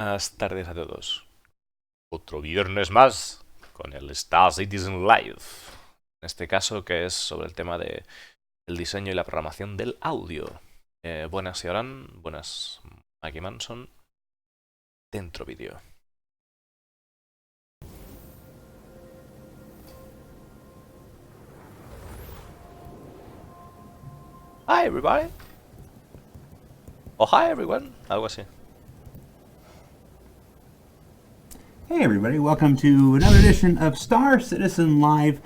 Buenas tardes a todos. Otro viernes más con el Star Citizen Live. En este caso, que es sobre el tema de el diseño y la programación del audio. Buenas Ioran, buenas Maggie Manson. Dentro vídeo. Hi everybody. Oh hi everyone. Algo así. Hey everybody, welcome to another edition of Star Citizen Live,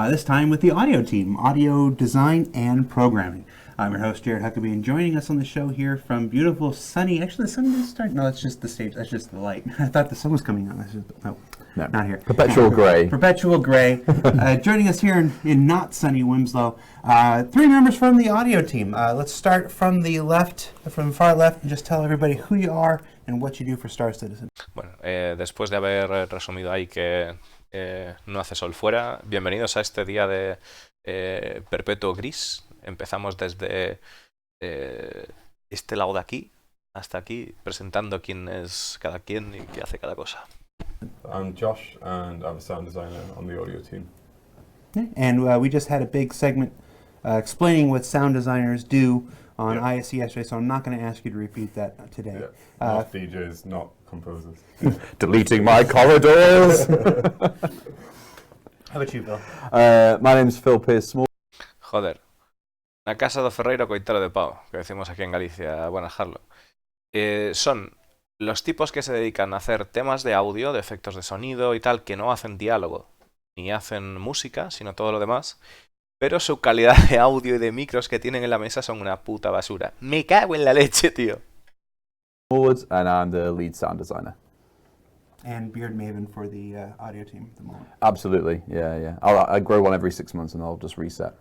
this time with the audio team, audio design and programming. I'm your host, Jared Huckabee, and joining us on the show here from beautiful sunny, actually the sun is starting, no, that's just the stage, that's just the light. I thought the sun was coming on, no, not here. Perpetual grey. Perpetual gray. Joining us here in not sunny Winslow, three members from the audio team. Let's start from the left, from far left, and just tell everybody who you are and what you do for Star Citizen. Bueno, después de haber resumido ahí que no hace sol fuera, bienvenidos a este día de perpetuo gris. Empezamos desde este lado de aquí hasta aquí, presentando quién es cada quien y qué hace cada cosa. I'm Josh, and I'm a sound designer on the audio team. And we just had a big segment explaining what sound designers do on ISC yesterday, so I'm not going to ask you to repeat that today. Yeah. Not DJs, not composers. Deleting my corridors. How about you, Bill? My name's Phil Pierce Small. Joder. Na casa do ferreiro coitelo de pau, que decimos aquí en Galicia, Buenajarlo. Son los tipos que se dedican a hacer temas de audio, de efectos de sonido y tal, que no hacen diálogo, ni hacen música, sino todo lo demás. Pero su calidad de audio y de micros que tienen en la mesa son una puta basura. Me cago en la leche, tío. Forwards, and I'm the lead sound designer. And Beard Maven for the audio team at the moment. Absolutely, yeah. I grow one every 6 months and I'll just reset.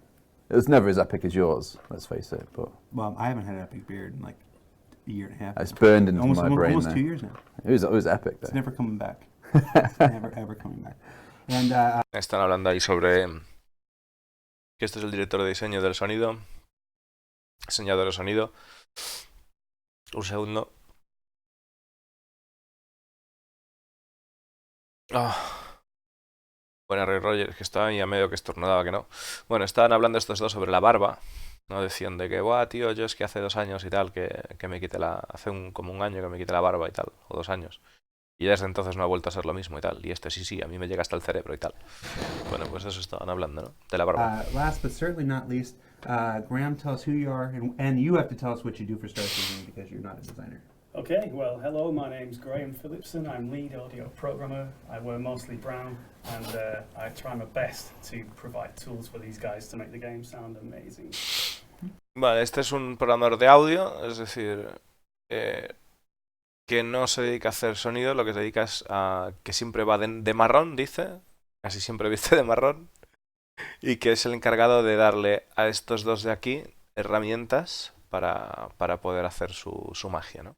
It's never as epic as yours, let's face it, but... Well, I haven't had an epic beard in like a year and a half. It's burned into my brain. Almost 2 years now. It was epic, though. It's never coming back. It's never, ever coming back. And, Están hablando ahí sobre que este es el director de diseño del sonido, diseñador de sonido. Un segundo. Bueno, Ray Rogers, que está ahí a medio que estornudaba que no. Bueno, estaban hablando estos dos sobre la barba, ¿no? Decían de que, buah, tío, yo es que hace 2 años y tal, que me quité como un año que me quité la barba y tal, o 2 años. Y desde entonces no ha vuelto a ser lo mismo y tal. Y este sí, a mí me llega hasta el cerebro y tal. Bueno, pues eso estaban hablando, ¿no? De la barba. Last but certainly not least, Graham, tell us who you are, and you have to tell us what you do for Star Citizen because you're not a designer. Okay, well, hello, my name's Graham Phillipson. I'm lead audio programmer. I wear mostly brown, and I try my best to provide tools for these guys to make the game sound amazing. Vale, este es un programador de audio, es decir, que no se dedica a hacer sonido, lo que se dedica es a que siempre va de marrón, dice, casi siempre viste de marrón, y que es el encargado de darle a estos dos de aquí herramientas para poder hacer su magia, ¿no?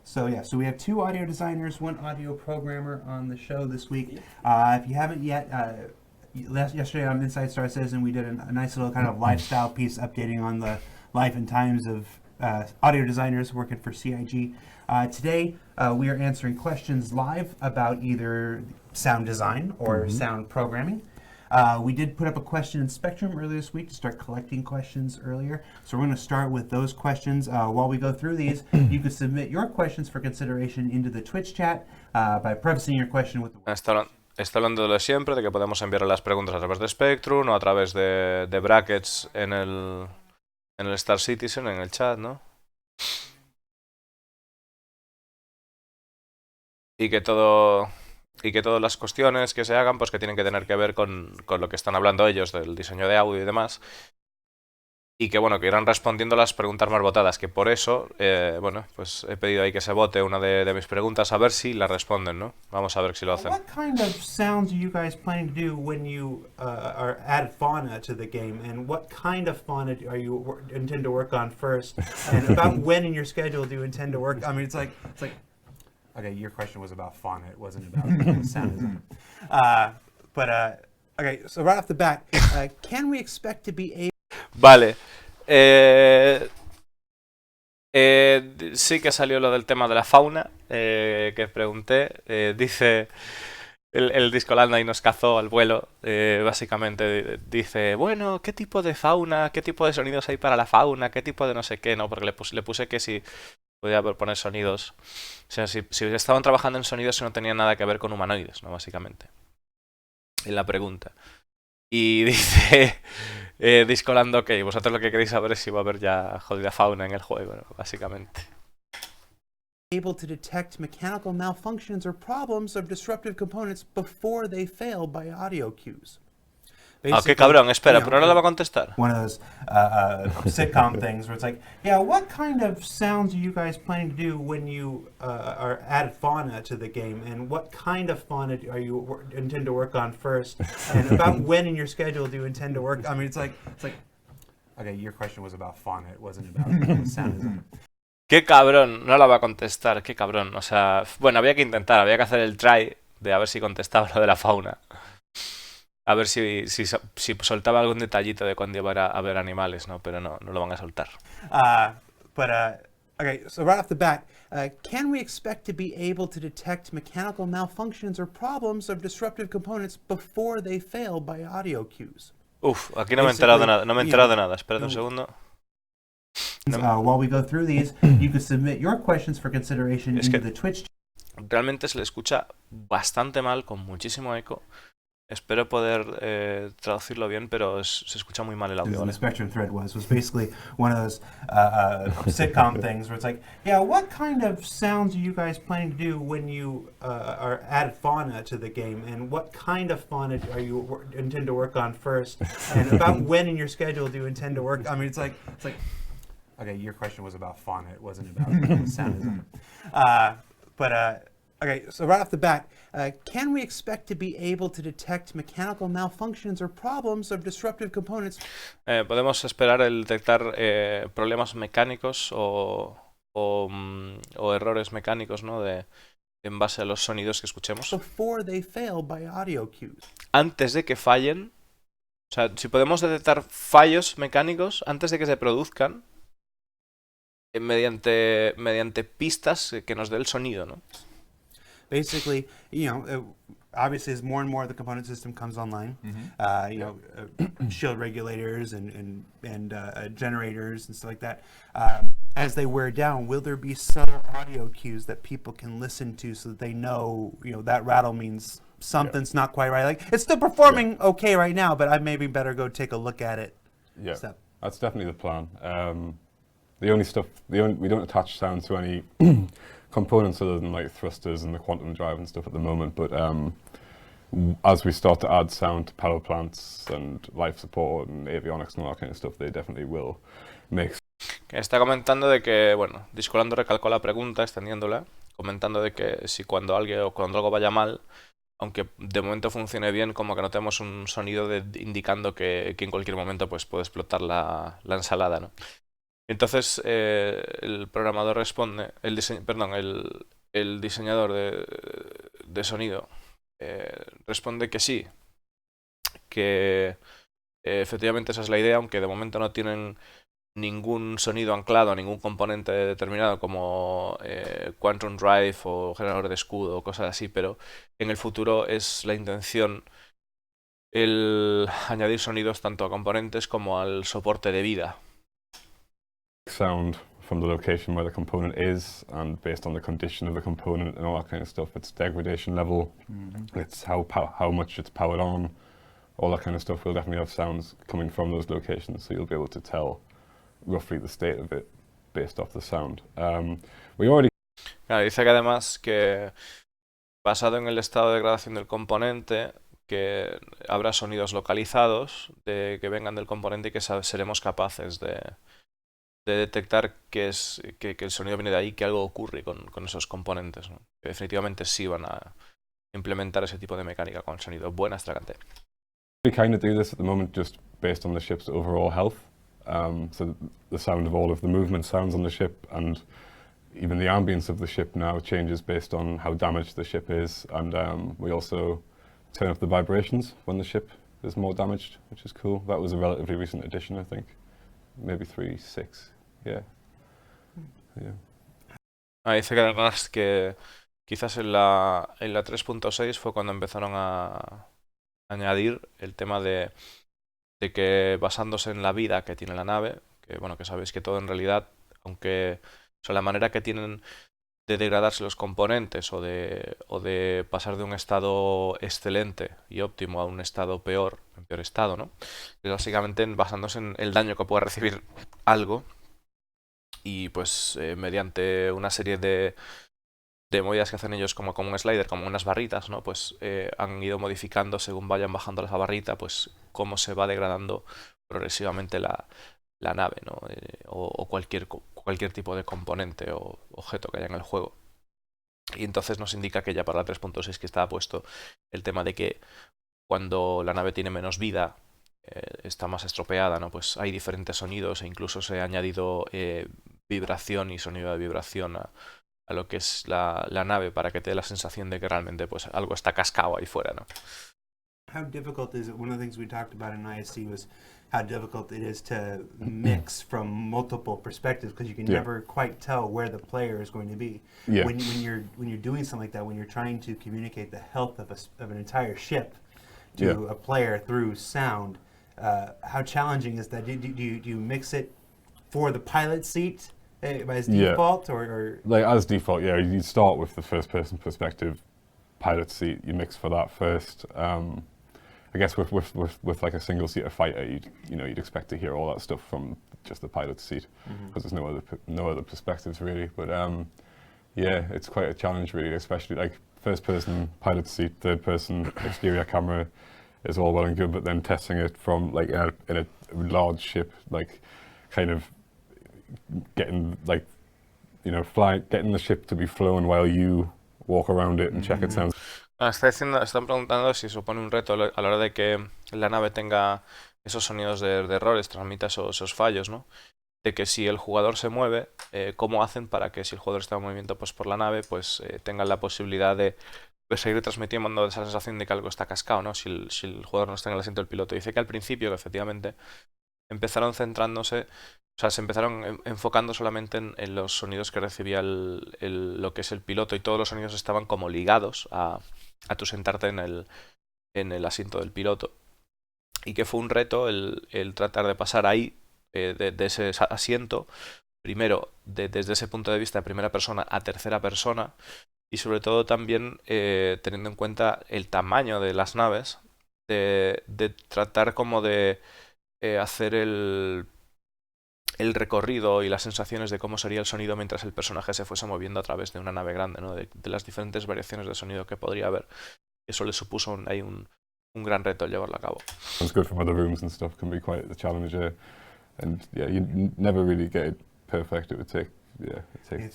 So we have 2 audio designers, 1 audio programmer on the show this week. If you haven't yet, yesterday on Inside Star Citizen, we did a nice little kind of lifestyle piece updating on the life and times of audio designers working for CIG. Today, we are answering questions live about either sound design or sound programming. We did put up a question in Spectrum earlier this week to start collecting questions earlier. So we're going to start with those questions. While we go through these, you can submit your questions for consideration into the Twitch chat by prefacing your question with the... Está hablando de lo de siempre, de que podemos enviar las preguntas a través de Spectrum o a través de brackets en el Star Citizen, en el chat, ¿no? Y que todas las cuestiones que se hagan, pues que tienen que tener que ver con lo que están hablando ellos del diseño de audio y demás. Y que bueno, que irán respondiendo las preguntas más votadas, que por eso, bueno, pues he pedido ahí que se vote una de mis preguntas, a ver si la responden, ¿no? Vamos a ver si lo hacen. What kind of sounds are you guys planning to do when you are add fauna to the game, and what kind of fauna are you intend to work on first, and about when in your schedule do you intend to work? I mean, it's like, okay, your question was about fauna, it wasn't about sound design. Okay, so right off the bat, can we expect to be able... Vale. Sí que salió lo del tema de la fauna, que pregunté. Dice el Discolanda y nos cazó al vuelo. Básicamente dice, bueno, ¿qué tipo de fauna, qué tipo de sonidos hay para la fauna, qué tipo de no sé qué, ¿no? Porque le puse que si podía poner sonidos. O sea, si estaban trabajando en sonidos que no tenían nada que ver con humanoides, ¿no? Básicamente. En la pregunta. Y dice Discolando, ok, vosotros lo que queréis saber es si va a haber ya jodida fauna en el juego, ¿no? Básicamente. Able to detect mechanical malfunctions or problems of disruptive components before they fail by audio cues. Ah, qué Basically, cabrón, espera, you know, pero ahora la va a contestar. one of those sitcom things where it's like, yeah, what kind of sounds are you guys planning to do when you are added fauna to the game, and what kind of fauna are you intend to work on first, and about when in your schedule do you intend to work? I mean, it's like, okay, your question was about fauna, it wasn't about sound design. Qué cabrón, no la va a contestar, qué cabrón. O sea, bueno, había que intentar, había que hacer el try de a ver si contestaba lo de la fauna. A ver si soltaba algún detallito de cuando iba a ver animales, ¿no? Pero no lo van a soltar. Okay, so right off the bat, can we expect to be able to detect mechanical malfunctions or problems of disruptive components before they fail by audio cues? Uf, aquí no me he enterado de nada, no me he enterado de nada. Espérate un segundo. While we go through these, you can submit your questions for consideration into the Twitch. Realmente se le escucha bastante mal, con muchísimo eco. Espero poder traducirlo bien, pero se escucha muy mal el audio. The Spectrum thread was basically one of those sitcom things where it's like, yeah, what kind of sounds are you guys planning to do when you are added fauna to the game, and what kind of fauna are you intend to work on first, and about when in your schedule do you intend to work? I mean, it's like, okay, your question was about fauna, it wasn't about sound design. Okay, so right off the bat, can we expect to be able to detect mechanical malfunctions or problems of disruptive components? Podemos esperar el detectar problemas mecánicos o errores mecánicos, ¿no? En base a los sonidos que escuchemos. Before they fail by audio cues. Antes de que fallen, o sea, si podemos detectar fallos mecánicos antes de que se produzcan mediante pistas que nos dé el sonido, ¿no? Basically, obviously as more and more of the component system comes online, shield regulators and generators and stuff like that, as they wear down, will there be subtle audio cues that people can listen to so that they know, that rattle means something's not quite right? Like, it's still performing okay right now, but I maybe better go take a look at it. Yeah, that's definitely the plan. We don't attach sound to any components other than like thrusters and the quantum drive and stuff at the moment, but as we start to add sound to power plants and life support and avionics and all that kind of stuff, they definitely will make. Está comentando de que, bueno, Discolando recalcó la pregunta, extendiéndola, comentando de que si cuando algo vaya mal, aunque de momento funcione bien, como que notemos un sonido indicando que en cualquier momento pues puede explotar la ensalada, ¿no? Entonces el programador responde, el diseñador de sonido responde que sí, que efectivamente esa es la idea, aunque de momento no tienen ningún sonido anclado a ningún componente determinado como Quantum Drive o generador de escudo o cosas así, pero en el futuro es la intención el añadir sonidos tanto a componentes como al soporte de vida. Sound from the location where the component is, and based on the condition of the component and all that kind of stuff, its degradation level, it's how much it's powered on, all that kind of stuff. We'll definitely have sounds coming from those locations, so you'll be able to tell roughly the state of it based off the sound. We already. Claro, dice que además que basado en el estado de degradación del componente, que habrá sonidos localizados que vengan del componente y que seremos capaces de detectar que el sonido viene de ahí, que algo ocurre con esos componentes, ¿no? Que definitivamente sí van a implementar ese tipo de mecánica con el sonido. Buenas, Tragante. We kind of do this at the moment just based on the ship's overall health. So the sound of all of the movement sounds on the ship, and even the ambience of the ship now changes based on how damaged the ship is, and we also turn up the vibrations when the ship is more damaged, which is cool. That was a relatively recent addition, I think. Maybe 3.6, yeah. Yeah. Dice que además que quizás en la 3.6 fue cuando empezaron a añadir el tema de que basándose en la vida que tiene la nave, que bueno, que sabéis que todo en realidad, aunque, o sea, la manera que tienen de degradarse los componentes o de pasar de un estado excelente y óptimo a un estado peor, en peor estado, ¿no? Es básicamente basándose en el daño que puede recibir algo y pues mediante una serie de movidas que hacen ellos como un slider, como unas barritas, ¿no? Pues han ido modificando según vayan bajando la barrita, pues cómo se va degradando progresivamente la nave, ¿no? O cualquier tipo de componente o objeto que haya en el juego. Y entonces nos indica que ya para la 3.6 que estaba puesto el tema de que cuando la nave tiene menos vida, está más estropeada, ¿no? Pues hay diferentes sonidos e incluso se ha añadido vibración y sonido de vibración a lo que es la nave para que te dé la sensación de que realmente pues algo está cascado ahí fuera, ¿no? How difficult is it? One of the things we talked about in ISC was how difficult it is to mix from multiple perspectives because you can Yeah. never quite tell where the player is going to be. Yeah. When you're doing something like that, when you're trying to communicate the health of an entire ship to Yeah. a player through sound, how challenging is that? Do you mix it for the pilot seat as Yeah. default, or Like as default, yeah, you start with the first person perspective pilot seat. You mix for that first. I guess with like a single seater fighter, you'd expect to hear all that stuff from just the pilot seat because there's no other perspectives really. But yeah, it's quite a challenge really, especially like first person pilot seat, third person exterior camera is all well and good, but then testing it from like in a large ship, like kind of getting like getting the ship to be flown while you walk around it and check it sounds. Están preguntando si supone un reto a la hora de que la nave tenga esos sonidos de errores, transmita esos fallos, ¿no? De que si el jugador se mueve, cómo hacen para que si el jugador está en movimiento pues, por la nave, pues tengan la posibilidad de seguir transmitiendo esa sensación de que algo está cascado, ¿no? Si el jugador no está en el asiento del piloto. Dice que al principio, que efectivamente, empezaron centrándose, o sea, se empezaron enfocando solamente en los sonidos que recibía lo que es el piloto y todos los sonidos estaban como ligados a tu sentarte en el asiento del piloto. Y que fue un reto el tratar de pasar ahí, de ese asiento, primero desde ese punto de vista de primera persona a tercera persona y sobre todo también teniendo en cuenta el tamaño de las naves, de tratar como de hacer el recorrido y las sensaciones de cómo sería el sonido mientras el personaje se fuese moviendo a través de una nave grande, ¿no? De las diferentes variaciones de sonido que podría haber. Eso le supuso ahí un gran reto el llevarlo a cabo. It's good from other rooms and stuff. Can be quite the challenge, and yeah, you never really get it perfect. It takes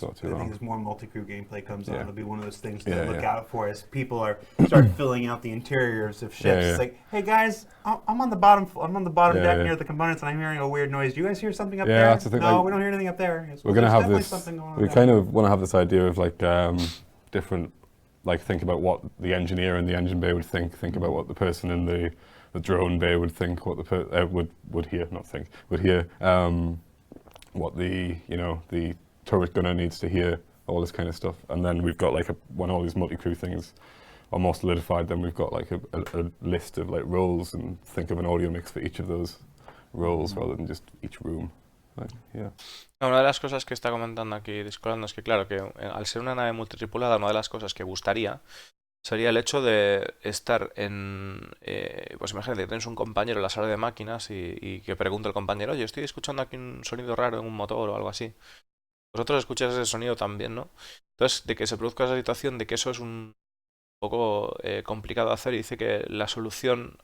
not too I think long. as more multi-crew gameplay comes on, Yeah. it'll be one of those things to Yeah, look yeah. out for as people start filling out the interiors of ships. Yeah, yeah. It's like, hey guys, I'm on the bottom. I'm on the bottom Yeah, deck yeah. near the components, and I'm hearing a weird noise. Do you guys hear something up Yeah, there? that's the thing, No, like, we don't hear anything up there. Yes, We're well, gonna there's have definitely this. something going on We down kind there. of want to have this idea of like different, like think about what the engineer in the engine bay would think about what the person in the drone bay would think, what the would hear, not think, would hear, what the turret gunner needs to hear, all this kind of stuff. And then we've got like when all these multi-crew things are more solidified, then we've got like a list of like roles and think of an audio mix for each of those roles rather than just each room. Like, yeah. Una de las cosas que está comentando aquí Discord es que claro, que al ser una nave multitripulada, una de las cosas que gustaría sería el hecho de estar pues imagínate que tienes un compañero en la sala de máquinas y que pregunta el compañero, oye, estoy escuchando aquí un sonido raro en un motor o algo así. Vosotros escucháis ese sonido también, ¿no? Entonces, de que se produzca esa situación de que eso es un poco complicado de hacer y dice que la solución,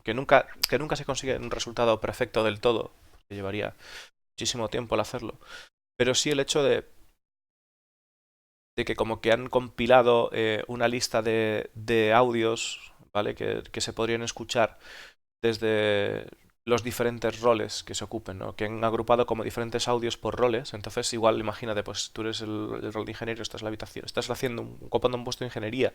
que nunca se consigue un resultado perfecto del todo, que llevaría muchísimo tiempo al hacerlo, pero sí el hecho de que como que han compilado una lista de audios, ¿vale? Que se podrían escuchar desde los diferentes roles que se ocupen, ¿no? Que han agrupado como diferentes audios por roles. Entonces igual imagínate, pues tú eres el rol de ingeniero, estás en la habitación, estás ocupando un puesto de ingeniería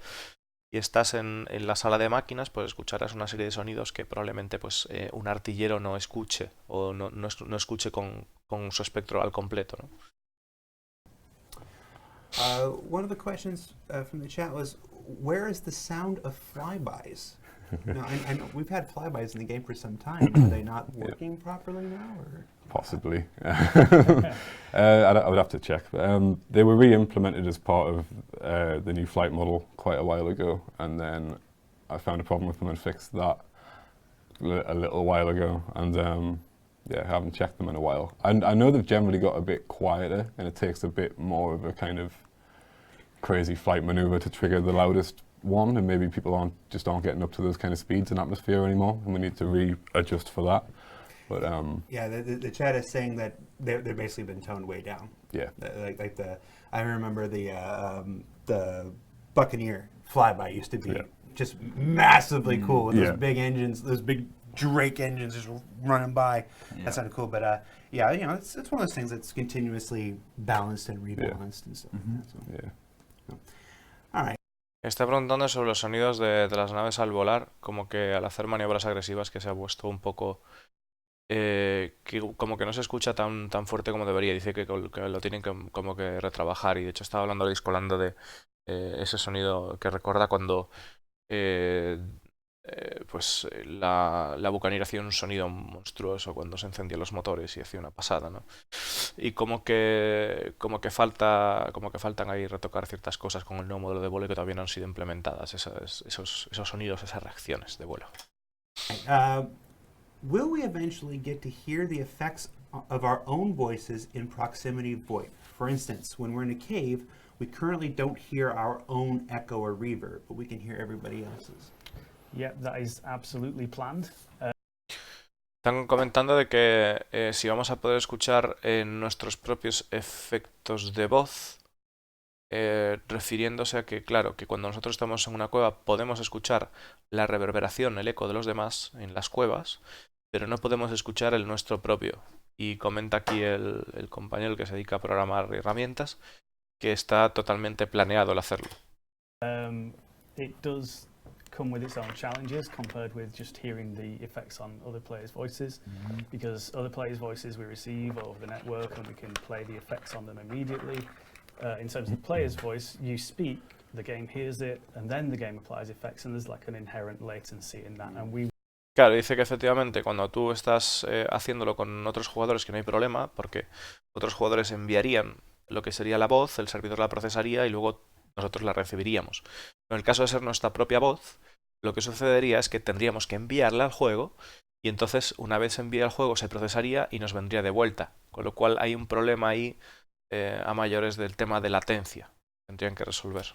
y estás en la sala de máquinas, pues escucharás una serie de sonidos que probablemente pues un artillero no escuche o no escuche con su espectro al completo, ¿no? One of the questions from the chat was, where is the sound of flybys? Now, and we've had flybys in the game for some time. Are they not working properly now? Or? Possibly. I would have to check. They were re-implemented as part of the new flight model quite a while ago, and then I found a problem with them and fixed that a little while ago, and yeah, I haven't checked them in a while. And I know they've generally got a bit quieter, and it takes a bit more of a kind of crazy flight maneuver to trigger the loudest one, and maybe people aren't getting up to those kind of speeds and atmosphere anymore, and we need to readjust for that. But yeah, the chat is saying that they've basically been toned way down. yeah, I remember the Buccaneer flyby used to be just massively cool with those big engines, those big Drake engines just running by. That sounded cool, but yeah, you know, it's one of those things that's continuously balanced and rebalanced and stuff. yeah. All right. Está preguntando sobre los sonidos de las naves al volar, como que al hacer maniobras agresivas que se ha puesto un poco... que como que no se escucha tan fuerte como debería. Dice que lo tienen como que retrabajar, y de hecho estaba hablando Luis Colando de ese sonido que recuerda cuando pues la Buccaneer hacía un sonido monstruoso cuando se encendían los motores y hacía una pasada, ¿no? Y como que faltan ahí retocar ciertas cosas con el nuevo modelo de vuelo que todavía no han sido implementadas, esos sonidos, esas reacciones de vuelo. Will we eventually get to hear the effects of our own voices in proximity void? For instance, when we're in a cave, we currently don't hear our own echo or reverb, but we can hear everybody else's. Yep, that is absolutely planned. Están comentando de que si vamos a poder escuchar nuestros propios efectos de voz, refiriéndose a que, claro, que cuando nosotros estamos en una cueva podemos escuchar la reverberación, el eco de los demás en las cuevas, pero no podemos escuchar el nuestro propio. Y comenta aquí el compañero que se dedica a programar herramientas que está totalmente planeado el hacerlo. It does come with its own challenges compared with just hearing the effects on other players' voices, because other players' voices we receive over the network and we can play the effects on them immediately. In terms of the player's voice, you speak, the game hears it, and then the game applies effects, and there's like an inherent latency in that. And Claro, dice que efectivamente cuando tú estás haciéndolo con otros jugadores que no hay problema, porque otros jugadores enviarían lo que sería la voz, el servidor la procesaría y luego nosotros la recibiríamos. En el caso de ser nuestra propia voz, lo que sucedería es que tendríamos que enviarla al juego, y entonces una vez envía al juego se procesaría y nos vendría de vuelta, con lo cual hay un problema ahí a mayores del tema de latencia. Tendrían que resolver.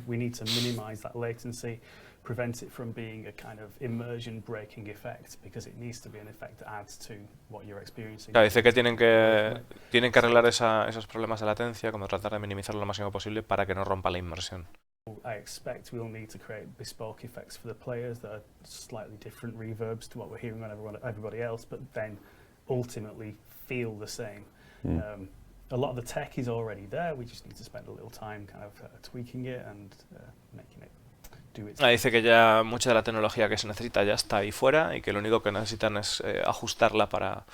we need to minimize that latency, prevent it from being a kind of immersion breaking effect, because it needs to be an effect that adds to what you're experiencing. Claro, dice que tienen que arreglar esos problemas de latencia, como tratar de minimizarlo lo máximo posible para que no rompa la inmersión. I expect we'll need to create bespoke effects for the players that are slightly different reverbs to what we're hearing on everybody else, but then ultimately feel the same. A lot of the tech is already there. We just need to spend a little time kind of tweaking it and making it do its. Dice que ya mucha de la tecnología que se necesita ya está ahí fuera y que lo único que necesitan es ajustarla para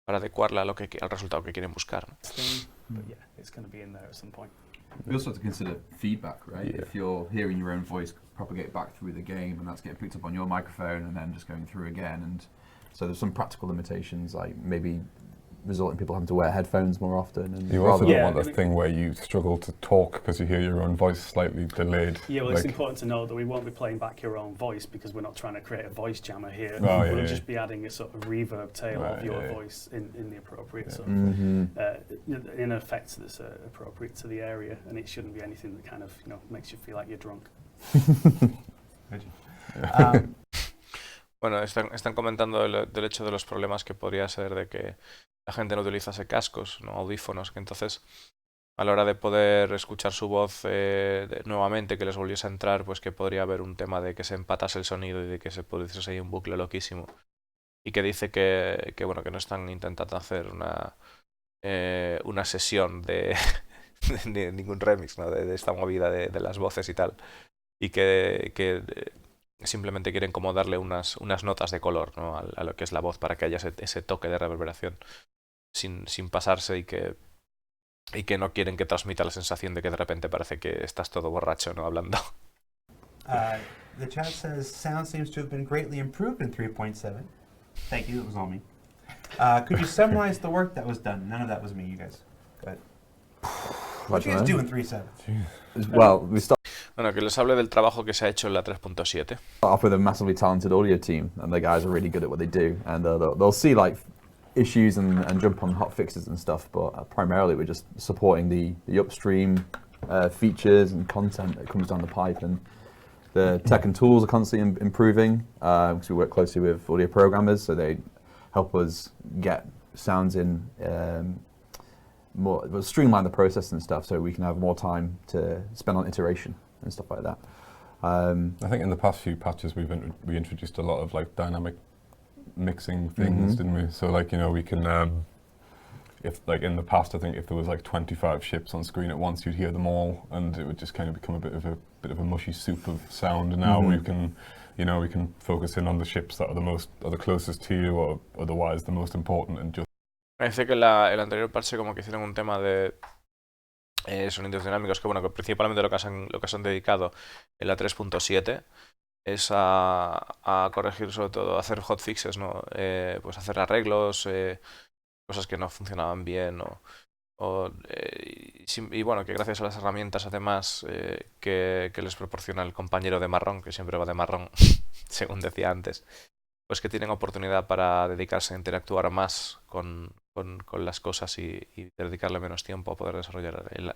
adecuarla al resultado que quieren buscar, ¿no? But yeah, it's going to be in there at some point. We also have to consider feedback, right? Yeah. If you're hearing your own voice propagate back through the game, and that's getting picked up on your microphone and then just going through again, and so there's some practical limitations, like maybe result in people having to wear headphones more often. And you also don't want a thing where you struggle to talk because you hear your own voice slightly delayed. Yeah, well, like, it's important to know that we won't be playing back your own voice because we're not trying to create a voice jammer here. We'll just be adding a sort of reverb tail of your voice in the appropriate sort of, in effects that's appropriate to the area, and it shouldn't be anything that kind of, you know, makes you feel like you're drunk. Bueno, están comentando del hecho de los problemas que podría ser de que la gente no utilizase cascos, ¿no? Audífonos, que entonces a la hora de poder escuchar su voz nuevamente, que les volviese a entrar, pues que podría haber un tema de que se empatase el sonido y de que se produciese ahí un bucle loquísimo. Y que dice que bueno, que no están intentando hacer una sesión de ningún remix, ¿no? de esta movida de las voces y tal. Y que simplemente quieren como darle unas notas de color, ¿no? a lo que es la voz, para que haya ese toque de reverberación sin pasarse, y que y que no quieren que transmita la sensación de que de repente parece que estás todo borracho, ¿no? Hablando. The chat says sound seems to have been greatly improved in 3.7. Thank you, it was all me. Could you summarize the work that was done? None of that was me, you guys. Go ahead. What you guys do in 3.7? Well, we start Bueno, que les hable del trabajo que se ha hecho en la 3.7. off with a massively talented audio team, and the guys are really good at what they do, and they'll see like issues and jump on hot fixes and stuff, but primarily we're just supporting the upstream features and content that comes down the pipe, and the tech and tools are constantly improving because we work closely with audio programmers, so they help us get sounds in more, we'll streamline the process and stuff, so we can have more time to spend on iteration and stuff like that. I think in the past few patches we introduced a lot of like dynamic mixing things, didn't we? So like, you know, we can if like in the past, I think if there was like 25 ships on screen at once, you'd hear them all, and it would just kind of become a bit of a mushy soup of sound. And now we can, you know, we can focus in on the ships that are the closest to you, or otherwise the most important, and just. Parece que el anterior parche como que hicieron un tema de sonidos dinámicos, que bueno, que principalmente lo que se han dedicado en la 3.7 es a corregir, sobre todo, a hacer hotfixes, ¿no? Pues hacer arreglos, cosas que no funcionaban bien, y bueno, que gracias a las herramientas además que les proporciona el compañero de marrón, que siempre va de marrón, según decía antes, pues que tienen oportunidad para dedicarse a interactuar más con las cosas y dedicarle menos tiempo a poder a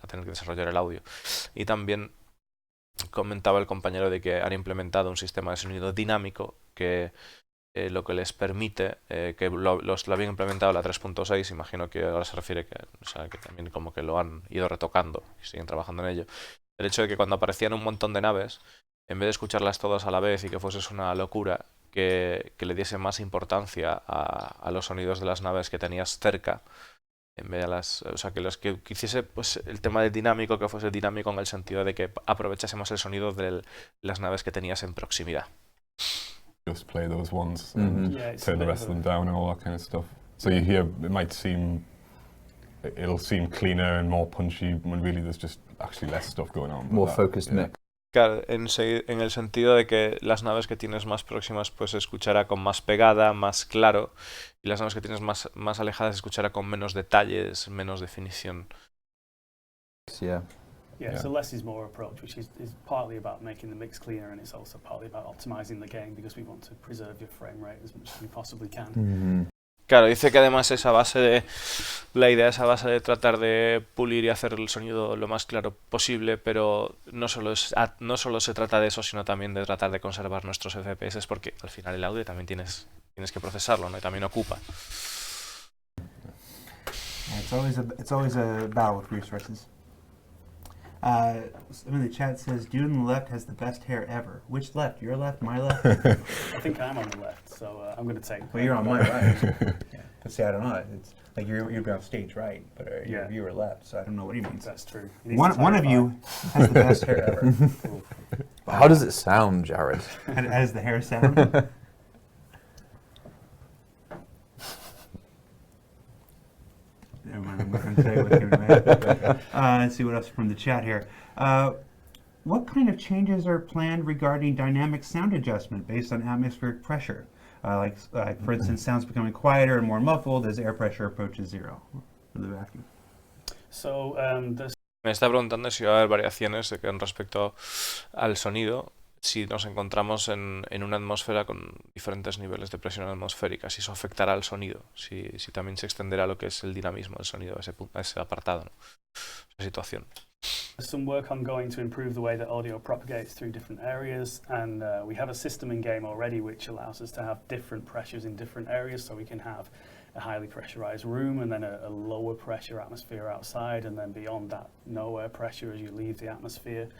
tener que desarrollar el audio. Y también comentaba el compañero de que han implementado un sistema de sonido dinámico que lo que les permite, que lo habían implementado en la 3.6, imagino que ahora se refiere o sea, que también como que lo han ido retocando y siguen trabajando en ello. El hecho de que cuando aparecían un montón de naves, en vez de escucharlas todas a la vez y que fuese una locura, que le diese más importancia a los sonidos de las naves que tenías cerca, en vez de o sea, que hiciese pues el tema de dinámico, que fuese dinámico en el sentido de que aprovechásemos el sonido de las naves que tenías en proximidad. Just play those ones and turn the rest of them down and all that kind of stuff. So you hear, it'll seem cleaner and more punchy when really there's just actually less stuff going on. More focused mix. Claro, en el sentido de que las naves que tienes más próximas pues se escuchará con más pegada, más claro, y las naves que tienes más alejadas se escuchará con menos detalles, menos definición. Yeah, so less is more approach, which is partly about making the mix cleaner, and it's also partly about optimizing the game, because we want to preserve your frame rate as much as we possibly can. Claro, dice que además la idea es a base de tratar de pulir y hacer el sonido lo más claro posible, pero no solo se trata de eso, sino también de tratar de conservar nuestros FPS, porque al final el audio también tienes que procesarlo, ¿no? Y también ocupa. It's always a battle with resources. Someone in the chat says, dude on the left has the best hair ever. Which left? Your left? My left? I think I'm on the left, so I'm going to take. Well, you're on my right. Yeah. See, I don't know. It's like you're on stage right, but you were left, so I don't know what he means. That's true. One of you has the best hair ever. How does it sound, Jared? How does the hair sound? Never mind, I'm not going to say what you meant. Let's see what else from the chat here. What kind of changes are planned regarding dynamic sound adjustment based on atmospheric pressure? Like for instance, sounds becoming quieter and more muffled as air pressure approaches zero for the vacuum. So Me está preguntando si va a haber variaciones con respecto al sonido si nos encontramos en una atmósfera con diferentes niveles de presión atmosférica, si eso afectará al sonido, si también se extenderá lo que es el dinamismo del sonido a ese apartado, ¿no? Esa situación. There's some work ongoing to improve the way that audio propagates through different areas, and we have a system in game already which allows us to have different pressures in different areas, so we can have a highly pressurized room and then a lower pressure atmosphere outside, and then beyond that no air pressure as you leave the atmosphere.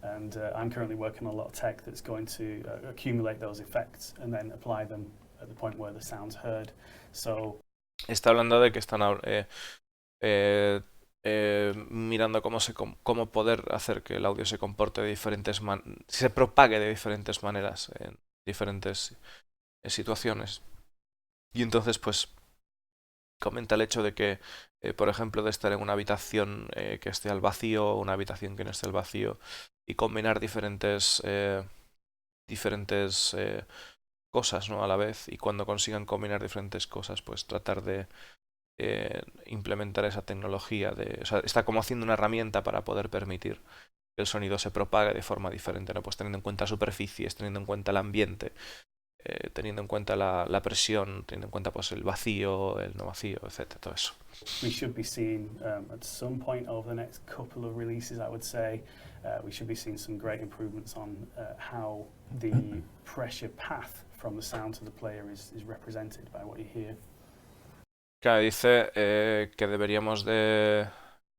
And I'm currently working on a lot of tech that's going to accumulate those effects and then apply them at the point where the sound's heard. So está hablando de que están mirando cómo poder hacer que el audio se comporte de se propague de diferentes maneras en diferentes situaciones. Y entonces pues comenta el hecho de que por ejemplo, de estar en una habitación que esté al vacío, una habitación que no esté al vacío, y combinar diferentes cosas, ¿no? A la vez, y cuando consigan combinar diferentes cosas, pues tratar de implementar esa tecnología o sea, está como haciendo una herramienta para poder permitir que el sonido se propague de forma diferente, ¿no? Pues teniendo en cuenta superficies, teniendo en cuenta el ambiente, teniendo en cuenta la presión, teniendo en cuenta pues el vacío, el no vacío, etcétera, todo eso. We should be seeing at some point over the next couple of releases, I would say, we should be seeing some great improvements on how the pressure path from the sound to the player is represented by what you hear. Claro, dice que deberíamos de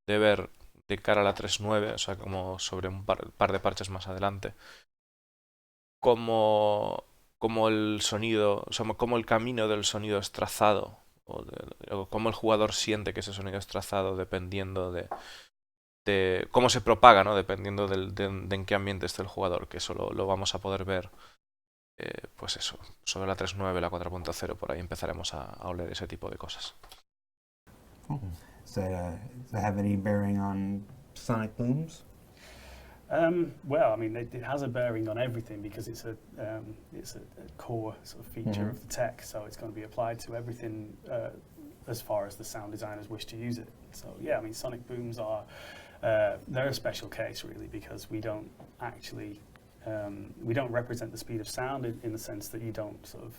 ver de cara a la 3.9, o sea, como sobre un par de parches más adelante, cómo el sonido, o sea, cómo el camino del sonido es trazado, o cómo el jugador siente que ese sonido es trazado dependiendo de cómo se propaga, ¿no? Dependiendo de en qué ambiente esté el jugador, que eso lo vamos a poder ver, pues eso, sobre la 3.9, la 4.0, por ahí empezaremos a oler ese tipo de cosas. So, does that have any bearing on sonic booms? Well, I mean, it has a bearing on everything because it's a core sort of feature of the tech, so it's going to be applied to everything as far as the sound designers wish to use it. So yeah, I mean, sonic booms are they're a special case really because we don't actually we don't represent the speed of sound in the sense that you don't sort of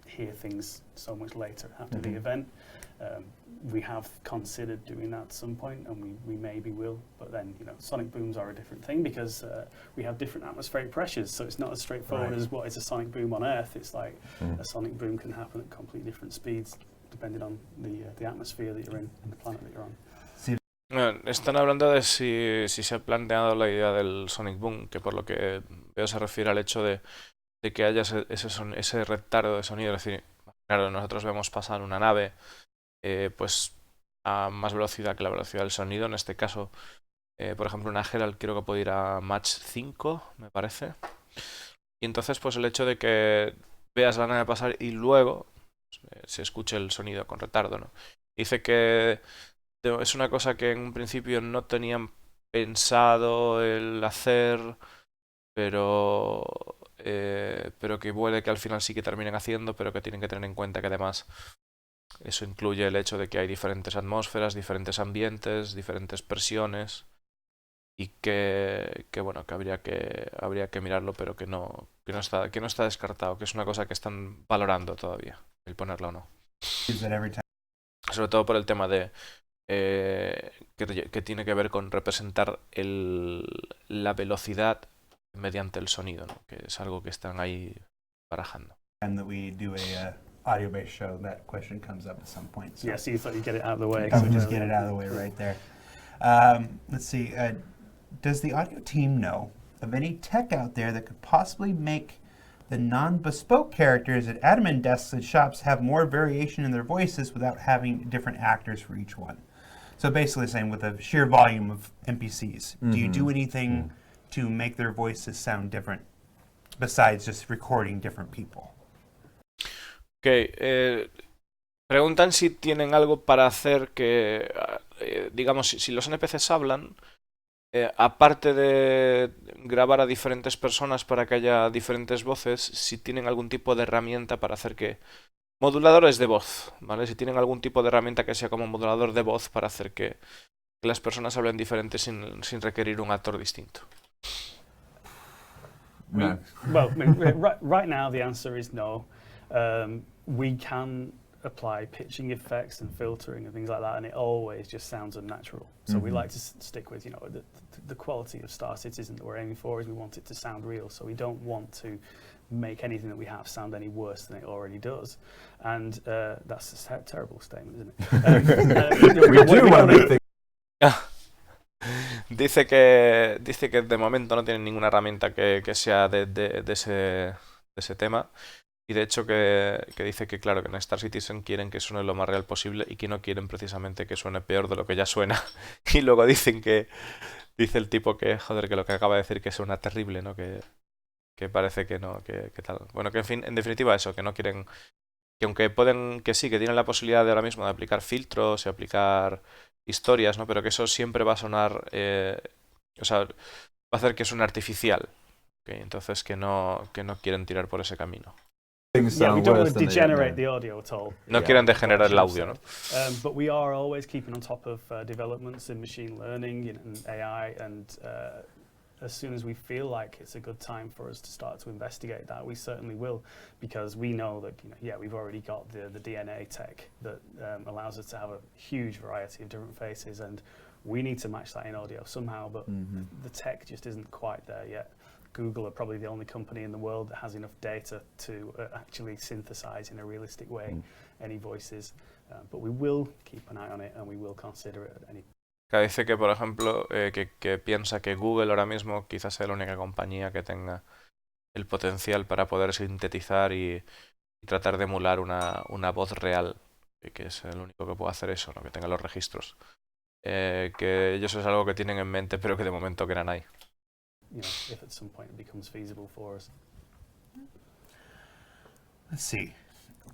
hear things so much later after the event. We have considered doing that at some point, and we maybe will. But then, you know, sonic booms are a different thing because we have different atmospheric pressures, so it's not as straightforward as what is a sonic boom on Earth. It's like a sonic boom can happen at completely different speeds depending on the atmosphere that you're in and the planet that you're on. Están hablando de si se ha planteado la idea del Sonic Boom, que por lo que veo se refiere al hecho de que haya ese retardo de sonido. Es decir, claro, nosotros vemos pasar una nave pues a más velocidad que la velocidad del sonido. En este caso, por ejemplo, una Herald creo que puede ir a Mach 5, me parece. Y entonces, pues el hecho de que veas la nave pasar y luego se escuche el sonido con retardo, ¿no? Dice que es una cosa que en un principio no tenían pensado el hacer, pero que puede que al final sí que terminen haciendo, pero que tienen que tener en cuenta que además eso incluye el hecho de que hay diferentes atmósferas, diferentes ambientes, diferentes presiones y bueno, que habría que mirarlo, pero que no está descartado, que es una cosa que están valorando todavía, el ponerla o no. Sobre todo por el tema de que tiene que ver con representar la velocidad mediante el sonido, ¿no? Que es algo que están ahí barajando. And that we do a audio-based show, that question comes up at some point. So Yeah, so you thought you'd get it out of the way. I would just get it out of the way right there. Let's see. Does the audio team know of any tech out there that could possibly make the non-bespoke characters at admin desks at shops have more variation in their voices without having different actors for each one? So basically saying with the sheer volume of NPCs, do you do anything to make their voices sound different besides just recording different people? Ok, preguntan si tienen algo para hacer que, digamos, si los NPCs hablan, aparte de grabar a diferentes personas para que haya diferentes voces, si tienen algún tipo de herramienta para hacer que... Moduladores de voz, ¿vale? Si tienen algún tipo de herramienta que sea como modulador de voz para hacer que las personas hablen diferente sin requerir un actor distinto. No. Well, right now the answer is no. We can apply pitching effects and filtering and things like that, and it always just sounds unnatural. So we like to stick with, you know, the quality of Star Citizen that we're aiming for is we want it to sound real. So we don't want to make anything that we have sound any worse than it already does. And that's a terrible statement, isn't it? We do want to think. Dice que de momento no tienen ninguna herramienta que sea de ese tema. Y de hecho que dice que claro, que en Star Citizen quieren que suene lo más real posible y que no quieren precisamente que suene peor de lo que ya suena. Y luego dice el tipo que, joder, que lo que acaba de decir que suena terrible, ¿no? Que parece que no, que tal. Bueno, que en fin, en definitiva eso, que no quieren que aunque pueden, que sí, que tienen la posibilidad de ahora mismo de aplicar filtros y aplicar historias, ¿no? Pero que eso siempre va a sonar, o sea, va a hacer que suene artificial. ¿Ok? Entonces que no quieren tirar por ese camino. Things Yeah, we sound don't worse want to than they get degenerate now. the audio at all. No Yeah. quieren That's what I degenerar el should have audio, ¿no? said. But we are always keeping on top of developments in machine learning and AI, and as soon as we feel like it's a good time for us to start to investigate that, we certainly will, because we know that, you know, yeah, we've already got the DNA tech that allows us to have a huge variety of different faces, and we need to match that in audio somehow, but the tech just isn't quite there yet. Google are probably the only company in the world that has enough data to actually synthesize in a realistic way any voices, but we will keep an eye on it and we will consider it at any. Dice que, por ejemplo, que piensa que Google ahora mismo quizás sea la única compañía que tenga el potencial para poder sintetizar y tratar de emular una voz real, y que es el único que puede hacer eso, ¿no? Que tenga los registros. Que ellos es algo que tienen en mente, pero que de momento quedan ahí. You know, if at some point it becomes feasible for us. Let's see.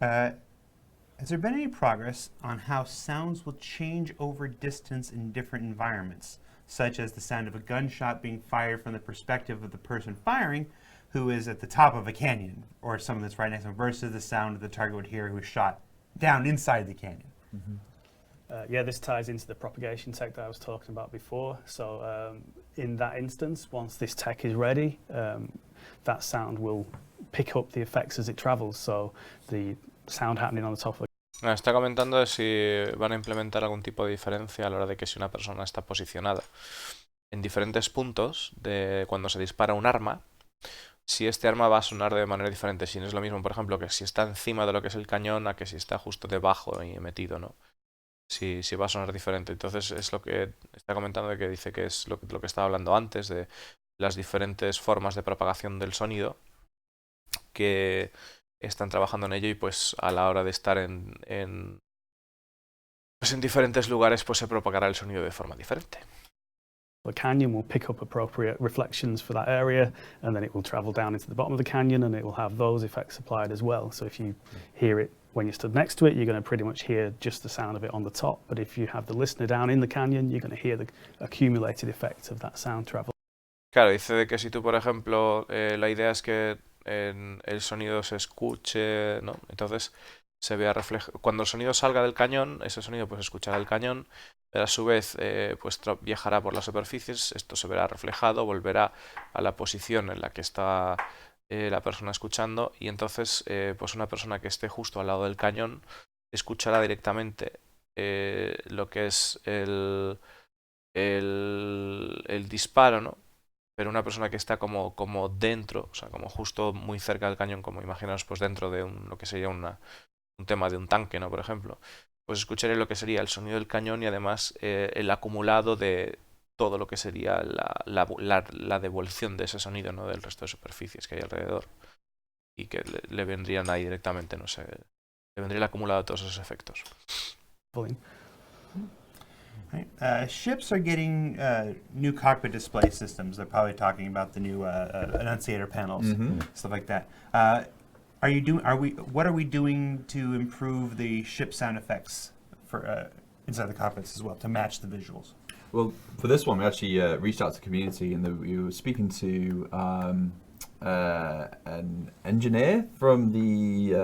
Has there been any progress on how sounds will change over distance in different environments, such as the sound of a gunshot being fired from the perspective of the person firing, who is at the top of a canyon, or someone that's right next to him, versus the sound the target would hear who is shot down inside the canyon? Yeah, this ties into the propagation tech that I was talking about before. So in that instance, once this tech is ready, that sound will pick up the effects as it travels. So the sound happening on the top of Está comentando de si van a implementar algún tipo de diferencia a la hora de que si una persona está posicionada en diferentes puntos de cuando se dispara un arma, si este arma va a sonar de manera diferente. Si no es lo mismo, por ejemplo, que si está encima de lo que es el cañón a que si está justo debajo y metido, ¿no? Si va a sonar diferente. Entonces es lo que está comentando, de que dice que es lo que estaba hablando antes, de las diferentes formas de propagación del sonido que están trabajando en ello, y pues a la hora de estar pues en diferentes lugares, pues se propagará el sonido de forma diferente. the canyon will pick up appropriate reflections for that area, and then it will travel down into the bottom of the canyon and it will have those effects applied as well. So if you hear it when you're stood next to it, you're going to pretty much hear just the sound of it on the top, but if you have the listener down in the canyon, you're going to hear the accumulated effects of that sound travel. Claro, dice de que si tú, por ejemplo, la idea es que el sonido se escuche, ¿no? Entonces se vea cuando el sonido salga del cañón, ese sonido pues escuchará el cañón, pero a su vez pues viajará por las superficies, esto se verá reflejado, volverá a la posición en la que está la persona escuchando, y entonces pues una persona que esté justo al lado del cañón escuchará directamente lo que es el disparo, ¿no? Pero una persona que está como dentro, o sea, como justo muy cerca del cañón, como imaginaos pues dentro de lo que sería un tema de un tanque, ¿no? Por ejemplo, pues escucharé lo que sería el sonido del cañón y además el acumulado de todo lo que sería la devolución de ese sonido, ¿no? Del resto de superficies que hay alrededor, y que le vendrían ahí directamente, no sé, le vendría el acumulado de todos esos efectos. Right. Ships are getting new cockpit display systems. They're probably talking about the new annunciator panels, stuff like that. What are we doing to improve the ship sound effects for inside the cockpits as well to match the visuals? Well, for this one, we actually reached out to the community, and we were speaking to an engineer from the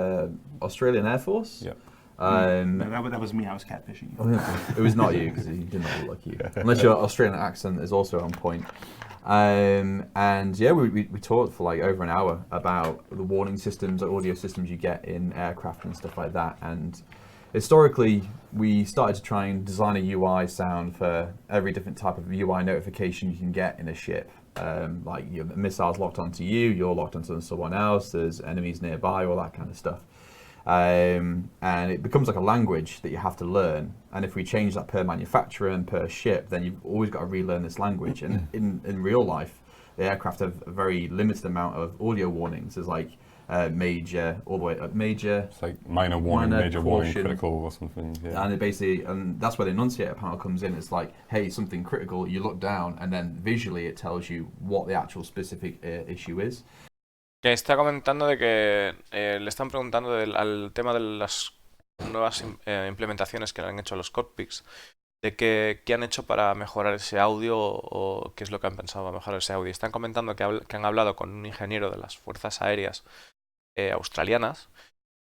Australian Air Force. Yeah. No, that was me. I was catfishing you. It was not you, because he did not look like you. Unless your Australian accent is also on point. And yeah, we talked for like over an hour about the warning systems, the audio systems you get in aircraft and stuff like that. And historically, we started to try and design a UI sound for every different type of UI notification you can get in a ship. Like your missiles locked onto you, you're locked onto someone else, there's enemies nearby, all that kind of stuff. And it becomes like a language that you have to learn. And if we change that per manufacturer and per ship, then you've always got to relearn this language. And in real life, the aircraft have a very limited amount of audio warnings. There's like major, all the way up major. It's like minor warning, major warning, caution, critical or something. Yeah. And that's where the enunciator panel comes in. It's like, hey, something critical. You look down, and then visually it tells you what the actual specific issue is. Que está comentando de que le están preguntando al tema de las nuevas implementaciones que le han hecho a los cockpits, de qué han hecho para mejorar ese audio o qué es lo que han pensado para mejorar ese audio. Están comentando que han hablado con un ingeniero de las fuerzas aéreas australianas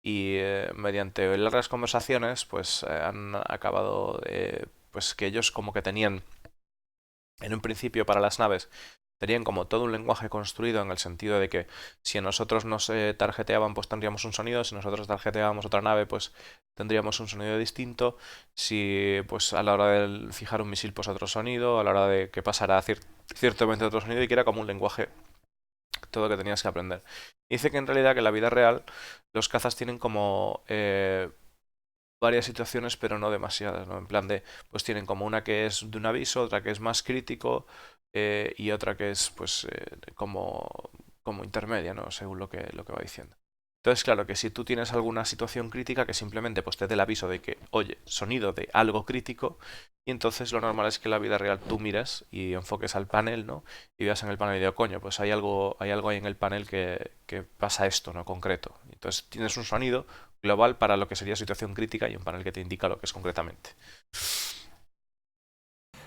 y mediante largas conversaciones pues han acabado pues que ellos como que tenían en un principio para las naves tenían como todo un lenguaje construido en el sentido de que si a nosotros nos tarjeteaban pues tendríamos un sonido, si nosotros tarjeteábamos otra nave pues tendríamos un sonido distinto, si pues a la hora de fijar un misil pues otro sonido, a la hora de que pasara ciertamente otro sonido y que era como un lenguaje todo que tenías que aprender. Dice que en realidad que en la vida real los cazas tienen como varias situaciones, pero no demasiadas, ¿no? En plan de, pues tienen como una que es de un aviso, otra que es más crítico y otra que es pues como intermedia, ¿no? Según lo que va diciendo. Entonces, claro, que si tú tienes alguna situación crítica que simplemente pues te dé el aviso de que, oye, sonido de algo crítico, y entonces lo normal es que en la vida real tú miras y enfoques al panel, ¿no? Y veas en el panel y digo, coño, pues hay algo ahí en el panel que pasa esto, ¿no? Concreto. Entonces tienes un sonido global para lo que sería situación crítica y un panel que te indica lo que es concretamente.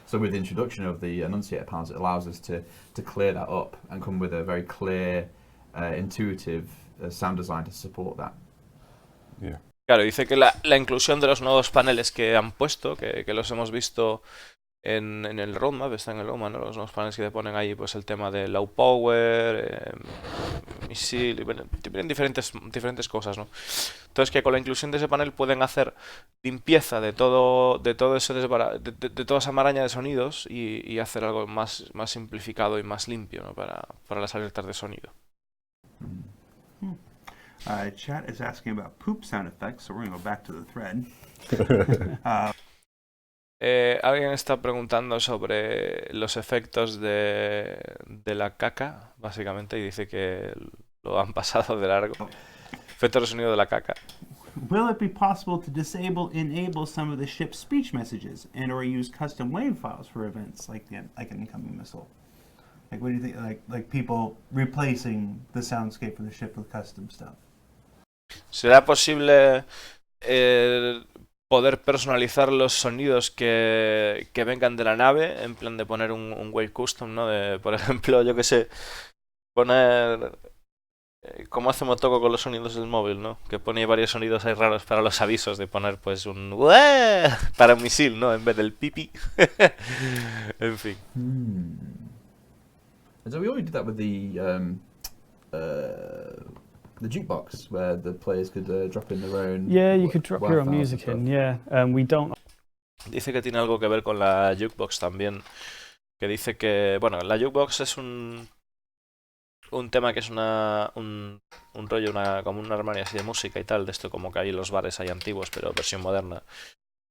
So with the introduction of the enunciator panels, it allows us to clear that up and come with a very clear, intuitive sound design to support that. Yeah. Claro, dice que la inclusión de los nuevos paneles que han puesto, que los hemos visto en el roadmap, está en el roadmap, ¿no? Los nuevos paneles que te ponen ahí, pues el tema de low power, misil, bueno, tienen diferentes cosas, ¿no? Entonces que con la inclusión de ese panel pueden hacer limpieza de todo ese de toda esa maraña de sonidos y hacer algo más simplificado y más limpio, ¿no? Para las alertas de sonido. Chat is asking about poop sound effects, so we're going to go back to the thread. Alguien está preguntando sobre los efectos de la caca, básicamente, y dice que lo han pasado de largo. Efectos de sonido de la caca. Will it be possible to enable some of the ship's speech messages and or use custom wave files for events like an incoming missile? Like, what do you think? Like people replacing the soundscape of the ship with custom stuff. ¿Será posible poder personalizar los sonidos que vengan de la nave? En plan de poner un wave custom, ¿no? De, por ejemplo, yo que sé, poner... como hace Motoko con los sonidos del móvil, ¿no? Que pone varios sonidos ahí raros para los avisos de poner pues un ¡ué! Para un misil, ¿no? En vez del pipi. En fin. So we already did that with the jukebox, where the players could drop in their own. Yeah, you could drop your own Wi-Fi music and in. Yeah, we don't. Dice que tiene algo que ver con la jukebox también. Que dice que, bueno, la jukebox es un tema que es un rollo, como un armario así de música y tal, de esto como que hay en los bares hay antiguos, pero versión moderna.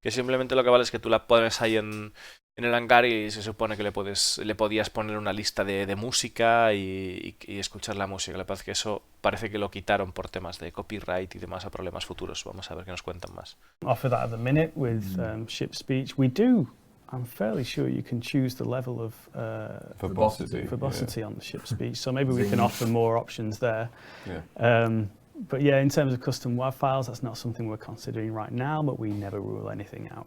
Que simplemente lo que vale es que tú la pones ahí en el hangar y se supone que le podías poner una lista de música y escuchar la música. Lo que pasa es que eso parece que lo quitaron por temas de copyright y demás a problemas futuros. Vamos a ver qué nos cuentan más. Offer that at the minute with ship speech. We do. I'm fairly sure you can choose the level of verbosity on the ship speech. So maybe we can offer more options there. Yeah. But yeah, in terms of custom WAV files, that's not something we're considering right now, but we never rule anything out.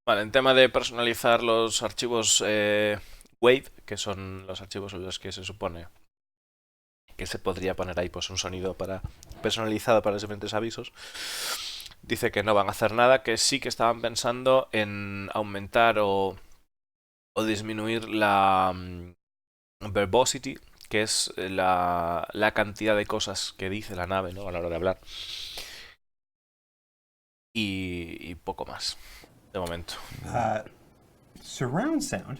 Vale, en tema de personalizar los archivos Wave, que son los archivos en los que se supone que se podría poner ahí pues un sonido personalizado para los diferentes avisos, dice que no van a hacer nada, que sí que estaban pensando en aumentar o disminuir la verbosity, que es la cantidad de cosas que dice la nave, ¿no? A la hora de hablar. Y poco más, de momento. Surround sound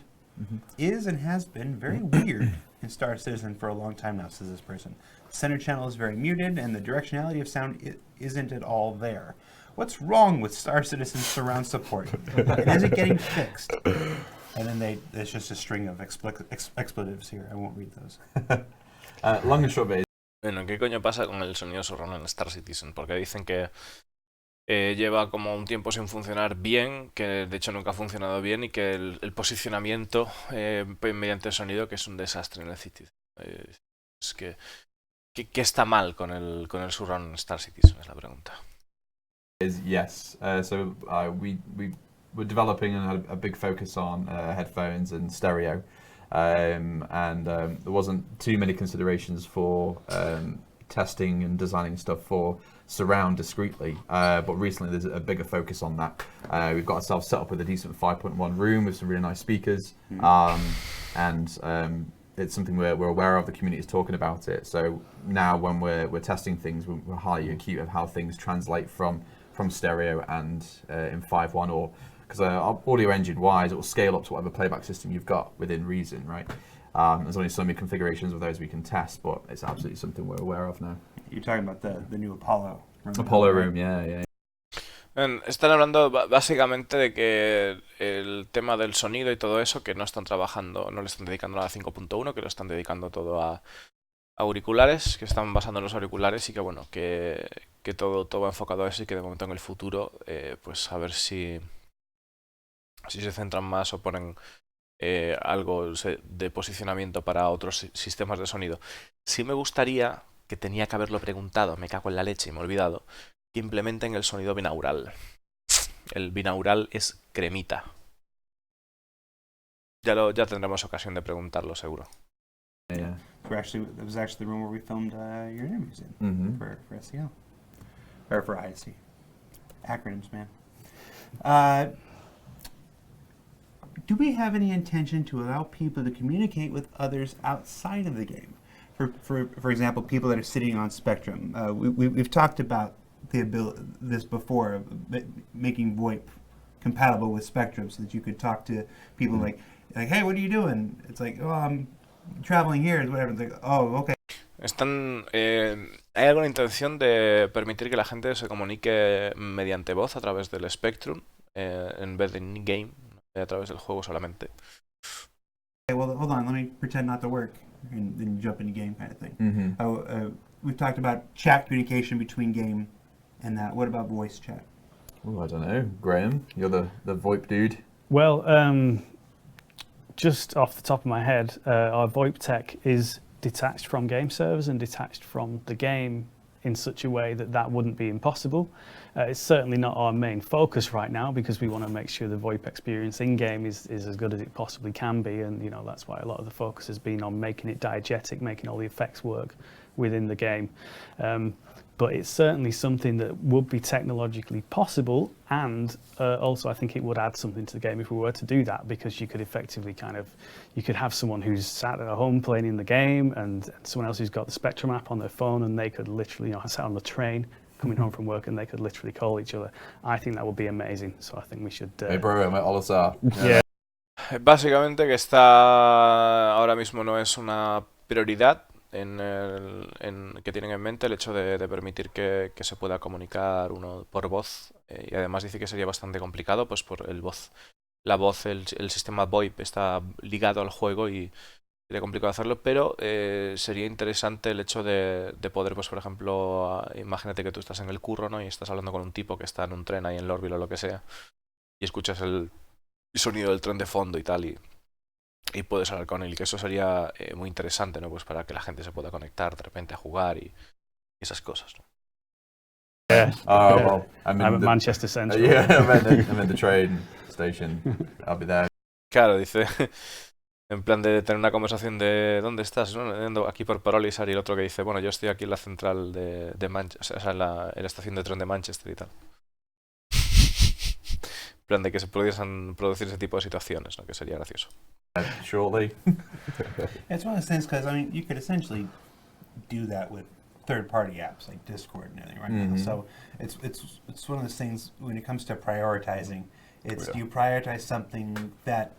is and has been very weird in Star Citizen for a long time now, says this person. The center channel is very muted and the directionality of sound isn't at all there. What's wrong with Star Citizen surround support? And is it getting fixed? And then there's just a string of expletives here. I won't read those. Long and short of it. Bueno, ¿qué coño pasa con el sonido surround en Star Citizen? Porque dicen que lleva como un tiempo sin funcionar bien, que de hecho nunca ha funcionado bien y que el posicionamiento mediante el sonido que es un desastre en el Citizen. Es que, ¿qué está mal con el surround en Star Citizen? Es la pregunta. Is yes. We were developing and had a big focus on headphones and stereo, there wasn't too many considerations for testing and designing stuff for surround discreetly. But recently, there's a bigger focus on that. We've got ourselves set up with a decent 5.1 room with some really nice speakers, it's something we're aware of. The community is talking about it. So now, when we're testing things, we're highly acute of how things translate from stereo and in 5.1 or because our audio engine wise, it will scale up to whatever playback system you've got within reason, right? There's only so many configurations of those we can test, but it's absolutely something we're aware of now. You're talking about the new Apollo room. Apollo room, yeah. Están hablando básicamente de que el tema del sonido y todo eso, que no están trabajando, no le están dedicando nada a 5.1, que lo están dedicando todo a auriculares, que están basando en los auriculares y que bueno, que todo va enfocado a eso y que de momento en el futuro, pues a ver si se centran más o ponen algo de posicionamiento para otros sistemas de sonido. Sí me gustaría, que tenía que haberlo preguntado, me cago en la leche y me he olvidado, que implementen el sonido binaural. El binaural es cremita. Ya tendremos ocasión de preguntarlo, seguro. Yeah. That was actually the room where we filmed your interviews in for SEO. Or for ISC. Acronyms, man. Do we have any intention to allow people to communicate with others outside of the game? For example, people that are sitting on Spectrum. We've talked about this before, making VoIP compatible with Spectrum so that you could talk to people like, hey, what are you doing? It's like, oh, I'm traveling here, whatever. It's like, oh, okay. ¿Hay alguna intención de permitir que la gente se comunique mediante voz a través del Spectrum en vez de in-game, a través del juego solamente? Okay, well, hold on, let me pretend not to work and then jump into game kind of thing. We've talked about chat communication between game and that. What about voice chat? Oh, I don't know. Graham, you're the VoIP dude. Well, just off the top of my head, our VoIP tech is detached from game servers and detached from the game in such a way that wouldn't be impossible. It's certainly not our main focus right now because we want to make sure the VoIP experience in-game is as good as it possibly can be, and that's why a lot of the focus has been on making it diegetic, making all the effects work within the game. But it's certainly something that would be technologically possible, and also I think it would add something to the game if we were to do that, because you could effectively you could have someone who's sat at home playing in the game and someone else who's got the Spectrum app on their phone, and they could literally, sat on the train coming home from work and they could literally call each other. I think that would be amazing, so I think we should... Hey bro, hola. Yeah. Básicamente que ahora mismo no es una prioridad que tienen en mente el hecho de permitir que se pueda comunicar uno por voz, y además dice que sería bastante complicado pues por la voz, el sistema VoIP está ligado al juego y sería complicado hacerlo, pero sería interesante el hecho de poder, pues por ejemplo, imagínate que tú estás en el curro, ¿no? Y estás hablando con un tipo que está en un tren ahí en Lorville o lo que sea y escuchas el sonido del tren de fondo y tal, y puedes hablar con él, y que eso sería muy interesante, ¿no? Pues para que la gente se pueda conectar de repente a jugar y esas cosas, ¿no? Yeah. Well, I'm at Manchester Central. Yeah, I'm in the train station. I'll be there. Claro, dice, en plan de tener una conversación de ¿dónde estás? ¿No? Ando aquí por Parolisar, y el otro que dice, bueno, yo estoy aquí en la central de Manchester, o sea, en la estación de tren de Manchester y tal. En plan de que se pudiesen producir ese tipo de situaciones, ¿no? Que sería gracioso. Shortly. It's one of those things because you could essentially do that with third-party apps like Discord and everything right now. So it's one of those things when it comes to prioritizing. Do you prioritize something that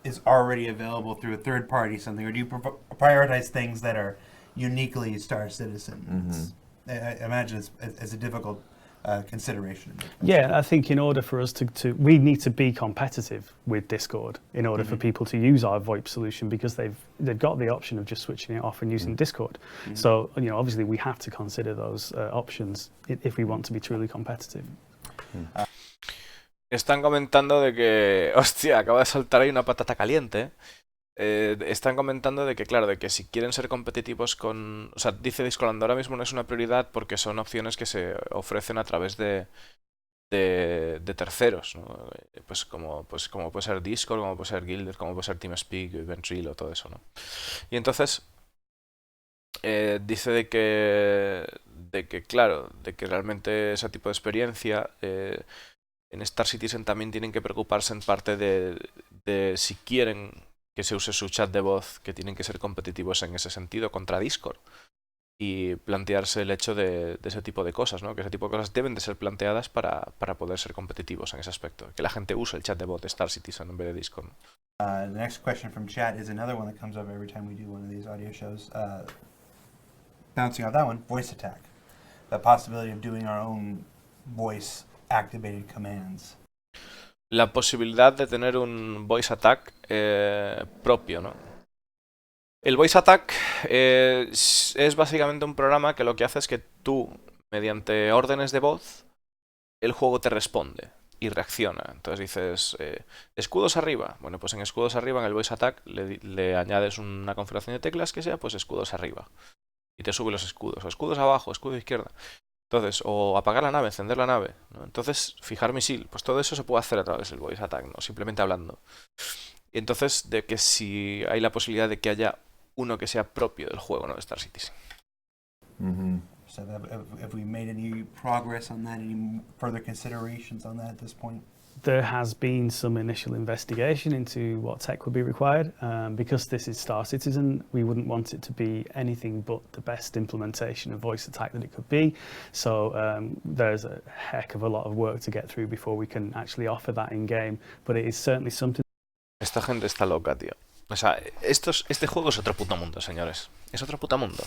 is already available through a third party, something, or do you prioritize things that are uniquely Star Citizen? I imagine it's a difficult consideration. Yeah, I think in order for us to we need to be competitive with Discord in order for people to use our VoIP solution, because they've got the option of just switching it off and using Discord. So obviously we have to consider those options if we want to be truly competitive. Están comentando de que, hostia, acaba de saltar ahí una patata caliente. están comentando de que, claro, de que si quieren ser competitivos con... O sea, dice Discord, ahora mismo no es una prioridad porque son opciones que se ofrecen a través de terceros, ¿no? Pues como puede ser Discord, como puede ser Guilded, como puede ser TeamSpeak, Ventrilo, todo eso, ¿no? Y entonces dice de que, claro, de que realmente ese tipo de experiencia en Star Citizen también tienen que preocuparse en parte de si quieren que se use su chat de voz, que tienen que ser competitivos en ese sentido contra Discord y plantearse el hecho de ese tipo de cosas, ¿no? Que ese tipo de cosas deben de ser planteadas para poder ser competitivos en ese aspecto. Que la gente use el chat de voz de Star Citizen en vez de Discord, ¿no? The next question from chat is another one that comes up every time we do one of these audio shows. Bouncing off that one, voice attack. The possibility of doing our own voice activated commands. La posibilidad de tener un voice attack propio, ¿no? El voice attack es básicamente un programa que lo que hace es que tú, mediante órdenes de voz, el juego te responde y reacciona. Entonces dices, escudos arriba. Bueno, pues en escudos arriba, en el voice attack, le añades una configuración de teclas que sea, pues escudos arriba. Y te sube los escudos. O escudos abajo, escudo izquierda. Entonces, o apagar la nave, encender la nave, ¿no? Entonces, fijar misil. Pues todo eso se puede hacer a través del voice attack, ¿no? Simplemente hablando. Y entonces, de que si hay la posibilidad de que haya uno que sea propio del juego, ¿no? De Star Citizen. So have we made any progress on that? Any further considerations on that at this point? There has been some initial investigation into what tech would be required. Because this is Star Citizen, we wouldn't want it to be anything but the best implementation of voice attack that it could be. So there's a heck of a lot of work to get through before we can actually offer that in game. But it is certainly something. Esta gente está loca, tío. O sea, este juego es otro puto mundo, señores. Es otro puto mundo.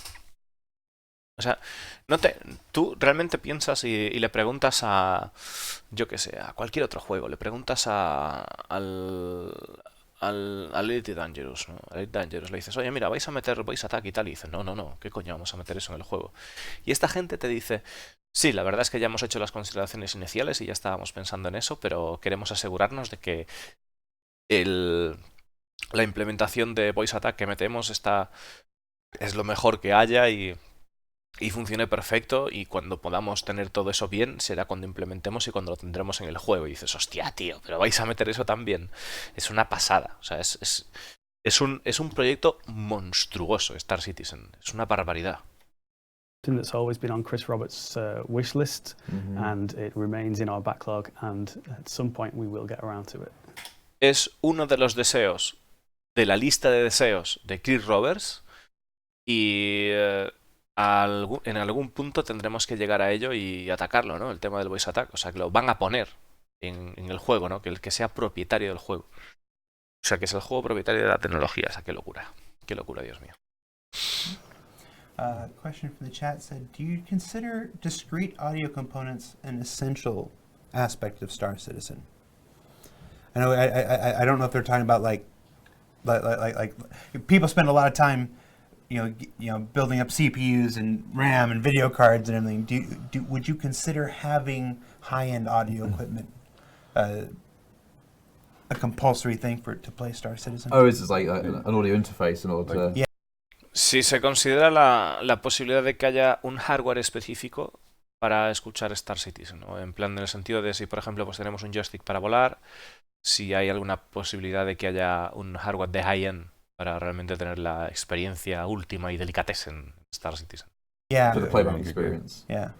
O sea, tú realmente piensas y le preguntas a, yo qué sé, a cualquier otro juego, le preguntas al Elite Dangerous, ¿no? Al Elite Dangerous le dices, oye, mira, vais a meter voice attack y tal, y dice, no, ¿qué coño vamos a meter eso en el juego? Y esta gente te dice, sí, la verdad es que ya hemos hecho las consideraciones iniciales y ya estábamos pensando en eso, pero queremos asegurarnos de que la implementación de voice attack que metemos es lo mejor que haya y funcione perfecto, y cuando podamos tener todo eso bien será cuando implementemos y cuando lo tendremos en el juego. Y dices, hostia, tío, pero vais a meter eso también. Es una pasada. O sea, es un proyecto monstruoso Star Citizen. Es una barbaridad. That's always been on Chris Roberts' wish list, and it remains in our backlog, and at some point we will get around to it. Es uno de los deseos de la lista de deseos de Chris Roberts, y en algún punto tendremos que llegar a ello y atacarlo, ¿no? El tema del voice attack. O sea, que lo van a poner en el juego, ¿no? Que el que sea propietario del juego. O sea, que es el juego propietario de la tecnología. O sea, qué locura. Qué locura, Dios mío. Question from the chat said, do you consider discrete audio components an essential aspect of Star Citizen? I know I don't know if they're talking about like people spend a lot of time building up CPUs and RAM and video cards and everything. Would you consider having high-end audio equipment a compulsory thing to play Star Citizen? Oh, is this like an audio interface in order to... Yeah. Si se considera la posibilidad de que haya un hardware específico para escuchar Star Citizen, ¿no? En plan, en el sentido de si, por ejemplo, pues tenemos un joystick para volar, si hay alguna posibilidad de que haya un hardware de high-end para realmente tener la experiencia última y delicatessen en Star Citizen. Yeah. For the playback experience. Yeah.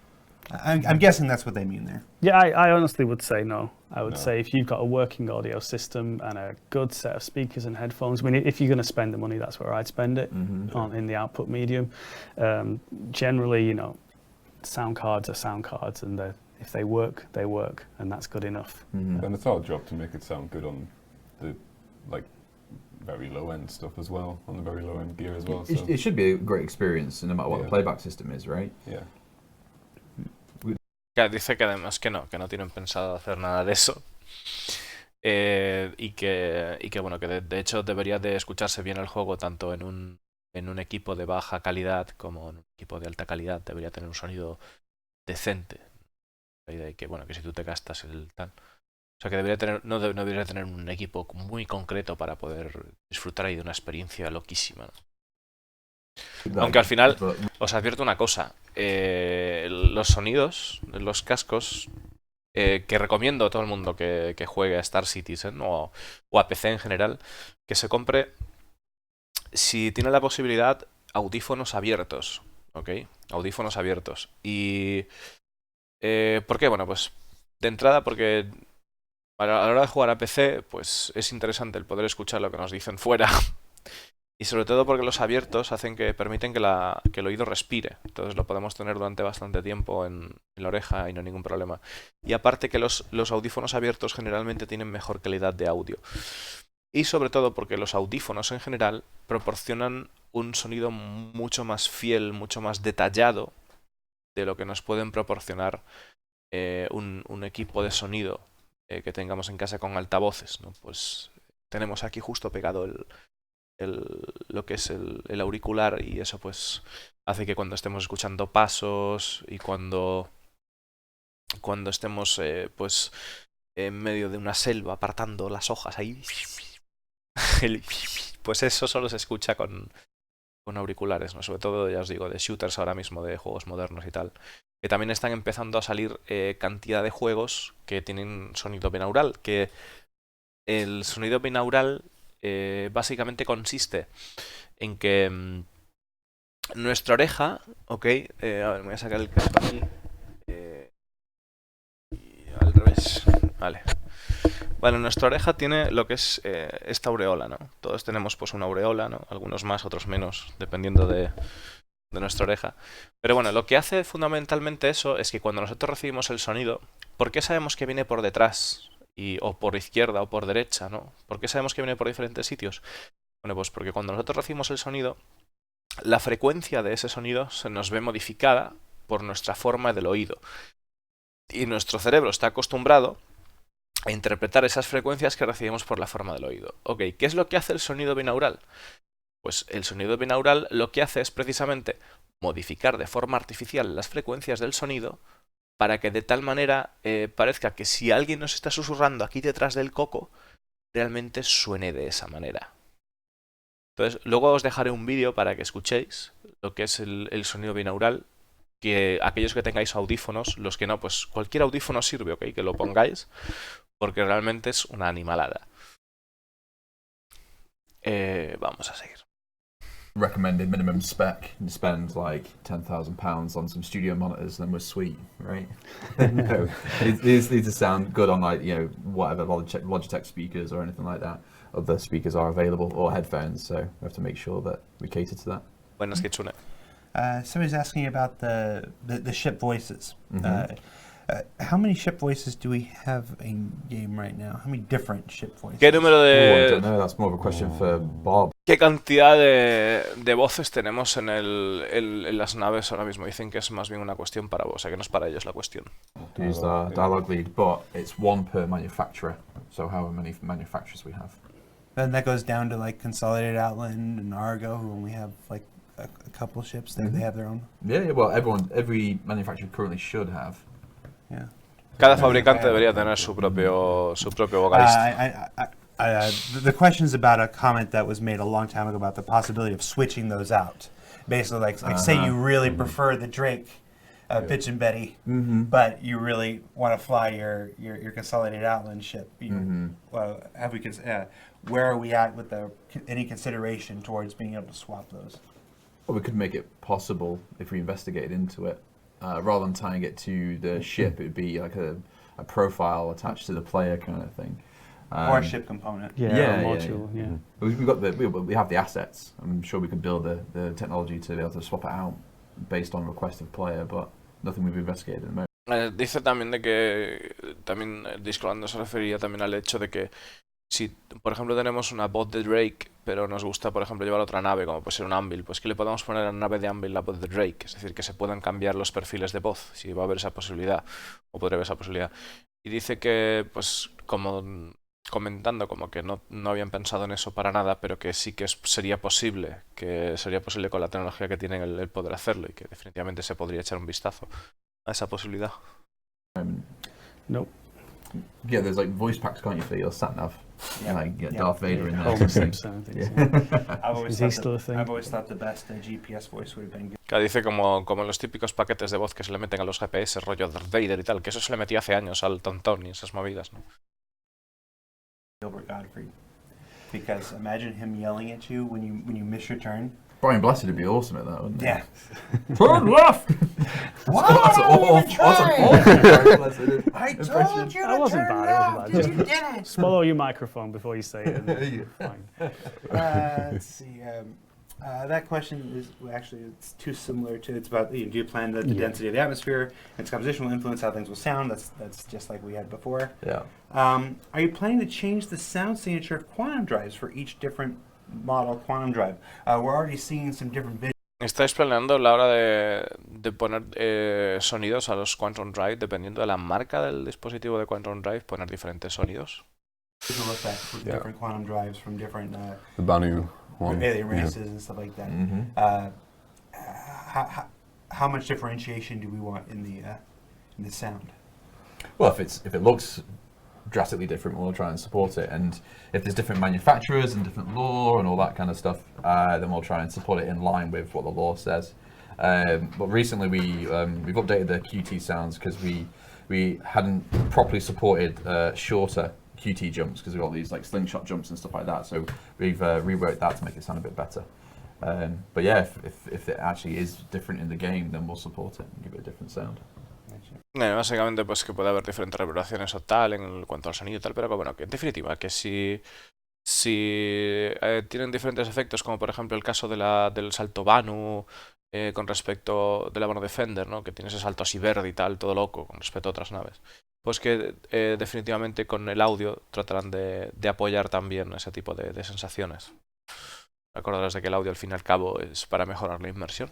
I'm guessing that's what they mean there. Yeah, I honestly would say no. I would No. say if you've got a working audio system and a good set of speakers and headphones, I mean, if you're going to spend the money, that's where I'd spend it, in the output medium. Generally, sound cards are sound cards, and if they work, they work, and that's good enough. And it's our job to make it sound good on the very low end stuff as well, on the very low end gear as well. So It should be a great experience, no matter what the Yeah. playback system is, right? yeah. Dice que además que no tienen pensado hacer nada de eso. Y que bueno, que de hecho debería de escucharse bien el juego tanto en un equipo de baja calidad como en un equipo de alta calidad. Debería tener un sonido decente. La idea de que, bueno, que si tú te gastas el tal, O sea que debería tener, no debería tener un equipo muy concreto para poder disfrutar ahí de una experiencia loquísima, ¿no? Aunque al final, os advierto una cosa, los sonidos de los cascos, que recomiendo a todo el mundo que juegue a Star Citizen o a PC en general, que se compre, si tiene la posibilidad, audífonos abiertos, ¿ok? Audífonos abiertos. Y... ¿por qué? Bueno, pues de entrada porque a la hora de jugar a PC, pues es interesante el poder escuchar lo que nos dicen fuera. Y sobre todo porque los abiertos hacen que permiten que el oído respire. Entonces lo podemos tener durante bastante tiempo en la oreja y no hay ningún problema. Y aparte que los audífonos abiertos generalmente tienen mejor calidad de audio. Y sobre todo porque los audífonos en general proporcionan un sonido mucho más fiel, mucho más detallado de lo que nos pueden proporcionar un equipo de sonido que tengamos en casa con altavoces, ¿no? Pues tenemos aquí justo pegado lo que es el auricular y eso pues hace que cuando estemos escuchando pasos y cuando estemos pues en medio de una selva apartando las hojas ahí pues eso solo se escucha con auriculares, ¿no? Sobre todo, ya os digo, de shooters ahora mismo, de juegos modernos y tal. Que también están empezando a salir cantidad de juegos que tienen sonido binaural. Que el sonido binaural básicamente consiste en que nuestra oreja, ok, a ver, me voy a sacar el casco aquí. Y al revés, vale. Bueno, nuestra oreja tiene lo que es esta aureola, ¿no? Todos tenemos pues una aureola, ¿no? Algunos más, otros menos, dependiendo de nuestra oreja. Pero bueno, lo que hace fundamentalmente eso es que cuando nosotros recibimos el sonido, ¿por qué sabemos que viene por detrás? O por izquierda o por derecha, ¿no? ¿Por qué sabemos que viene por diferentes sitios? Bueno, pues porque cuando nosotros recibimos el sonido, la frecuencia de ese sonido se nos ve modificada por nuestra forma del oído. Y nuestro cerebro está acostumbrado a interpretar esas frecuencias que recibimos por la forma del oído. Ok, ¿qué es lo que hace el sonido binaural? Pues el sonido binaural lo que hace es precisamente modificar de forma artificial las frecuencias del sonido para que de tal manera parezca que si alguien nos está susurrando aquí detrás del coco, realmente suene de esa manera. Entonces, luego os dejaré un vídeo para que escuchéis lo que es el sonido binaural, que aquellos que tengáis audífonos, los que no, pues cualquier audífono sirve, ok, que lo pongáis, porque realmente es una animalada. Vamos a seguir. Recommended minimum spec and spend like £10,000 on some studio monitors, then we're sweet, right? No, these need to sound good on like whatever Logitech speakers or anything like that. Other speakers are available or headphones, so we have to make sure that we cater to that. Buenas, Kitsune. Somebody's asking about the ship voices. Mhm. How many ship voices do we have in game right now? How many different ship voices? ¿Qué número I don't de... know. That's more of a question for Bob. ¿Qué cantidad de voces tenemos en las naves ahora mismo? Dicen que es más bien una cuestión para vos, o sea que no es para ellos la cuestión. Who's the dialogue lead? But it's one per manufacturer. So however many manufacturers we have. And that goes down to like Consolidated Outland and Argo, when we have like a couple ships. They have their own. Yeah. Well, every manufacturer currently should have. Yeah. Cada fabricante debería tener su propio vocalista. The question is about a comment that was made a long time ago about the possibility of switching those out. Basically, like say you really prefer the Drake Pitch and Betty, but you really want to fly your Consolidated Outland ship. Well, where are we at with any consideration towards being able to swap those? Well, we could make it possible if we investigated into it. Rather than tying it to the ship, it would be like a profile attached to the player kind of thing. Or a ship component. Yeah, module, yeah. We've got we have the assets. I'm sure we could build the technology to be able to swap it out based on request of player, but nothing we've investigated at the moment. Dice también de que, también Disclosando se refería también al hecho de que si, por ejemplo, tenemos una bot de Drake, pero nos gusta, por ejemplo, llevar otra nave, como puede ser un Anvil, pues que le podemos poner a la nave de Anvil la voz de Drake, es decir, que se puedan cambiar los perfiles de voz, si va a haber esa posibilidad, o podría haber esa posibilidad. Y dice que, pues, como comentando como que no habían pensado en eso para nada, pero que sí que sería posible con la tecnología que tienen el poder hacerlo, y que definitivamente se podría echar un vistazo a esa posibilidad. No. get those like voice packs, can't you, for your sat nav? Yeah. Like get Yeah. Darth Vader in there. Home Simpson and things. Yeah. I've always Is he thought still a thing? I've always thought the best GPS voice would have been good. Que dice como los típicos paquetes de voz que se le meten a los GPS, rollo Darth Vader y tal, que eso se le metía hace años al Tontón y esas movidas, ¿no? Gilbert Gottfried, because imagine him yelling at you when you miss your turn. Brian Blessed would be awesome at that, wouldn't he? Yeah. Turn left! That's awful. Brian Blessed. I Impression. told you That to wasn't turn bad, it wasn't left, bad. and you didn't. Swallow your microphone before you say it. And fine. Let's see. That question is actually it's too similar to it's about do you plan the Yeah. density of the atmosphere, its composition will influence how things will sound. That's just like we had before. Yeah. Are you planning to change the sound signature of quantum drives for each different model quantum drive? We're already seeing some different videos. ¿Estáis planeando la hora de poner sonidos a los Quantum Drive, dependiendo de la marca del dispositivo de Quantum Drive, poner diferentes sonidos? Effects with Yeah. different quantum drives from different The Banu one. alien yeah. races and stuff like that. Mm-hmm. How much differentiation do we want in the sound? Well, if it looks drastically different, we'll try and support it. And if there's different manufacturers and different law and all that kind of stuff, then we'll try and support it in line with what the law says. But recently we've updated the QT sounds because we hadn't properly supported shorter QT jumps because we've got these like slingshot jumps and stuff like that. So we've rewrote that to make it sound a bit better. But yeah, if it actually is different in the game, then we'll support it and give it a different sound. Básicamente pues que puede haber diferentes reverberaciones o tal en cuanto al sonido y tal, pero que bueno, que en definitiva, que si tienen diferentes efectos, como por ejemplo el caso del salto Banu con respecto de la mano Defender, ¿no? Que tiene ese salto así verde y tal, todo loco, con respecto a otras naves, pues que definitivamente con el audio tratarán de apoyar también ese tipo de sensaciones. Acordaros de que el audio al fin y al cabo es para mejorar la inmersión.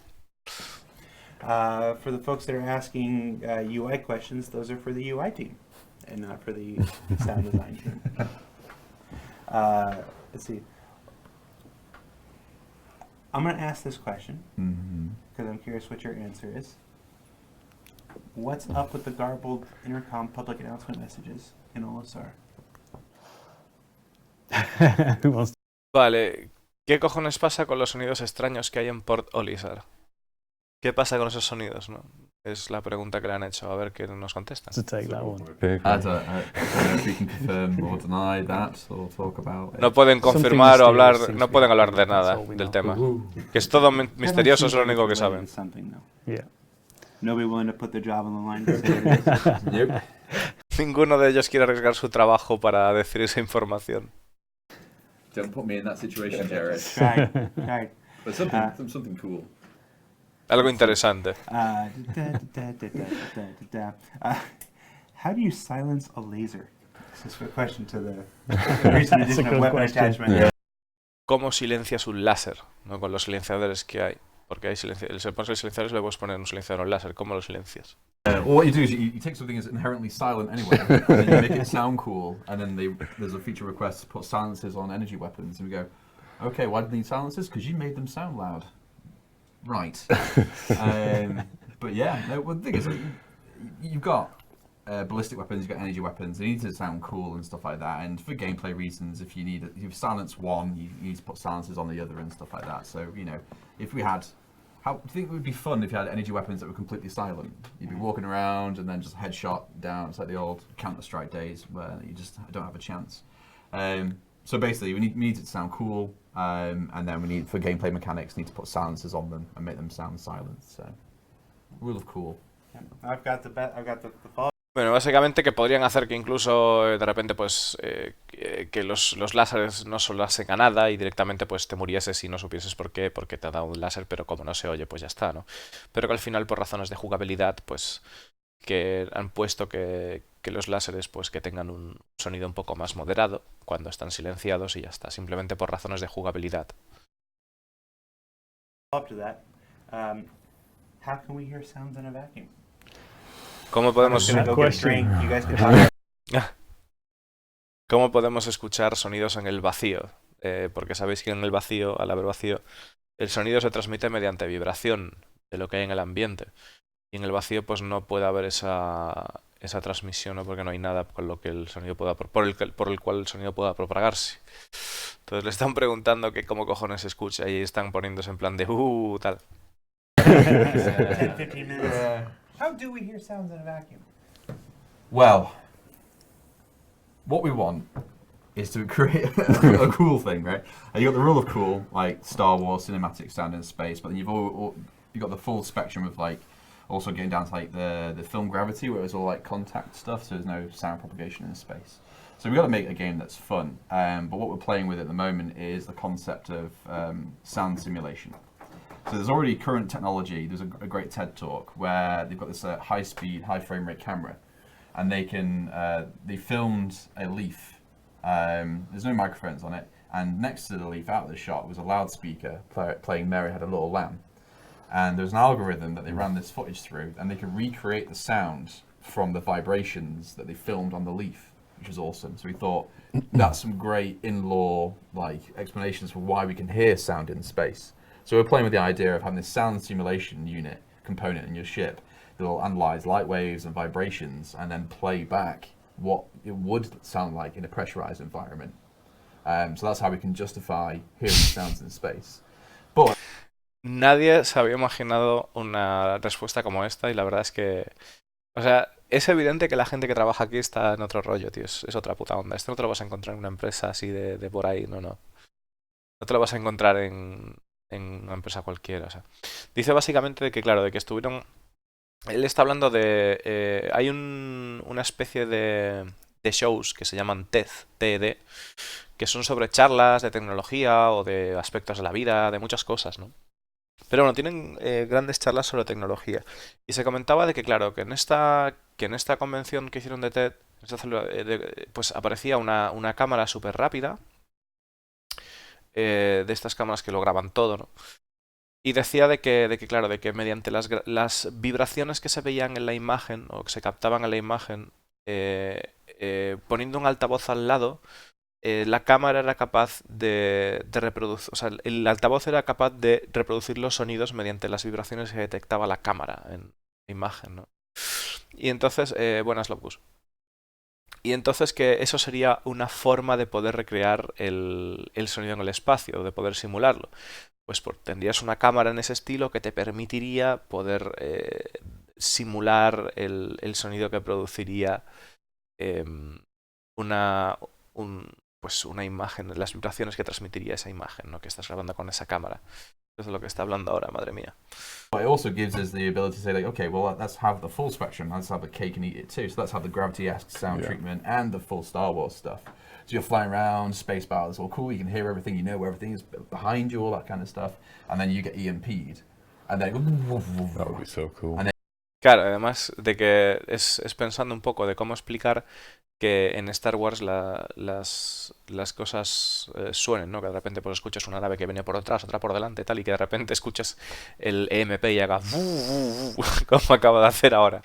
For the folks that are asking UI questions, those are for the UI team and not for the sound design team. Let's see. I'm going to ask this question because I'm curious what your answer is. What's up with the garbled intercom public announcement messages in OSR? Who wants to? Vale, ¿qué cojones pasa con los sonidos extraños que hay en Port Olisar? ¿Qué pasa con esos sonidos, no? Es la pregunta que le han hecho, a ver qué nos contestan. take that one? Okay, I don't know if we can confirm or deny that or talk about it. No pueden confirmar o hablar, no pueden hablar de nada del tema. Ooh. Que es todo misterioso, es lo único que saben. Something, though. Yeah. Nobody willing to put their job on the line to say what it is. Yep. Ninguno de ellos quiere arriesgar su trabajo para decir esa información. Don't put me in that situation, Jared. Right. But something cool. Algo interesante. How do you silence a laser? This is a question to the recent That's a edition of good weapon question. attachment. Yeah. ¿Cómo silencias un láser? ¿No? Con los silenciadores que hay. Porque hay se pones el silenciador y le puedes poner un silenciador láser. ¿Cómo lo silencias? Well, what you do is you take something that's inherently silent anyway, and then you make it sound cool, and then there's a feature request to put silencers on energy weapons, and we go, okay, why do you need silencers? Because you made them sound loud. Right. But yeah, no, well, the thing is, you've got ballistic weapons, you've got energy weapons, they need to sound cool and stuff like that, and for gameplay reasons, if you silence one, you need to put silencers on the other and stuff like that. So, you know, if we had... How do you think it would be fun if you had energy weapons that were completely silent? You'd be walking around and then just headshot down. It's like the old Counter-Strike days where you just don't have a chance. So basically, we need it to sound cool, and then we need, for gameplay mechanics, need to put silencers on them and make them sound silent. So, rule of cool. I've got the follow. Bueno, básicamente que podrían hacer que incluso de repente pues que los láseres no solasen a nada y directamente pues te murieses si no supieses por qué, porque te ha dado un láser, pero como no se oye pues ya está, ¿no? Pero que al final por razones de jugabilidad pues que han puesto que los láseres pues que tengan un sonido un poco más moderado cuando están silenciados y ya está, simplemente por razones de jugabilidad. Up to that, how can we hear sounds in a vacuum? ¿Cómo podemos, I'm gonna go get a drink. You guys can talk. ¿Cómo podemos escuchar sonidos en el vacío? Porque sabéis que en el vacío, al haber vacío, el sonido se transmite mediante vibración de lo que hay en el ambiente. Y en el vacío pues no puede haber esa esa transmisión, ¿no? Porque no hay nada con lo que el sonido pueda por el cual el sonido pueda propagarse. Entonces le están preguntando que cómo cojones se escucha y están poniéndose en plan de tal. 10, 15 minutes. Yeah. How do we hear sounds in a vacuum? Well, what we want is to create a cool thing, right? And you got the rule of cool, like Star Wars cinematic sound in space, but then you've got the full spectrum of like also getting down to like the film Gravity, where it's all like contact stuff, so there's no sound propagation in space. So we've got to make a game that's fun. But what we're playing with at the moment is the concept of sound simulation. So there's already current technology. There's a great TED talk where they've got this high-speed, high-frame rate camera, and they filmed a leaf. There's no microphones on it, and next to the leaf, out of the shot, was a loudspeaker playing "Mary Had a Little Lamb." And there's an algorithm that they ran this footage through, and they could recreate the sound from the vibrations that they filmed on the leaf, which was awesome. So we thought that's some great in-law like explanations for why we can hear sound in space. So we're playing with the idea of having this sound simulation unit component in your ship that will analyze light waves and vibrations and then play back what it would sound like in a pressurized environment. So that's how we can justify hearing sounds in space. But Nadie se había imaginado una respuesta como esta y la verdad es que, o sea, es evidente que la gente que trabaja aquí está en otro rollo, tío, es otra puta onda. Esto no te lo vas a encontrar en una empresa así de por ahí, no. No te lo vas a encontrar en una empresa cualquiera, o sea. Dice básicamente de que, claro, de que estuvieron... Él está hablando de... hay una especie de shows que se llaman TED, que son sobre charlas de tecnología o de aspectos de la vida, de muchas cosas, ¿no? Pero bueno, tienen grandes charlas sobre tecnología. Y se comentaba de que, claro, que en esta convención que hicieron de TED, pues aparecía una cámara súper rápida, de estas cámaras que lo graban todo, ¿no? Y decía claro, de que mediante las vibraciones que se veían en la imagen, o que se captaban en la imagen, poniendo un altavoz al lado, la cámara era capaz de reproducir, o sea, el altavoz era capaz de reproducir los sonidos mediante las vibraciones que detectaba la cámara en la imagen, ¿no? Y entonces, buenas locus. Y entonces que eso sería una forma de poder recrear el sonido en el espacio, de poder simularlo. Pues tendrías una cámara en ese estilo que te permitiría poder simular el sonido que produciría pues una imagen, las vibraciones que transmitiría esa imagen, ¿no? Que estás grabando con esa cámara. Eso es lo que está hablando ahora, madre mía. it also gives us the ability to say, like, okay, well, let's have the full spectrum. Let's have the cake and eat it too. So let's have the Gravity-esque sound treatment and the full Star Wars stuff. So you're flying around, space battles, all cool. You can hear everything, you know where everything is behind you, all that kind of stuff. And then you get EMP'd. And then... That would be so cool. Claro, además de que es pensando un poco de cómo explicar que en Star Wars las cosas suenen, ¿no? Que de repente pues escuchas una nave que viene por atrás, otra por delante, tal, y que de repente escuchas el EMP y haga como acaba de hacer ahora.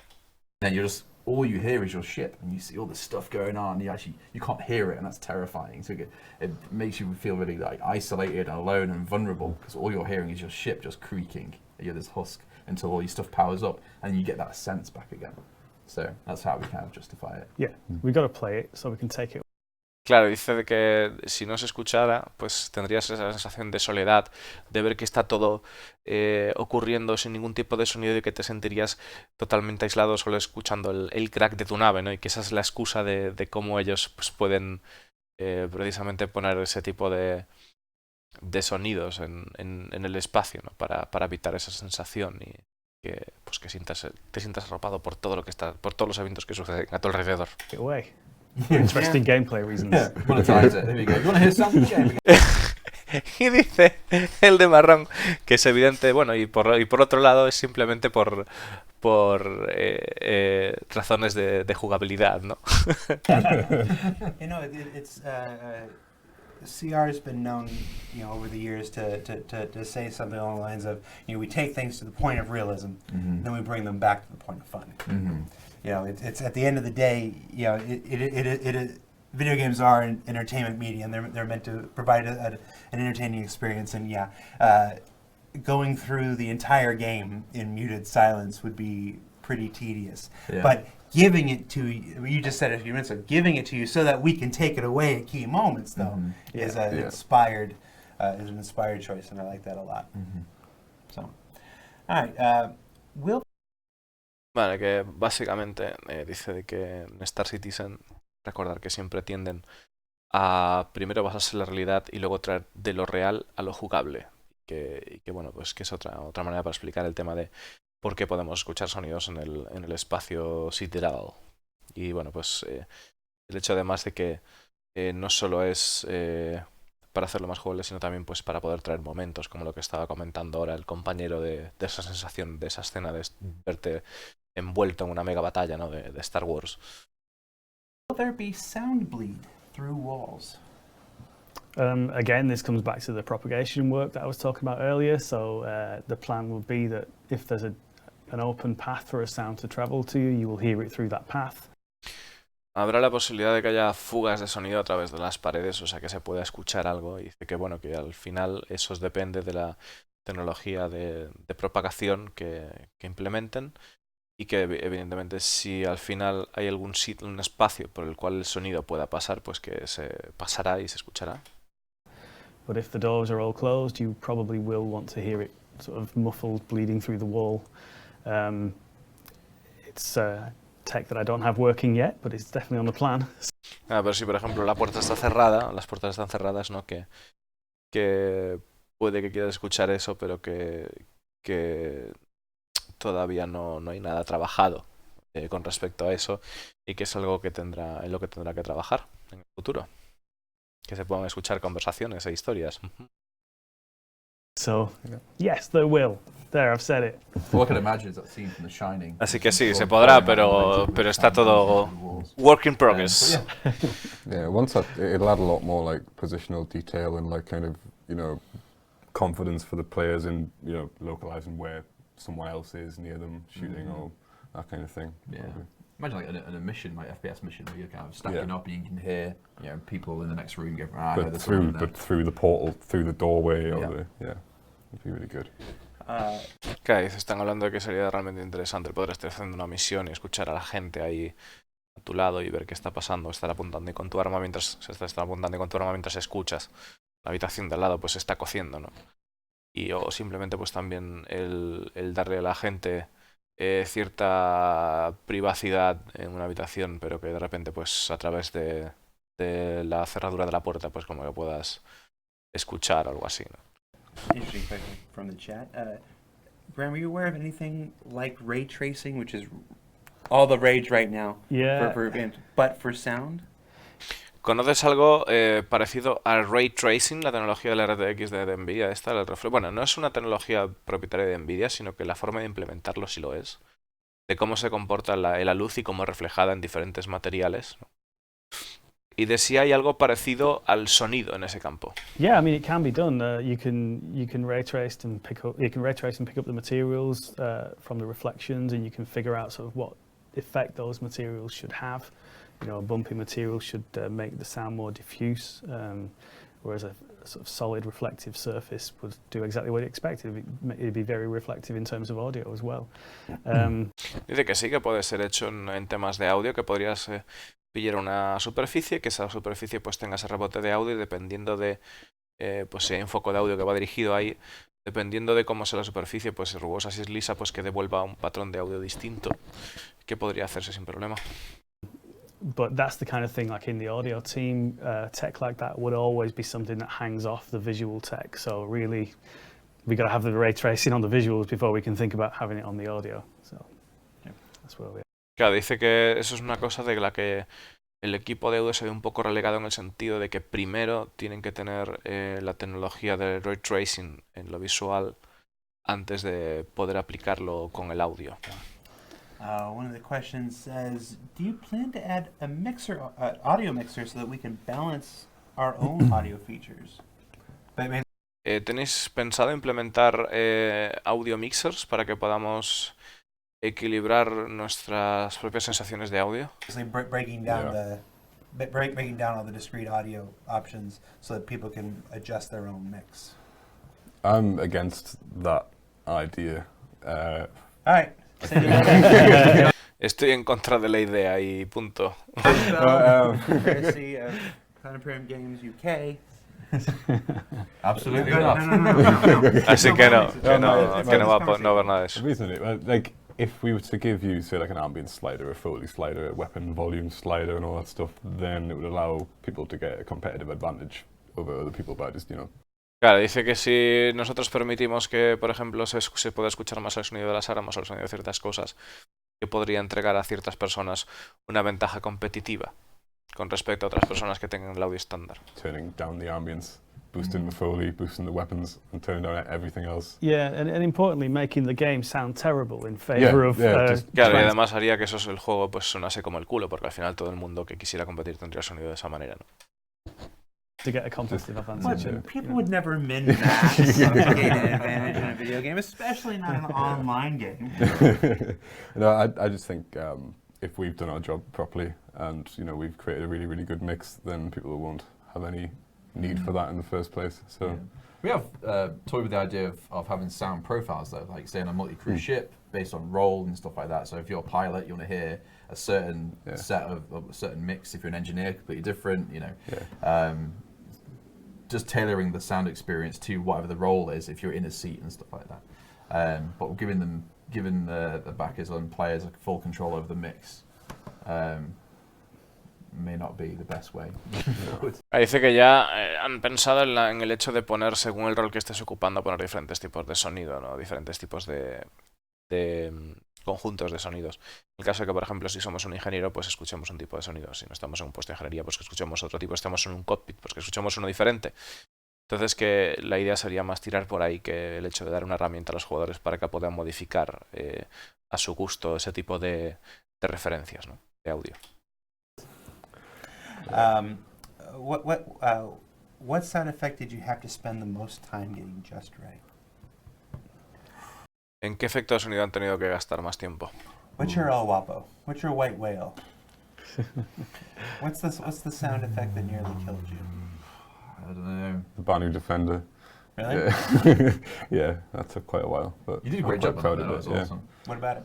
Then you're just... all you hear is your ship, and you see all this stuff going on. You can't hear it, and that's terrifying. So it makes you feel really like isolated and alone and vulnerable, because all you're hearing is your ship just creaking. You're this husk until all your stuff powers up, and you get that sense back again. So that's how we kind of justify it. Yeah, we've got to play it so we can take it. Claro, dice de que si no se escuchara, pues tendrías esa sensación de soledad, de ver que está todo ocurriendo sin ningún tipo de sonido y que te sentirías totalmente aislado solo escuchando el crack de tu nave, ¿no? Y que esa es la excusa de cómo ellos pues, pueden precisamente poner ese tipo de sonidos en el espacio, ¿no? Para evitar esa sensación y que pues que te sientas arropado por todo lo que está, por todos los eventos que suceden a tu alrededor. Get away. Interesting gameplay reasons. Yeah, monetize it. Here we go. You want to hear something? Y dice el de marrón que es evidente, bueno, y por otro lado es simplemente por razones de jugabilidad, ¿no? You know, it's CR's been known, you know, over the years to say something along the lines of, you know, we take things to the point of realism, then we bring them back to the point of fun. You know, it's at the end of the day, you know, video games are an entertainment medium. They're meant to provide an entertaining experience, and going through the entire game in muted silence would be pretty tedious. Yeah. But giving it to you just said it a few minutes ago, giving it to you so that we can take it away at key moments, though, is an inspired choice, and I like that a lot. So, all right, Will. Vale, que básicamente dice de que en Star Citizen, recordar que siempre tienden a primero basarse en la realidad y luego traer de lo real a lo jugable. Y que bueno, pues que es otra manera para explicar el tema de por qué podemos escuchar sonidos en el espacio sideral. Y bueno, pues el hecho además de que no solo es para hacerlo más jugable, sino también pues para poder traer momentos, como lo que estaba comentando ahora el compañero de esa sensación, de esa escena de verte envuelto en una mega batalla, ¿no? de Star Wars. Will there be sound bleed through walls? Again, this comes back to the propagation work that I was talking about earlier. So the plan will be that if there's an open path for a sound to travel to, you will hear it through that path. Habrá la posibilidad de que haya fugas de sonido a través de las paredes, o sea que se pueda escuchar algo. Y dice que bueno, que al final eso depende de la tecnología de propagación que implementen. Y que evidentemente si al final hay algún sitio, un espacio por el cual el sonido pueda pasar, pues que se pasará y se escuchará. But if the doors are all closed, you probably will want to hear it sort of muffled, bleeding through the wall. It's tech that I don't have working yet, but it's definitely on the plan. Pero si por ejemplo la puerta está cerrada, las puertas están cerradas, ¿no? Que puede que quieras escuchar eso, pero que todavía no hay nada trabajado con respecto a eso y que es algo que en lo que tendrá que trabajar en el futuro. Que se puedan escuchar conversaciones e historias. So, yes, there will. There, I've said it. All I can imagine is that scene from The Shining. Así que sí, se podrá, pero está todo work in progress. Yeah, once that, it'll add a lot more like positional detail and like kind of, you know, confidence for the players in, you know, localizing where someone else is near them shooting or that kind of thing. Yeah. Probably. Imagine like a mission, like FPS mission, where you're kind of stacking up and you can hear, you know, people in the next room go, I know there's someone there. But through the portal, through the doorway, or it'd be really good. Que están hablando de que sería realmente interesante poder estar haciendo una misión y escuchar a la gente ahí a tu lado y ver qué está pasando, estar apuntando y con tu arma mientras escuchas la habitación de al lado pues se está cociendo, ¿no? Y o simplemente pues también el darle a la gente cierta privacidad en una habitación, pero que de repente pues a través de la cerradura de la puerta pues como que puedas escuchar algo así, ¿no? Interesting question from the chat. Graham, are you aware of anything like ray tracing, which is all the rage right now? Yeah. But for sound? ¿Conoces algo parecido al Ray Tracing, la tecnología de la RTX de NVIDIA? Bueno, no es una tecnología propietaria de NVIDIA, sino que la forma de implementarlo sí lo es. De cómo se comporta la luz y cómo es reflejada en diferentes materiales, ¿no? Y de si hay algo parecido al sonido en ese campo. Yeah, I mean it can be done. You can ray trace and pick up the materials from the reflections, and you can figure out sort of what effect those materials should have. You know, a bumpy material should make the sound more diffuse, whereas a sort of solid reflective surface would do exactly what you expected. It'd be very reflective in terms of audio as well. Dice que sí, que puede ser hecho en temas de audio, que podrías pillar una superficie, que esa superficie pues tenga ese rebote de audio y dependiendo de pues si hay un foco de audio que va dirigido ahí, dependiendo de cómo sea la superficie, pues si es rugosa, si es lisa, pues que devuelva un patrón de audio distinto, que podría hacerse sin problema. But that's the kind of thing, like in the audio team, tech like that would always be something that hangs off the visual tech. So really, we got to have the ray tracing on the visuals before we can think about having it on the audio. So that's where we are. Claro, dice que eso es una cosa de la que el equipo de audio se ve un poco relegado en el sentido de que primero tienen que tener la tecnología de ray tracing en lo visual antes de poder aplicarlo con el audio. One of the questions says, do you plan to add a audio mixer so that we can balance our own audio features? ¿Tenéis pensado implementar audio mixers para que podamos equilibrar nuestras propias sensaciones de audio? Breaking down breaking down all the discrete audio options so that people can adjust their own mix. I'm against that idea. All right. Estoy en contra de la idea y punto. Courtesy of Planetarium Games UK. Absolutely No, not. no. Así que no, No, que no, it's que no va a conversation. no haber nada de eso. Reasonably, like if we were to give you, say, like an ambient slider, a Foley slider, a weapon volume slider, and all that stuff, then it would allow people to get a competitive advantage over other people by just, Claro, dice que si nosotros permitimos que, por ejemplo, se pueda escuchar más el sonido de las armas o el sonido de ciertas cosas, que podría entregar a ciertas personas una ventaja competitiva con respecto a otras personas que tengan el audio estándar. turning down the ambience, boosting the Foley, boosting the weapons, and turning down everything else. Yeah, and importantly, making the game sound terrible in favour of. just- Claro, y trans- además haría que el juego pues sonase como el culo, porque al final todo el mundo que quisiera competir tendría sonido de esa manera, ¿no? to get a competitive advantage. Yeah. and, People would never admit that to gain an advantage in a video game, especially not an online game. No, I just think if we've done our job properly and we've created a really, really good mix, then people won't have any need for that in the first place. So Yeah. We have toyed with the idea of having sound profiles though, like say on a multi-crew ship based on role and stuff like that. So if you're a pilot, you want to hear a certain set of a certain mix. If you're an engineer, completely different. Just tailoring the sound experience to whatever the role is. If you're in a seat and stuff like that, but giving the backers and players full control over the mix. May not be the best way. Dice que ya han pensado en el hecho de poner, según el rol que estés ocupando, poner diferentes tipos de sonido, ¿no? Diferentes tipos de conjuntos de sonidos. En el caso de que, por ejemplo, si somos un ingeniero, pues escuchemos un tipo de sonido. Si no estamos en un puesto de ingeniería, pues que escuchemos otro tipo. Si estamos en un cockpit, pues que escuchemos uno diferente. Entonces que la idea sería más tirar por ahí que el hecho de dar una herramienta a los jugadores para que puedan modificar a su gusto ese tipo de referencias, ¿no? De audio. What sound effect did you have to spend the most time getting just right? ¿En qué efecto de sonido han tenido que gastar más tiempo? What's your El Guapo? What's your white whale? What's the sound effect that nearly killed you? I don't know. the Banu Defender. Really? Yeah. Yeah, that took quite a while, but You did a I'm great quite job proud on that. of That it. was awesome. What about it?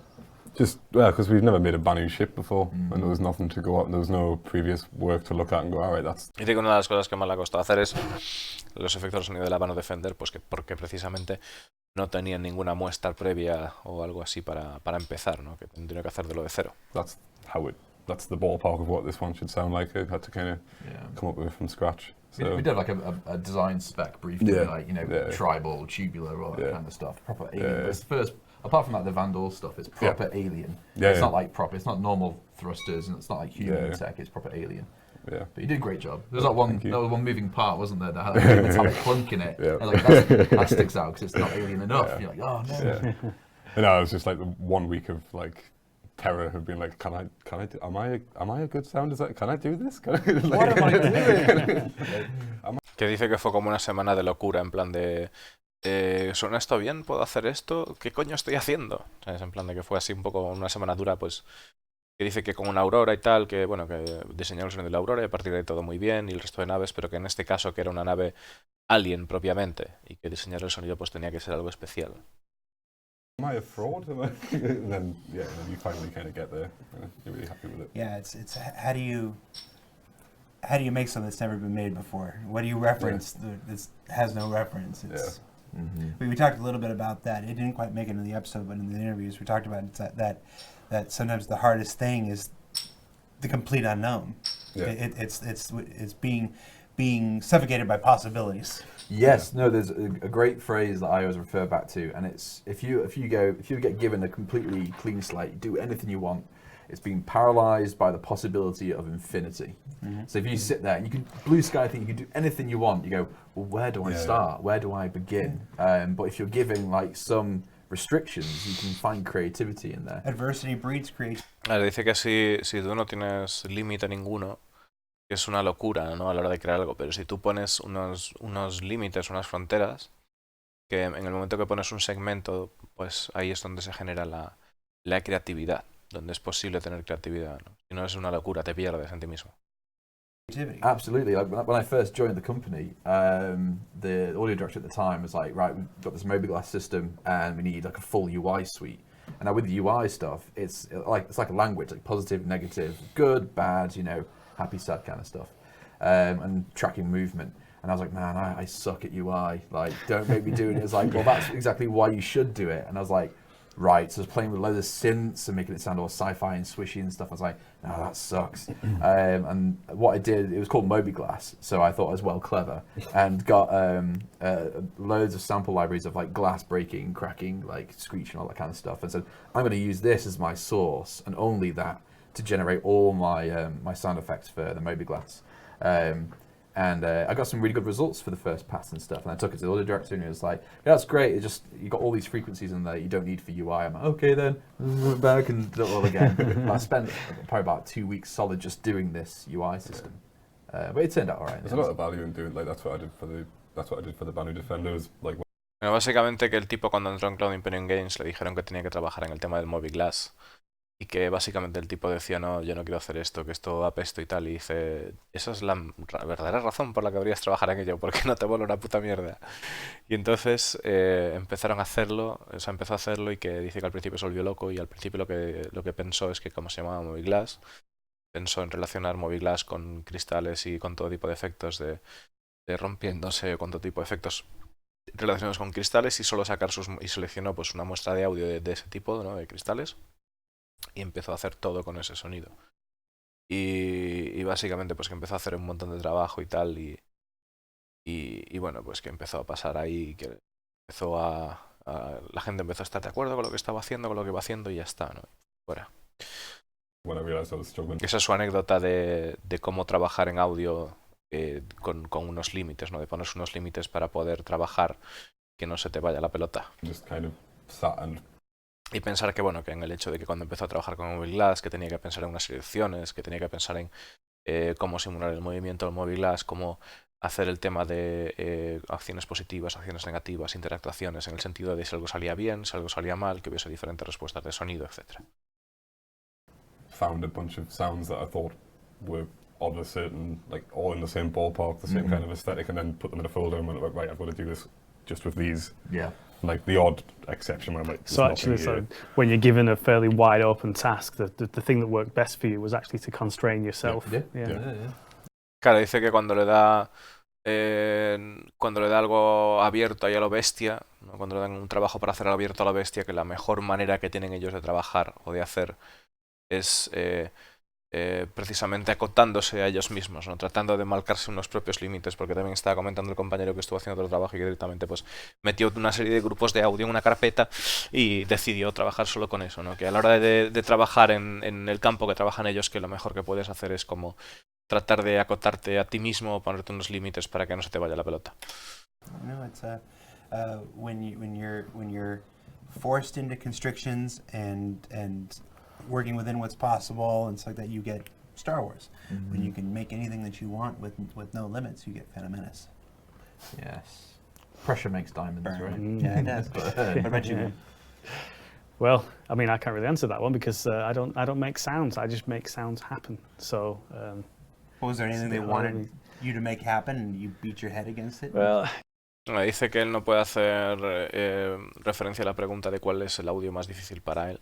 Just because we've never made a Banu ship before, and there was nothing to go up, there was no previous work to look at and go, all right, that's Dice que una de las cosas que más le ha costado hacer es los efectos de sonido de la Banu Defender, pues porque precisamente no tenían ninguna muestra previa o algo así para empezar, ¿no? Que tendría que hacer de lo de cero. that's that's the ballpark of what this one should sound like. I had to kind of come up with it from scratch. So We did like a design spec brief, Yeah. like Yeah. tribal, tubular, all that Yeah. kind of stuff. Proper alien. Yeah. It's first, apart from like the Vandal stuff, it's proper alien. Yeah, It's yeah. not like proper. It's not normal thrusters, and it's not like human Yeah. tech. It's proper alien. yeah. But you did a great job. There was that one, Thank you. there was one moving part, wasn't there? That had a big metallic clunk in it. Yeah. And like that sticks out because it's not alien enough. Yeah. You're like, oh no. Yeah. And I was just like the 1 week of like terror of being like, can I do, am I a good sound designer? Can I do this? Can I, like, What am I doing? Que dice que fue como una semana de locura, en plan de... ¿Suena esto bien? ¿Puedo hacer esto? ¿Qué coño estoy haciendo? ¿Sabes? En plan de que fue así un poco una semana dura, pues... Que dice que con una Aurora y tal, que bueno, que diseñaron el sonido de la Aurora y a partir de ahí todo muy bien y el resto de naves, pero que en este caso que era una nave alien propiamente y que diseñar el sonido pues tenía que ser algo especial. am I a fraud? Then you finally kind of get there. You're really happy with it. Yeah, it's how do you make something that's never been made before? What do you reference that has no reference? It's, we talked a little bit about that. It didn't quite make it into the episode, but in the interviews we talked about it, that sometimes the hardest thing is the complete unknown. Yeah. It's being suffocated by possibilities. Yes, no. There's a great phrase that I always refer back to, and it's if you get given a completely clean slate, do anything you want. It's being paralyzed by the possibility of infinity. So if you sit there and you can blue sky think you can do anything you want, you go, well, where do I start? Where do I begin? But if you're given like some restrictions, you can find creativity in there. Adversity breeds creativity. Dice que si tú no tienes límite ninguno, que es una locura, ¿no? A la hora de crear algo, pero si tú pones unos límites, unas fronteras, que en el momento que pones un segmento, pues ahí es donde se genera la creatividad, donde es posible tener creatividad, ¿no? Si no es una locura, te pierdes en ti mismo. Absolutely. Like when I first joined the company, the audio director at the time was like, right, we've got this mobiGlass system and we need like a full UI suite. And now with the UI stuff, it's like a language, like positive, negative, good, bad, happy, sad kind of stuff, and tracking movement. And I was like, man, I suck at UI. Like, don't make me do it. It was like, well, that's exactly why you should do it. And I was like, right. So I was playing with loads of synths and making it sound all sci-fi and swishy and stuff. I was like, no, that sucks. And what I did, it was called Moby-Glass. So I thought I was well clever and got loads of sample libraries of like glass breaking, cracking, like screech and all that kind of stuff. And said, I'm going to use this as my source and only that to generate all my my sound effects for the Moby-Glass. And I got some really good results for the first pass and stuff. And I took it to the audio director, and he was like, "Yeah, that's great. It just you got all these frequencies in there you don't need for UI." I'm like, "Okay, then went back and did it all again." I spent probably about 2 weeks solid just doing this UI system, but it turned out alright. There's a lot of value in doing like that's what I did for the Banu Defenders. Like, Bueno, básicamente que el tipo cuando entró en Cloud Imperium Games le dijeron que tenía que trabajar en el tema del Moby Glass. Y que básicamente el tipo decía, no, yo no quiero hacer esto, que esto apesto y tal. Y dice, esa es la verdadera razón por la que deberías trabajar en ello, porque no te vuelve una puta mierda. Y entonces empezaron a hacerlo, o sea, empezó a hacerlo y que dice que al principio se volvió loco y al principio lo que pensó es que como se llamaba Movie Glass, pensó en relacionar Movie Glass con cristales y con todo tipo de efectos de rompiéndose, con todo tipo de efectos relacionados con cristales y solo sacar y seleccionó pues una muestra de audio de ese tipo, ¿no? De cristales. Y empezó a hacer todo con ese sonido. Y básicamente pues que empezó a hacer un montón de trabajo y tal. Y bueno, pues que empezó a pasar ahí, que empezó la gente empezó a estar de acuerdo con lo que estaba haciendo, con lo que iba haciendo y ya está, ¿no? Fuera. when I realized I was struggling. Esa es su anécdota de cómo trabajar en audio con unos límites, ¿no? De ponerse unos límites para poder trabajar, que no se te vaya la pelota. Just kind of sat and Y pensar que, bueno, que en el hecho de que cuando empezó a trabajar con Mobile Glass, que tenía que pensar en unas selecciones, que tenía que pensar en cómo simular el movimiento del Mobile Glass, cómo hacer el tema de acciones positivas, acciones negativas, interactuaciones, en el sentido de si algo salía bien, si algo salía mal, que hubiese diferentes respuestas de sonido, etc. found a bunch of sounds that I thought were of a certain, like all in the same ballpark, the same kind of aesthetic, and then put them in a folder and went, right, I've got to do this just with these. Yeah. Like the odd exception where I'm like, So actually, when you're given a fairly wide open task, the thing that worked best for you was actually to constrain yourself. Yeah. Claro, dice que cuando le da algo abierto ahí a lo bestia, ¿no? Cuando le dan un trabajo para hacer algo abierto a lo bestia, que la mejor manera que tienen ellos de trabajar o de hacer es precisamente acotándose a ellos mismos, ¿no? Tratando de marcarse unos propios límites, porque también estaba comentando el compañero que estuvo haciendo otro trabajo y que directamente pues metió una serie de grupos de audio en una carpeta y decidió trabajar solo con eso, ¿no? Que a la hora de trabajar en el campo que trabajan ellos, que lo mejor que puedes hacer es como tratar de acotarte a ti mismo o ponerte unos límites para que no se te vaya la pelota. No, it's when you're forced into constrictions and working within what's possible and stuff like that, you get Star Wars. When you can make anything that you want with no limits, you get Phantom Menace. Yes. Pressure makes diamonds, right? Yeah, it does. What about you? Well, I mean, I can't really answer that one because I don't make sounds. I just make sounds happen. So. Was there anything they wanted you to make happen and you beat your head against it? Well. Dice que él no puede hacer referencia a la pregunta de cuál es el audio más difícil para él.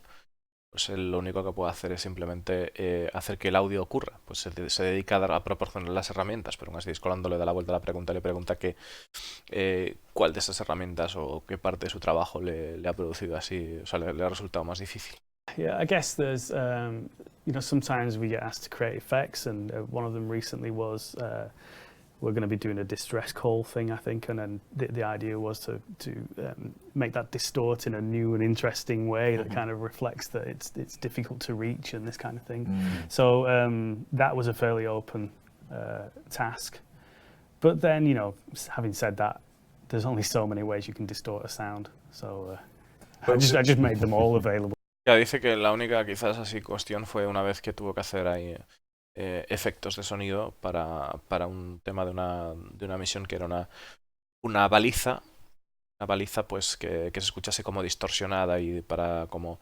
Pues él lo único que puede hacer es simplemente hacer que el audio ocurra. Pues se dedica a proporcionar las herramientas, pero aún así Escolando le da la vuelta a la pregunta y le pregunta cuál de esas herramientas o qué parte de su trabajo le ha producido así, o sea, le ha resultado más difícil. Yeah, I guess there's, sometimes we get asked to create effects, and one of them recently was we're going to be doing a distress call thing, I think, and then the idea was to make that distort in a new and interesting way that kind of reflects that it's difficult to reach and this kind of thing. So that was a fairly open task. But then, having said that, there's only so many ways you can distort a sound. So I just made them all available. Ya dice que la única quizás así cuestión fue una vez que tuvo que hacer ahí efectos de sonido para un tema de una misión que era una baliza pues que se escuchase como distorsionada y para como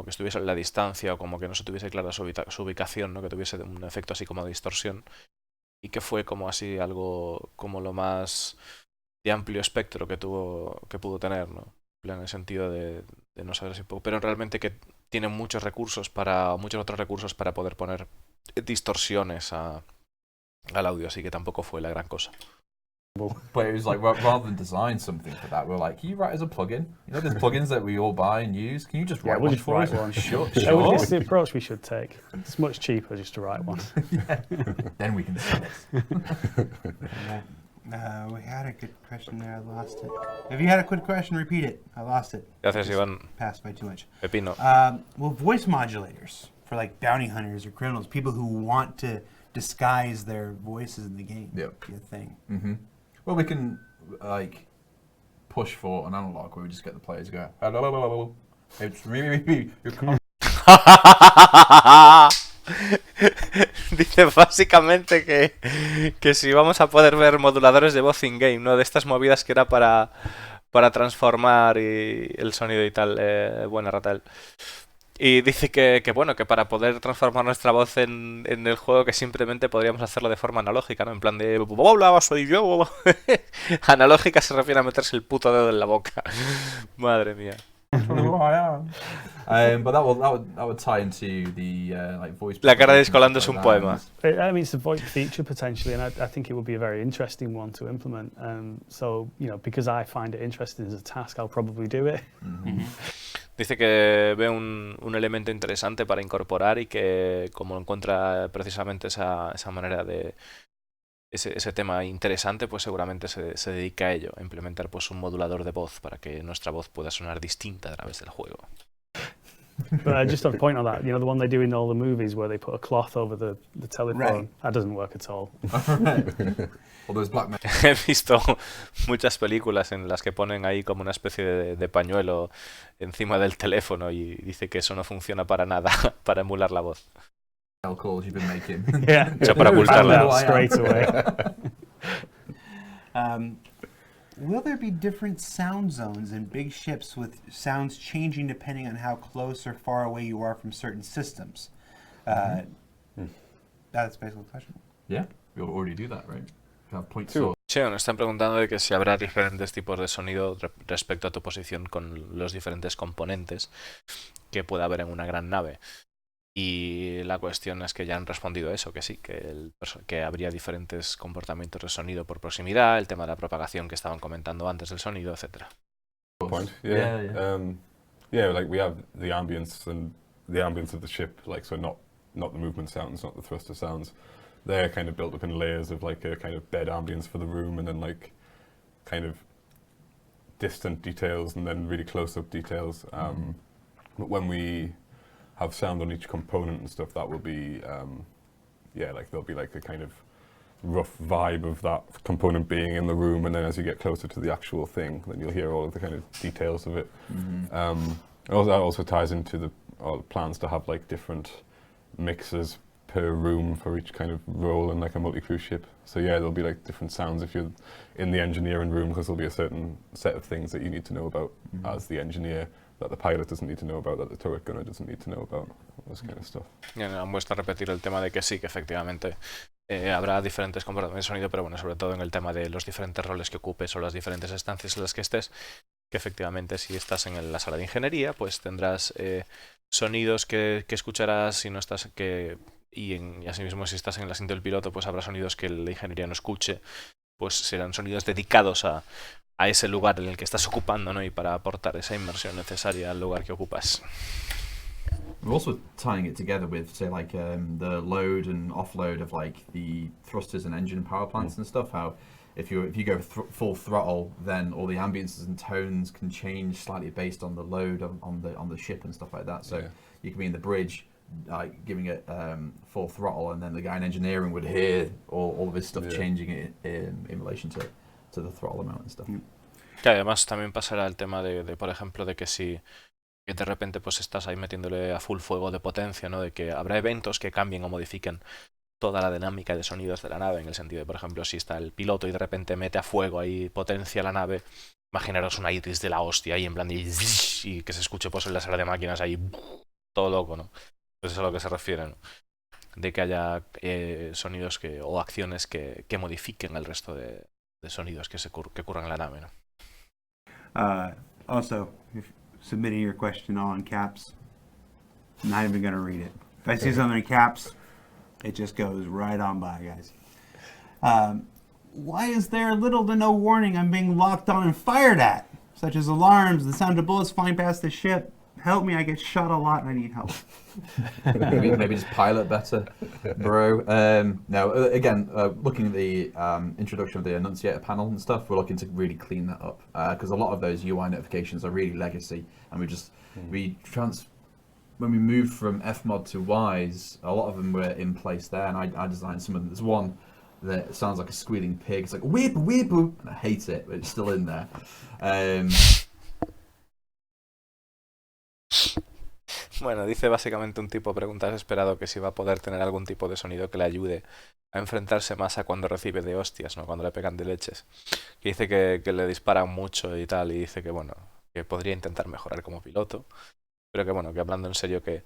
que estuviese en la distancia o como que no se tuviese clara su ubicación, ¿no? Que tuviese un efecto así como de distorsión y que fue como así algo como lo más de amplio espectro que pudo tener, ¿no? En el sentido de de no saber si puedo, pero realmente que tienen muchos otros recursos para poder poner distorsiones al audio, así que tampoco fue la gran cosa. But it was like rather than design something for that, we're like, can you write as a plugin? You know, there's plugins that we all buy and use. Can you just write Yeah, we'll one just for write us? one. Sure, It's sure. the approach we should take. It's much cheaper just to write one. Then we can sell it. We had a good question there. I lost it. If you had a quick question, repeat it. I lost it. Gracias, Iván. Passed by too much. Pepino. Well, voice modulators for like bounty hunters or criminals, people who want to disguise their voices in the game. Yep. Be a thing. Mm-hmm. Well, we can like push for an analog where we just get the players to go, hello, it's me. Dice básicamente que si vamos a poder ver moduladores de voz in-game, ¿no? De estas movidas que era para transformar y el sonido y tal. Buena Ratal. Y dice que bueno, que para poder transformar nuestra voz en el juego, que simplemente podríamos hacerlo de forma analógica, ¿no? En plan de hola, soy yo. Analógica se refiere a meterse el puto dedo en la boca. Madre mía. But that would tie into the like voice. La cara de Escolando es un poema. I mean, it's a VoIP feature potentially, and I think it would be a very interesting one to implement. So, you know, because I find it interesting as a task, I'll probably do it. Mm-hmm. Dice que ve un elemento interesante para incorporar y que como encuentra precisamente esa manera de ese tema interesante, pues seguramente se dedica a ello, a implementar pues un modulador de voz para que nuestra voz pueda sonar distinta a través del juego. But just on point on that, you know, the one they do in all the movies where they put a cloth over the telephone, Right. That doesn't work at all. All those black men. He visto muchas películas en las que ponen ahí como una especie de pañuelo encima del teléfono y dice que eso no funciona para nada para emular la voz. Calls you've been making. Yeah, Hecho para Found ocultarla. out straight away. Will there be different sound zones in big ships with sounds changing depending on how close or far away you are from certain systems? That's basically the question. Yeah, we already do that, right? We have point Sure. source. Sí, nos están preguntando de que si habrá diferentes tipos de sonido respecto a tu posición con los diferentes componentes que pueda haber en una gran nave. Y la cuestión es que ya han respondido eso, que sí, que habría diferentes comportamientos de sonido por proximidad, el tema de la propagación que estaban comentando antes del sonido, etcétera. Point. Yeah, Yeah, like we have the ambience of the ship, like so not the movement sounds, not the thruster sounds. They're kind of built up in layers of like a kind of bed ambience for the room, and then like kind of distant details, and then really close-up details. But when we have sound on each component and stuff, that will be, like there'll be like a kind of rough vibe of that component being in the room, and then as you get closer to the actual thing, then you'll hear all of the kind of details of it. That also ties into our plans to have like different mixers per room for each kind of role in like a multi-crew ship. So yeah, there'll be like different sounds if you're in the engineering room, because there'll be a certain set of things that you need to know about as the engineer, that the pilot doesn't need to know about, that the turret gunner doesn't need to know about, all this kind of stuff. Han vuelto a repetir el tema de que sí, que efectivamente habrá diferentes comportamientos de sonido, pero bueno, sobre todo en el tema de los diferentes roles que ocupes o las diferentes estancias en las que estés, que efectivamente si estás en la sala de ingeniería, pues tendrás sonidos que escucharás si no estás y asimismo si estás en el asiento del piloto, pues habrá sonidos que la ingeniería no escuche, pues serán sonidos dedicados a ese lugar en el que estás ocupando, ¿no? Y para aportar esa inmersión necesaria al lugar que ocupas. We're also tying it together with, say, like the load and offload of like the thrusters and engine power plants and stuff. How if you go full throttle, then all the ambiences and tones can change slightly based on the load on the ship and stuff like that. So you can be in the bridge, like giving it full throttle, and then the guy in engineering would hear all of his stuff changing it in relation to the throttle amount and stuff. Que además también pasará el tema de por ejemplo, de que si de repente pues estás ahí metiéndole a full fuego de potencia, ¿no? De que habrá eventos que cambien o modifiquen toda la dinámica de sonidos de la nave, en el sentido de, por ejemplo, si está el piloto y de repente mete a fuego ahí potencia la nave, imaginaros una iris de la hostia ahí en plan de y que se escuche pues en la sala de máquinas ahí todo loco, ¿no? Pues eso es a lo que se refiere, ¿no? De que haya sonidos o acciones que modifiquen el resto de sonidos que ocurran en la nave, ¿no? Also, submitting your question all in caps. I'm not even going to read it. If I see something in caps, it just goes right on by, guys. Why is there little to no warning I'm being locked on and fired at? Such as alarms, the sound of bullets flying past the ship. Help me, I get shot a lot and I need help. maybe just pilot better, bro. No, again, looking at the introduction of the enunciator panel and stuff, we're looking to really clean that up because a lot of those UI notifications are really legacy, and when we moved from Fmod to Wise, a lot of them were in place there, and I designed some of them. There's one that sounds like a squealing pig. It's like weep weep, and I hate it, but it's still in there. Bueno, dice básicamente un tipo pregunta desesperado que si va a poder tener algún tipo de sonido que le ayude a enfrentarse más a cuando recibe de hostias, ¿no? Cuando le pegan de leches. Que dice que le disparan mucho y tal, y dice que bueno, que podría intentar mejorar como piloto, pero que bueno, que hablando en serio que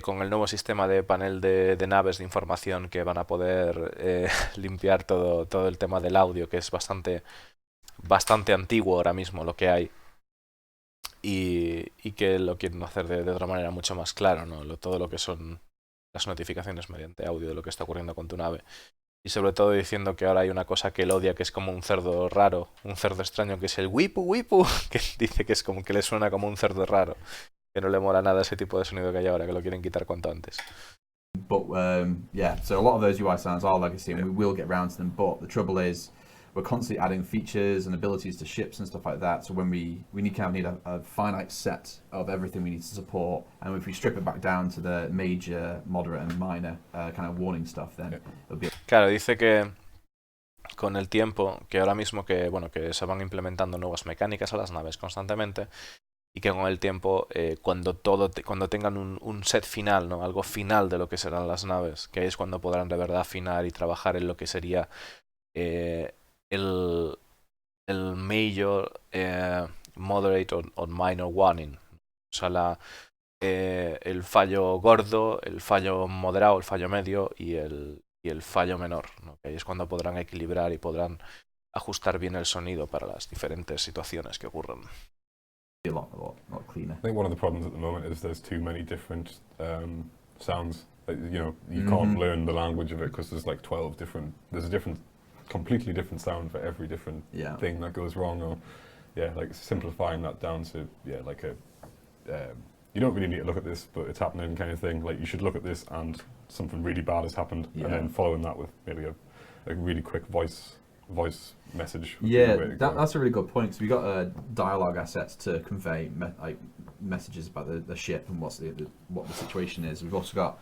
con el nuevo sistema de panel de naves de información que van a poder limpiar todo el tema del audio, que es bastante antiguo ahora mismo lo que hay, y que lo quieren hacer de otra manera mucho más claro, ¿no? Todo lo que son las notificaciones mediante audio de lo que está ocurriendo con tu nave. Y sobre todo diciendo que ahora hay una cosa que él odia, que es como un cerdo raro, un cerdo extraño, que es el wipu wipu, que dice que es como que le suena como un cerdo raro, que no le mola nada ese tipo de sonido que hay ahora, que lo quieren quitar cuanto antes. But yeah, so a lot of those UI sounds are legacy, and we will get round to them. But the trouble is, we're constantly adding features and abilities to ships and stuff like that. So when we need a finite set of everything we need to support, and if we strip it back down to the major, moderate, and minor kind of warning stuff, then it'll be. Claro, dice que con el tiempo, que ahora mismo que bueno que se van implementando nuevas mecánicas a las naves constantemente, y que con el tiempo, cuando tengan un set final, ¿no? Algo final de lo que serán las naves, que es cuando podrán de verdad afinar y trabajar en lo que sería el major, moderate o minor warning. O sea, el fallo gordo, el fallo moderado, el fallo medio y el fallo menor, ¿no? Que ahí es cuando podrán equilibrar y podrán ajustar bien el sonido para las diferentes situaciones que ocurran. A lot cleaner. I think one of the problems at the moment is there's too many different sounds. Like, you can't learn the language of it because there's like 12 different. There's a completely different sound for every different thing that goes wrong. Or like simplifying that down to like a. You don't really need to look at this, but it's happening kind of thing. Like you should look at this and something really bad has happened, and then following that with maybe a really quick voice message. That's a really good point. So we got dialogue assets to convey messages about the ship and what the situation is. We've also got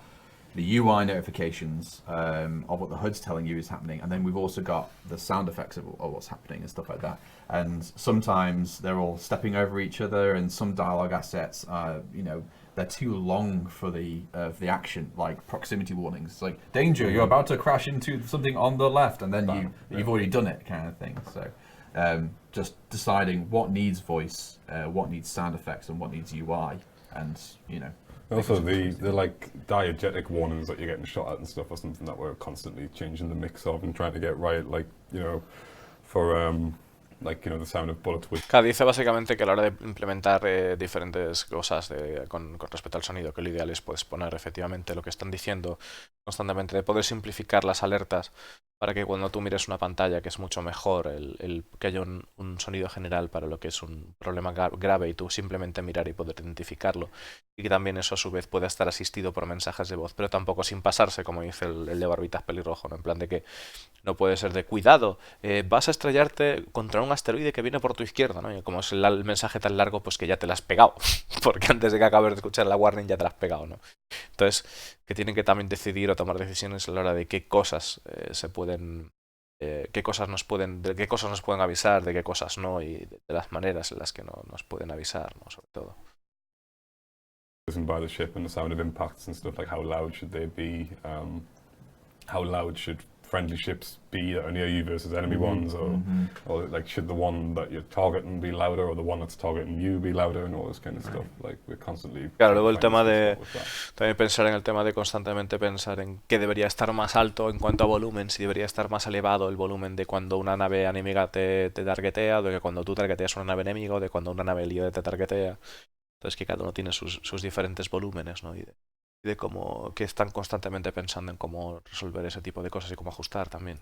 the UI notifications of what the HUD's telling you is happening, and then we've also got the sound effects of what's happening and stuff like that. And sometimes they're all stepping over each other, and some dialogue assets they're too long for the action, like proximity warnings. It's like, danger, you're about to crash into something on the left, and then you've already done it, kind of thing. So just deciding what needs voice, what needs sound effects, and what needs UI, and Also, the like diegetic warnings that you're getting shot at and stuff are something that we're constantly changing the mix of and trying to get right, like for the sound of bullets with. Claro, dice básicamente que a la hora de implementar diferentes cosas con respecto al sonido, que lo ideal es pues poner efectivamente lo que están diciendo constantemente, de poder simplificar las alertas para que cuando tú mires una pantalla, que es mucho mejor que haya un sonido general para lo que es un problema grave y tú simplemente mirar y poder identificarlo, y que también eso a su vez pueda estar asistido por mensajes de voz, pero tampoco sin pasarse, como dice el de barbitas pelirrojo, ¿no? En plan de que no puede ser de cuidado, vas a estrellarte contra un asteroide que viene por tu izquierda, ¿no? Y como es el mensaje tan largo, pues que ya te lo has pegado, porque antes de que acabes de escuchar la warning ya te lo has pegado, ¿no? Entonces, que tienen que también decidir o tomar decisiones a la hora de qué cosas se pueden, de qué cosas nos pueden avisar, de qué cosas no, y de las maneras en las que no nos pueden avisar, ¿no? Sobre todo. By the ship and the sound of impacts and stuff, like how loud should they be? How loud should friendly ships be that are near you versus enemy ones, or like should the one that you're targeting be louder, or the one that's targeting you be louder, and all this kind of stuff. Like we're constantly. Claro, luego el tema de también pensar en el tema de constantemente pensar en qué debería estar más alto en cuanto a volumen, si debería estar más elevado el volumen de cuando una nave enemiga te targetea, o de que cuando tú targeteas una nave enemiga, o de cuando una nave líder te targetea. Entonces que cada uno tiene sus diferentes volúmenes, ¿no? Y de cómo que están constantemente pensando en cómo resolver ese tipo de cosas y cómo ajustar también.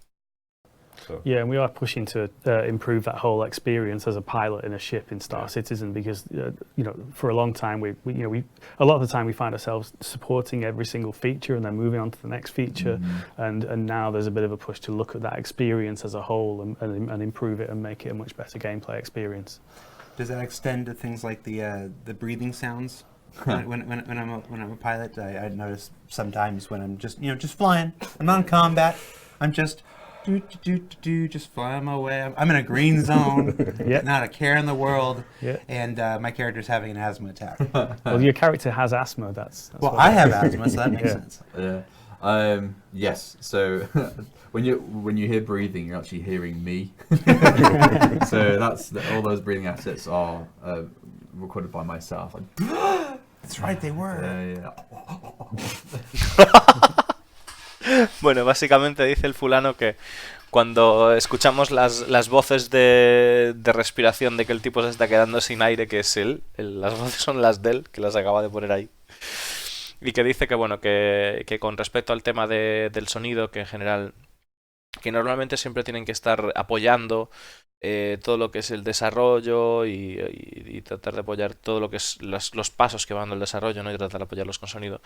So. Yeah, and we are pushing to improve that whole experience as a pilot in a ship in Star Citizen, because for a long time we a lot of the time we find ourselves supporting every single feature and then moving on to the next feature, and now there's a bit of a push to look at that experience as a whole and improve it and make it a much better gameplay experience. Does that extend to things like the breathing sounds? when I'm a pilot, I notice sometimes when I'm just flying, I'm not in combat, I'm just just flying my way. I'm in a green zone, not a care in the world, and my character's having an asthma attack. Well, your character has asthma. That's well, I have asthma, so that makes sense. Yeah. Yes. So when you hear breathing, you're actually hearing me. So all those breathing assets are recorded by myself. That's right, they were. Bueno, básicamente dice el fulano que cuando escuchamos las voces de respiración de que el tipo se está quedando sin aire, que es él, las voces son las de él, que las acaba de poner ahí. Y que dice que bueno, que con respecto al tema del sonido, que en general, que normalmente siempre tienen que estar apoyando todo lo que es el desarrollo y tratar de apoyar todo lo que es los pasos que van del desarrollo, ¿no? Y tratar de apoyarlos con sonido.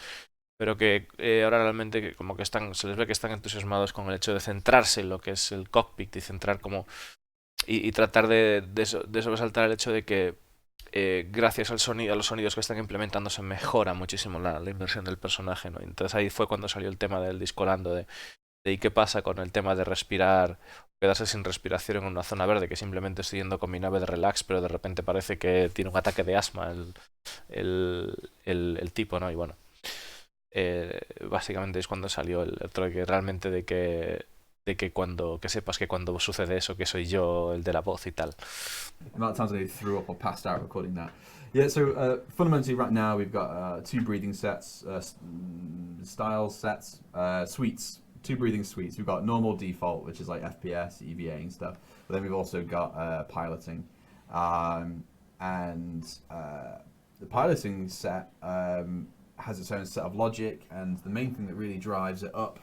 Pero que ahora realmente como que se les ve que están entusiasmados con el hecho de centrarse en lo que es el cockpit y centrar como y tratar de sobresaltar el hecho de que gracias al sonido, a los sonidos que están implementando se mejora muchísimo la inversión del personaje, ¿no? Entonces ahí fue cuando salió el tema del Discolando de ¿y qué pasa con el tema de respirar, quedarse sin respiración en una zona verde, que simplemente estoy yendo con mi nave de relax, pero de repente parece que tiene un ataque de asma el tipo, ¿no? Y bueno, básicamente es cuando salió el otro, que realmente de que sepas que cuando sucede eso, que soy yo el de la voz y tal. The amount of times they threw up or passed out recording that. Yeah, so fundamentally right now we've got 2 breathing sets, styles sets, suites, 2 breathing suites. We've got normal default, which is like FPS, EVA and stuff, but then we've also got piloting. And the piloting set has its own set of logic, and the main thing that really drives it up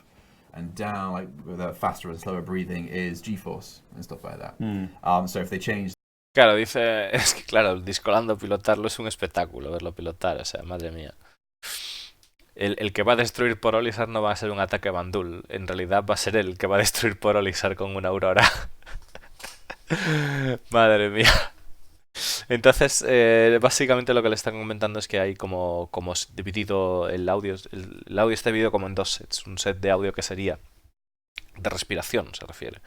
and down, like with a faster and slower breathing, is G-force and stuff like that. So if they change. Claro, dice, es que claro, el Discolando pilotarlo es un espectáculo, verlo pilotar, o sea, madre mía. El que va a destruir por Olisar no va a ser un ataque Bandul, en realidad va a ser el que va a destruir por Olisar con una Aurora. Madre mía. Entonces, básicamente lo que le están comentando es que hay como dividido el audio está dividido como en 2 sets. Un set de audio que sería de respiración, se refiere.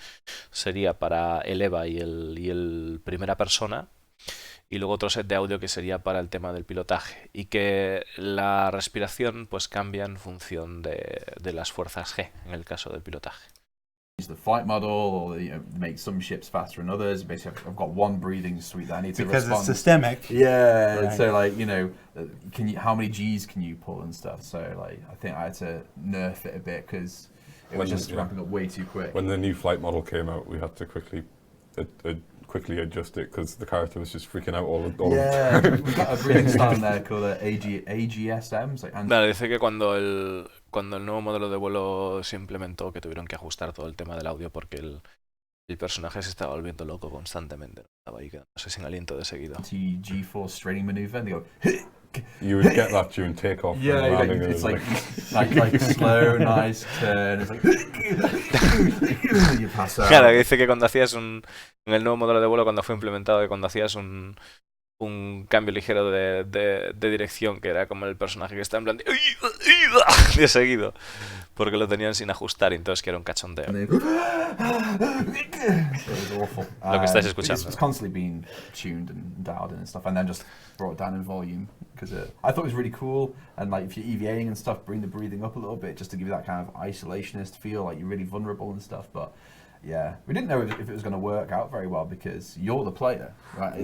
Sería para el EVA y el primera persona. Y luego otro set de audio que sería para el tema del pilotaje. Y que la respiración pues cambia en función de las fuerzas G, en el caso del pilotaje. The flight model, or make some ships faster than others. Basically, I've got one breathing suite that I need to because respond. It's systemic. Yeah, Right. so like how many G's can you pull and stuff? So like I think I had to nerf it a bit because it was just ramping up way too quick. When the new flight model came out, we had to quickly adjust it because the character was just freaking out all the time. We've got a breathing style in there called AGSM. Claro, dice que cuando el nuevo modelo de vuelo se implementó, que tuvieron que ajustar todo el tema del audio porque el personaje se estaba volviendo loco constantemente. Estaba ahí quedándose sin aliento de seguido. G-force straining maneuver, and they go. You would get that during takeoff. Yeah, it's like slow, nice turn. It's like you pass out. Claro, dice que cuando hacías en el nuevo modelo de vuelo, cuando fue implementado, que cuando hacías un un cambio ligero de dirección, que era como el personaje que está en plan de seguido, porque lo tenían sin ajustar y entonces que era un cachondeo. And it was awful. Lo que estáis It's escuchando. constantly being tuned and dialed in and stuff, and then just brought down in volume because I thought it was really cool. And like if you're EVAing and stuff, bring the breathing up a little bit just to give you that kind of isolationist feel, like you're really vulnerable and stuff. But yeah, we didn't know if it was going to work out very well because you're the player, right?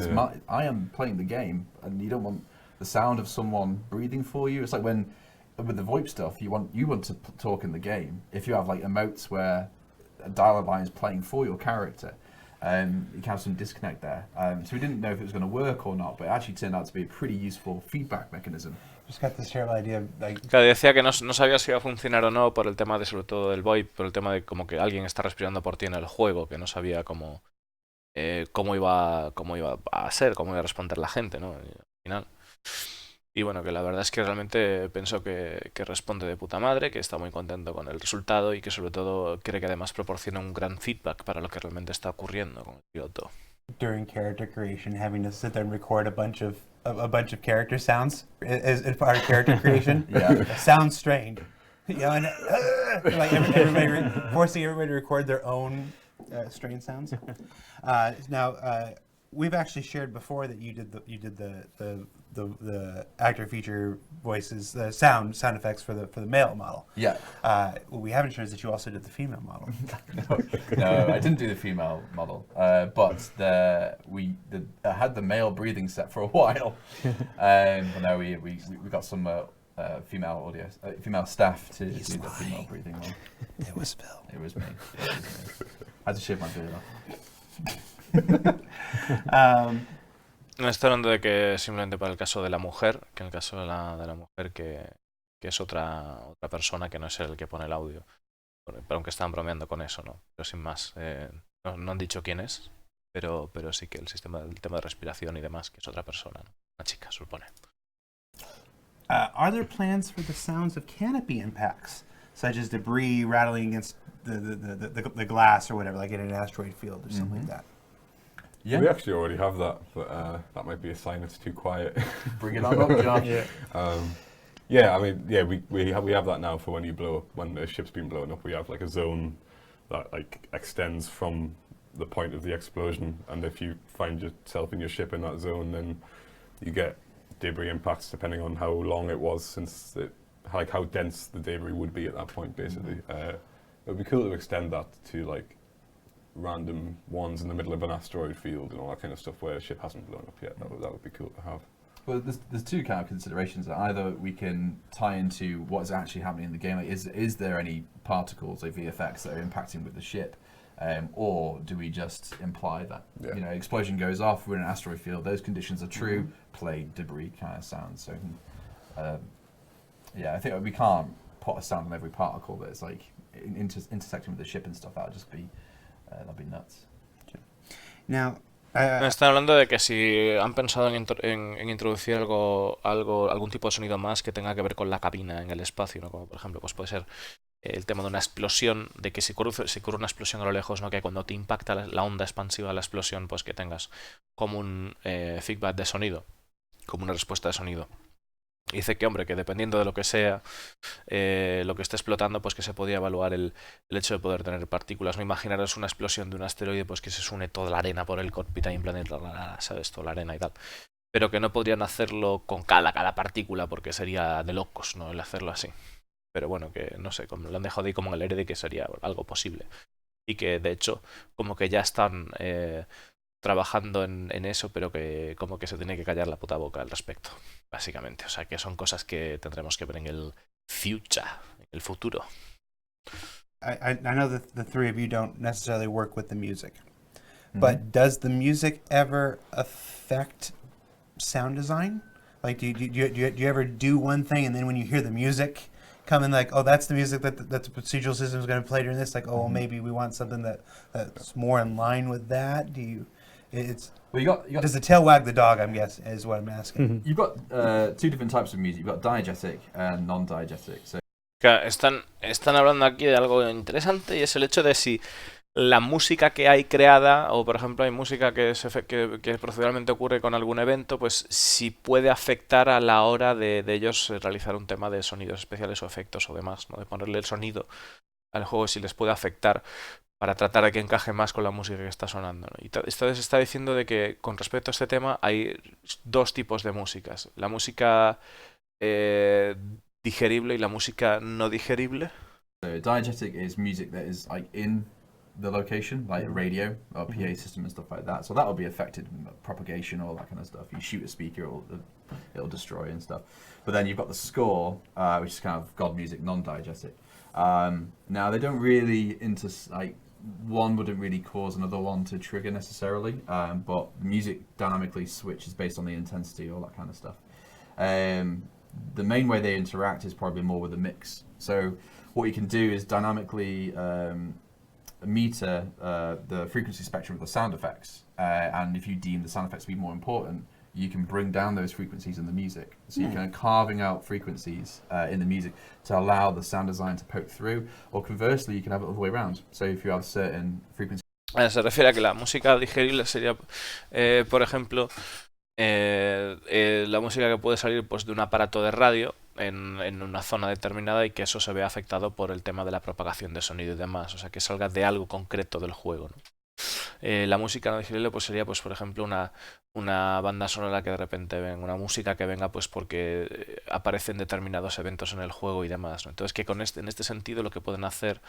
I am playing the game, and you don't want the sound of someone breathing for you. It's like when with the VoIP stuff, you want to talk in the game. If you have like emotes where a dialogue line is playing for your character, you can have some disconnect there. So we didn't know if it was going to work or not, but it actually turned out to be a pretty useful feedback mechanism. Just got this terrible idea of like Claro, decía que no sabía si iba a funcionar o no por el tema de, sobre todo del VoIP, por el tema de como que alguien está respirando por ti en el juego, que no sabía cómo iba a ser, cómo iba a responder la gente, ¿no? Y al final. Y bueno, que la verdad es que realmente pienso que responde de puta madre, que está muy contento con el resultado y que sobre todo cree que además proporciona un gran feedback para lo que realmente está ocurriendo con el piloto. during character creation, having to sit there and record a bunch of character sounds as part of character creation. Yeah. Sounds strained. You know, and like everybody forcing everybody to record their own strained sounds. Now, we've actually shared before that you did the actor feature voices, the sound effects for the male model. Yeah. What we haven't shared is that you also did the female model. No, I didn't do the female model, but I had the male breathing set for a while. But no, we got some female staff to do the female breathing one. It was Phil. It was me. I had to shave my beard off. No estoy hablando de que simplemente para el caso de la mujer, que en el caso de la mujer que es otra persona que no es el que pone el audio. Pero aunque están bromeando con eso, ¿no? Pero sin más, no han dicho quién es, pero sí que el tema de respiración y demás, que es otra persona, ¿no? Una chica, supone. Are there plans for the sounds of canopy impacts, such as debris rattling against the glass or whatever, like in an asteroid field or something like that? Yeah. We actually already have that, but that might be a sign it's too quiet. Bring it on up, John. Yeah. I mean, yeah, we have that now for when a ship's been blown up. We have like a zone that like extends from the point of the explosion, and if you find yourself in your ship in that zone, then you get debris impacts depending on how long it was since like how dense the debris would be at that point, basically. It would be cool to extend that to like random ones in the middle of an asteroid field and all that kind of stuff where a ship hasn't blown up yet. That would be cool to have. Well, there's two kind of considerations. Either we can tie into what is actually happening in the game. Like, is there any particles, like VFX, that are impacting with the ship, or do we just imply that explosion goes off, we're in an asteroid field, those conditions are true, play debris kind of sounds. So, I think we can't put a sound on every particle that's like intersecting with the ship and stuff. That'd be nuts. Now, Me están hablando de que si han pensado en introducir algún tipo de sonido más que tenga que ver con la cabina en el espacio, ¿no? Como por ejemplo, pues puede ser el tema de una explosión, de que si ocurre una explosión a lo lejos, ¿no? Que cuando te impacta la onda expansiva de la explosión, pues que tengas como un feedback de sonido, como una respuesta de sonido. Y dice que, hombre, que dependiendo de lo que sea, lo que esté explotando, pues que se podía evaluar el hecho de poder tener partículas. No imaginaros una explosión de un asteroide, pues que se une toda la arena por el cockpit ahí en plan, ¿sabes? Toda la arena y tal. Pero que no podrían hacerlo con cada partícula, porque sería de locos, ¿no? El hacerlo así. Pero bueno, que no sé, como lo han dejado ahí como en el aire de que sería algo posible. Y que de hecho, como que ya están trabajando en eso, pero que como que se tiene que callar la puta boca al respecto, básicamente. O sea, que son cosas que tendremos que ver en el future, en el futuro. I know that the three of you don't necessarily work with the music, but does the music ever affect sound design? Like, do you ever do one thing and then when you hear the music come in, like, oh, that's the music that the procedural system is going to play during this? Like, oh, well, maybe we want something that's more in line with that. Do you? Well, you got does the tail wag the dog? I'm guessing is what I'm asking. You've got two different types of music. You've got diegetic and non-diegetic. So Están hablando aquí de algo interesante y es el hecho de si la música que hay creada, o por ejemplo hay música que proceduralmente ocurre con algún evento, pues si puede afectar a la hora de ellos realizar un tema de sonidos especiales o efectos o demás, ¿no? De ponerle el sonido al juego, si les puede afectar para tratar de que encaje más con la música que está sonando, ¿no? Y entonces está diciendo de que con respecto a este tema hay dos tipos de músicas. La música eh, digerible y la música no digerible. So diegetic is music that is like in the location, like radio or PA system and stuff like that. So that will be affected, propagation, all that kind of stuff. You shoot a speaker, it'll destroy and stuff. But then you've got the score, which is kind of God music, non-diegetic. Now they don't really like one wouldn't really cause another one to trigger necessarily, but music dynamically switches based on the intensity, all that kind of stuff. The main way they interact is probably more with the mix. So what you can do is dynamically meter the frequency spectrum of the sound effects, and if you deem the sound effects to be more important, you can bring down those frequencies in the music. So you're kind of carving out frequencies in the music to allow the sound design to poke through, or conversely, you can have it all the way around. So if you have certain frequencies. Se refiere a que la música digerible sería, por ejemplo, la música que puede salir pues, de un aparato de radio en una zona determinada y que eso se vea afectado por el tema de la propagación de sonido y demás, o sea, que salga de algo concreto del juego, ¿no? La música no digerible pues sería, pues por ejemplo, una banda sonora que de repente venga, una música que venga pues porque aparecen determinados eventos en el juego y demás, ¿no? Entonces que en este sentido lo que pueden hacer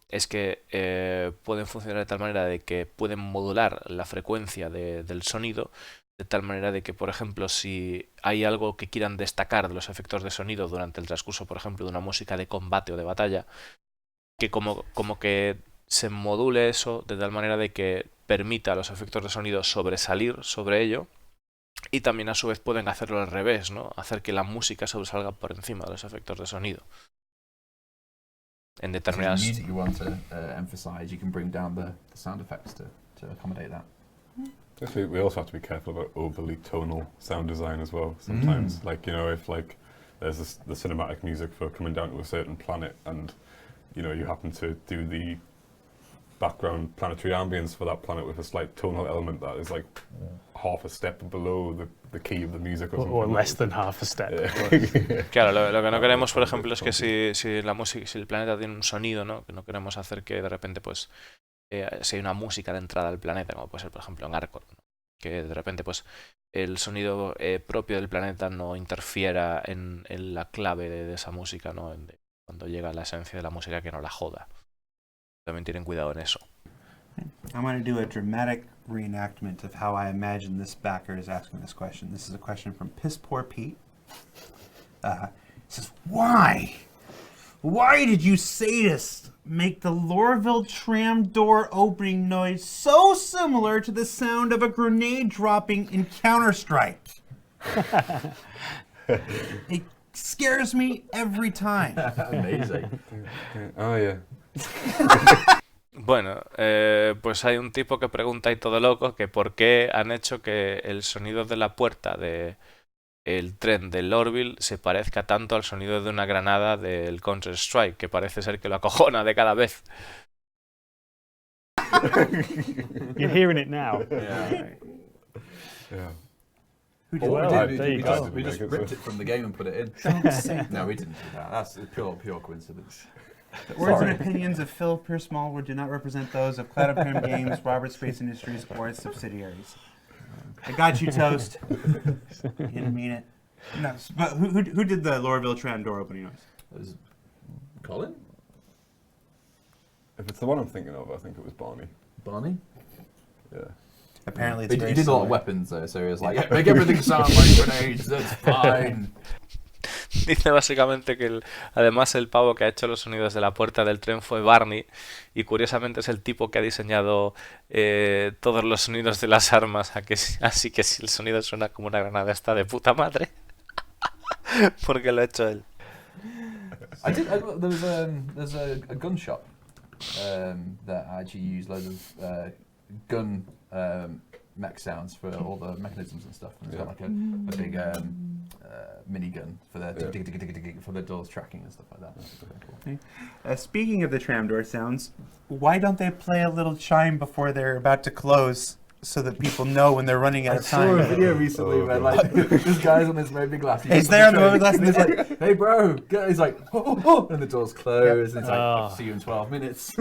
es que pueden funcionar de tal manera de que pueden modular la frecuencia del sonido, de tal manera de que, por ejemplo, si hay algo que quieran destacar de los efectos de sonido durante el transcurso, por ejemplo, de una música de combate o de batalla, que como que se module eso de tal manera de que permita a los efectos de sonido sobresalir sobre ello, y también a su vez pueden hacerlo al revés, ¿no? Hacer que la música sobresalga por encima de los efectos de sonido. En determinadas... music you want to emphasize, you can bring down the sound effects to accommodate that. We also have to be careful about overly tonal sound design as well. Sometimes, like, you know, if like there's the cinematic music for coming down to a certain planet, and you know you happen to do the background planetary ambience for that planet with a slight tonal element that is like half a step below the key of the music, or less than half a step. Claro, lo que no queremos, por ejemplo, es que si la música, si el planeta tiene un sonido, ¿no? Que no queremos hacer que de repente, pues, si hay una música de entrada al planeta, como puede ser, por ejemplo, en Arcor, ¿no? Que de repente, pues, el sonido propio del planeta no interfiera en la clave de esa música, ¿no? Cuando llega la esencia de la música, que no la joda. También tienen cuidado en eso. I'm going to do a dramatic reenactment of how I imagine this backer is asking this question. This is a question from Piss Poor Pete. It says, why? Why did you sadists make the Lorville tram door opening noise so similar to the sound of a grenade dropping in Counter-Strike? It scares me every time. Amazing. Oh yeah. Bueno, pues hay un tipo que pregunta y todo loco que por qué han hecho que el sonido de la puerta de el tren de Lorville se parezca tanto al sonido de una granada del Counter-Strike, que parece ser que lo acojona de cada vez. You're hearing it now. Yeah. Yeah. Who did Well, that? there you go. We just ripped it from the game and put it in. No, we didn't do that. That's a pure coincidence. The words and opinions of Phil Pierce Smallwood do not represent those of Cloud Upcom Games, Robert Space Industries, or its subsidiaries. I got you, Toast. You didn't mean it. No, but who did the Lorville tram door opening noise? It was Colin? If it's the one I'm thinking of, I think it was Barney. Barney? Yeah. Apparently, it's He did a lot of weapons though, so he was like, make everything sound like grenades, that's fine. Dice básicamente que además el pavo que ha hecho los sonidos de la puerta del tren fue Barney, y curiosamente es el tipo que ha diseñado todos los sonidos de las armas, así que si el sonido suena como una granada está de puta madre, porque lo ha hecho él. There's a gun shop that actually used loads of gun mech sounds for all the mechanisms and stuff. And it's got like a big minigun for their Yeah. for the doors tracking and stuff like that. That's pretty cool. Speaking of the tram door sounds, why don't they play a little chime before they're about to close so that people know when they're running out I of saw a time? video recently where like this guy's on this moving glass. He's there on the moving glass and he's like, "Hey, bro!" He's like, "Oh," and the door's closed. And it's like, Oh. "See you in 12 minutes."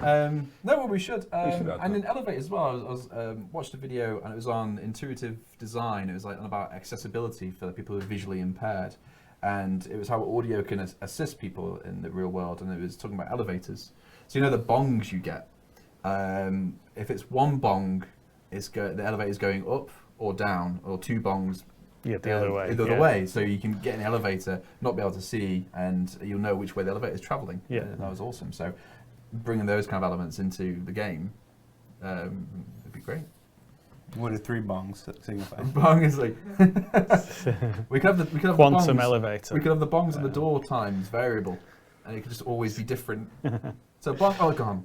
Yeah. No, well, we should. should add And that. in Elevate as well, I was watched a video and it was on intuitive design. It was like about accessibility for the people who are visually impaired, and it was how audio can assist people in the real world. And it was talking about elevators. So you know the bongs you get. If it's one bong, the elevator's going up or down, or two bongs Yeah, the other way. the other yeah. way. So you can get in the elevator, not be able to see, and you'll know which way the elevator is traveling. Yeah. That was awesome. So bringing those kind of elements into the game would be great. What do 3 bongs signify? Bong is like we could have the Quantum bongs. elevator. We could have the bongs and the door times variable, and it could just always be different. So bong, oh, gone.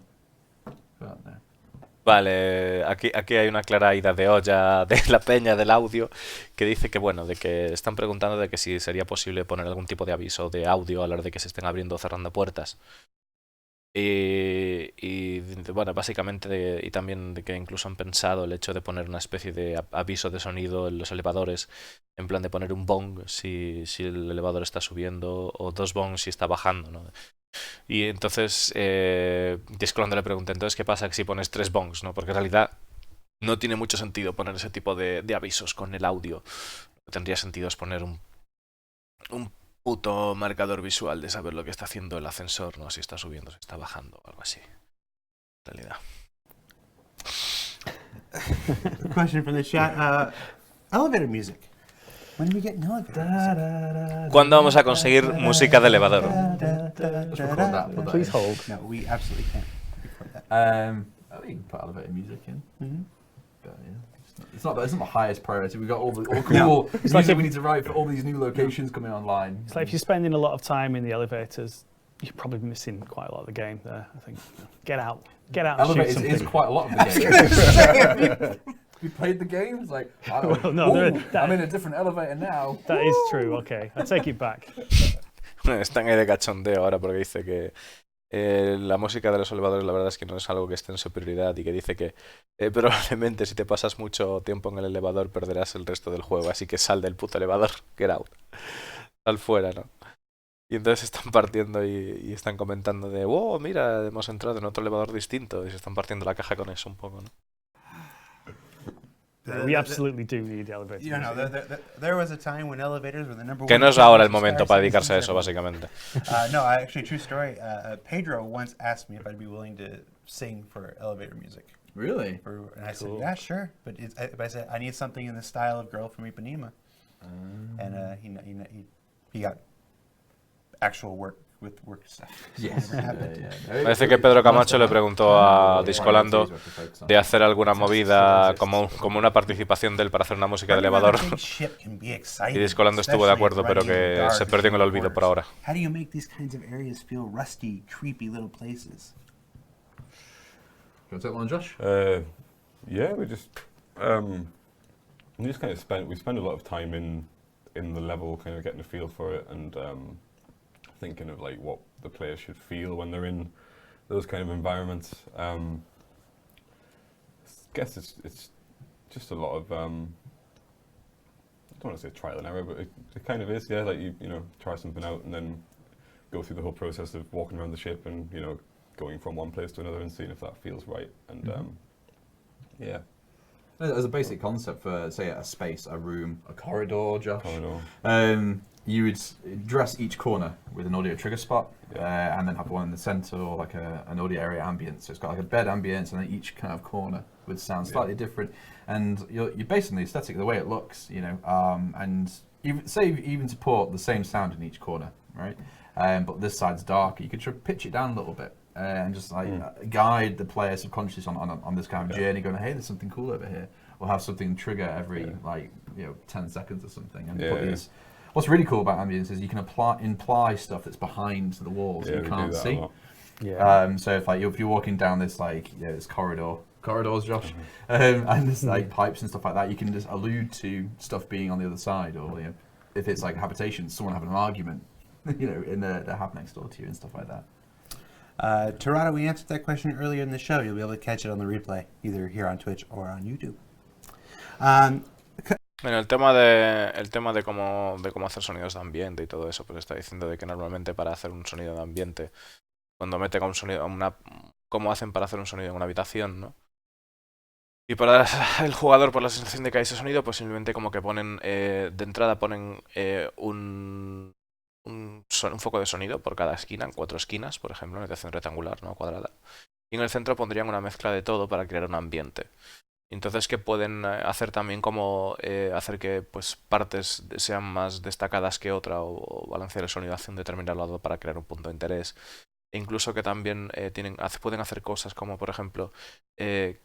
But, no. Vale, aquí hay una clara ida de olla de la peña del audio que dice que, bueno, de que están preguntando de que si sería posible poner algún tipo de aviso de audio a la hora de que se estén abriendo o cerrando puertas. Bueno, básicamente, y también de que incluso han pensado el hecho de poner una especie de aviso de sonido en los elevadores, en plan de poner un bong si el elevador está subiendo, o 2 bongs si está bajando, ¿no? Y entonces, es cuando le pregunté, entonces, ¿qué pasa si pones 3 bongs, ¿no? Porque en realidad no tiene mucho sentido poner ese tipo de avisos con el audio. Lo que tendría sentido es poner un puto marcador visual de saber lo que está haciendo el ascensor, ¿no? Si está subiendo, si está bajando, o algo así. En realidad. Question from the chat. Elevator music. When do we get an elevator music? ¿Cuándo vamos a conseguir música de elevador? Let's record that. Put that Please in. hold. No, we absolutely can't record that. I think you can put elevator music in. Mhm. But, yeah. It's not the highest priority. We've got all the cool No. music like if- we need to write for all these new locations coming online. It's like if you're spending a lot of time in the elevators, you're probably missing quite a lot of the game there, I think. Get out. Get out and shoot Elevators something. is quite a lot of the game. You played the game? It's like, Well, no, I'm in a different elevator now. That is true, okay. I take it back. Están ahí de cachondeo ahora porque dice que la música de los elevadores la verdad es que no es algo que esté en su prioridad y que dice que probablemente si te pasas mucho tiempo en el elevador perderás el resto del juego, así que sal del puto elevador, get out, sal fuera, ¿no? Y entonces están partiendo y están comentando de, wow, mira, hemos entrado en otro elevador distinto y se están partiendo la caja con eso un poco, ¿no? We absolutely do need elevators. You know, there was a time when elevators were the number Que one. no es ahora el choice momento for para citizens dedicarse a eso, everywhere. básicamente. No, actually, true story. Pedro once asked me if I'd be willing to sing for elevator music. Really? And I said, Cool. yeah, sure. But I said, I need something in the style of Girl from Ipanema. And he got actual work with work stuff. Yes. Never happened. Parece que Pedro Camacho le preguntó a Discolando de hacer alguna movida como una participación de él para hacer una música de elevador. Y Discolando estuvo de acuerdo, pero que se perdió en el olvido por ahora. How do you make these kinds of areas feel rusty, creepy little places? You want to take one, Josh? Yeah, we just kind of spend a lot of time in the level, kind of getting a feel for it, and thinking of like what the players should feel when they're in those kind of environments. Guess it's just a lot of I don't want to say trial and error, but it kind of is. Yeah, like you try something out and then go through the whole process of walking around the ship and going from one place to another and seeing if that feels right. And yeah. As a basic concept for, say, a space, a room, a corridor, Josh, Corridor. You would dress each corner with an audio trigger spot, and then have one in the center or like an audio area ambience. So it's got like a bed ambience, and then each kind of corner would sound slightly different. And you're based on the aesthetic, the way it looks, and even support the same sound in each corner, right? But this side's darker. You could pitch it down a little bit. And just guide the player subconsciously on this kind of journey, going, hey, there's something cool over here. We'll have something trigger every 10 seconds or something. And put these. What's really cool about ambience is you can imply stuff that's behind the walls that you can't see. Yeah. So if you're walking down this this corridor, corridors, Josh, and there's like pipes and stuff like that. You can just allude to stuff being on the other side, or if it's like habitations, someone having an argument, in the hab next door to you and stuff like that. Torado, we answered that question earlier in the show. You'll be able to catch it on the replay, either here on Twitch or on YouTube. Bueno, el tema de cómo hacer sonidos de ambiente y todo eso, pues está diciendo de que normalmente para hacer un sonido de ambiente, cuando mete un sonido, cómo hacen para hacer un sonido en una habitación, ¿no? Y para el jugador, por la sensación de que hay ese sonido, pues simplemente como que ponen, de entrada ponen un foco de sonido por cada esquina, en 4 esquinas, por ejemplo, en habitación rectangular, no cuadrada. Y en el centro pondrían una mezcla de todo para crear un ambiente. Entonces que pueden hacer también como hacer que pues partes sean más destacadas que otra o balancear el sonido hacia un determinado lado para crear un punto de interés. E incluso que también pueden hacer cosas como por ejemplo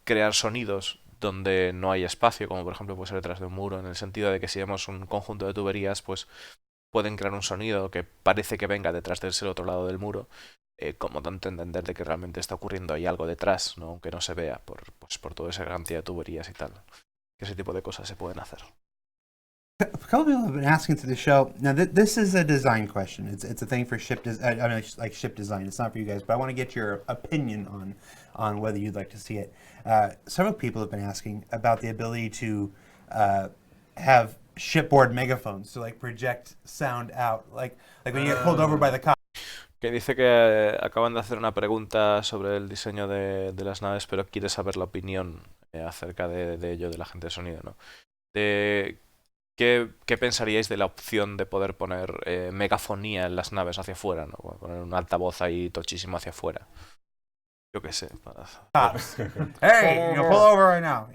crear sonidos donde no hay espacio, como por ejemplo puede ser detrás de un muro, en el sentido de que si vemos un conjunto de tuberías pues pueden crear un sonido que parece que venga detrás del otro lado del muro. Como tanto entender de que realmente está ocurriendo ahí algo detrás, ¿no? Aunque no se vea por toda esa cantidad de tuberías y tal. Que ese tipo de cosas se pueden hacer. A couple people have been asking to the show. Now, this is a design question. It's a thing for ship like ship design. It's not for you guys, but I want to get your opinion on whether you'd like to see it. Several people have been asking about the ability to have shipboard megaphones to like project sound out, like when you get pulled over by the cop. Que dice que acaban de hacer una pregunta sobre el diseño de las naves, pero quiere saber la opinión acerca de ello, de la gente de sonido, ¿no? ¿Qué pensaríais de la opción de poder poner megafonía en las naves hacia afuera, ¿no? Poner un altavoz ahí tochísimo hacia afuera. Yo qué sé. Hey, pull over right now.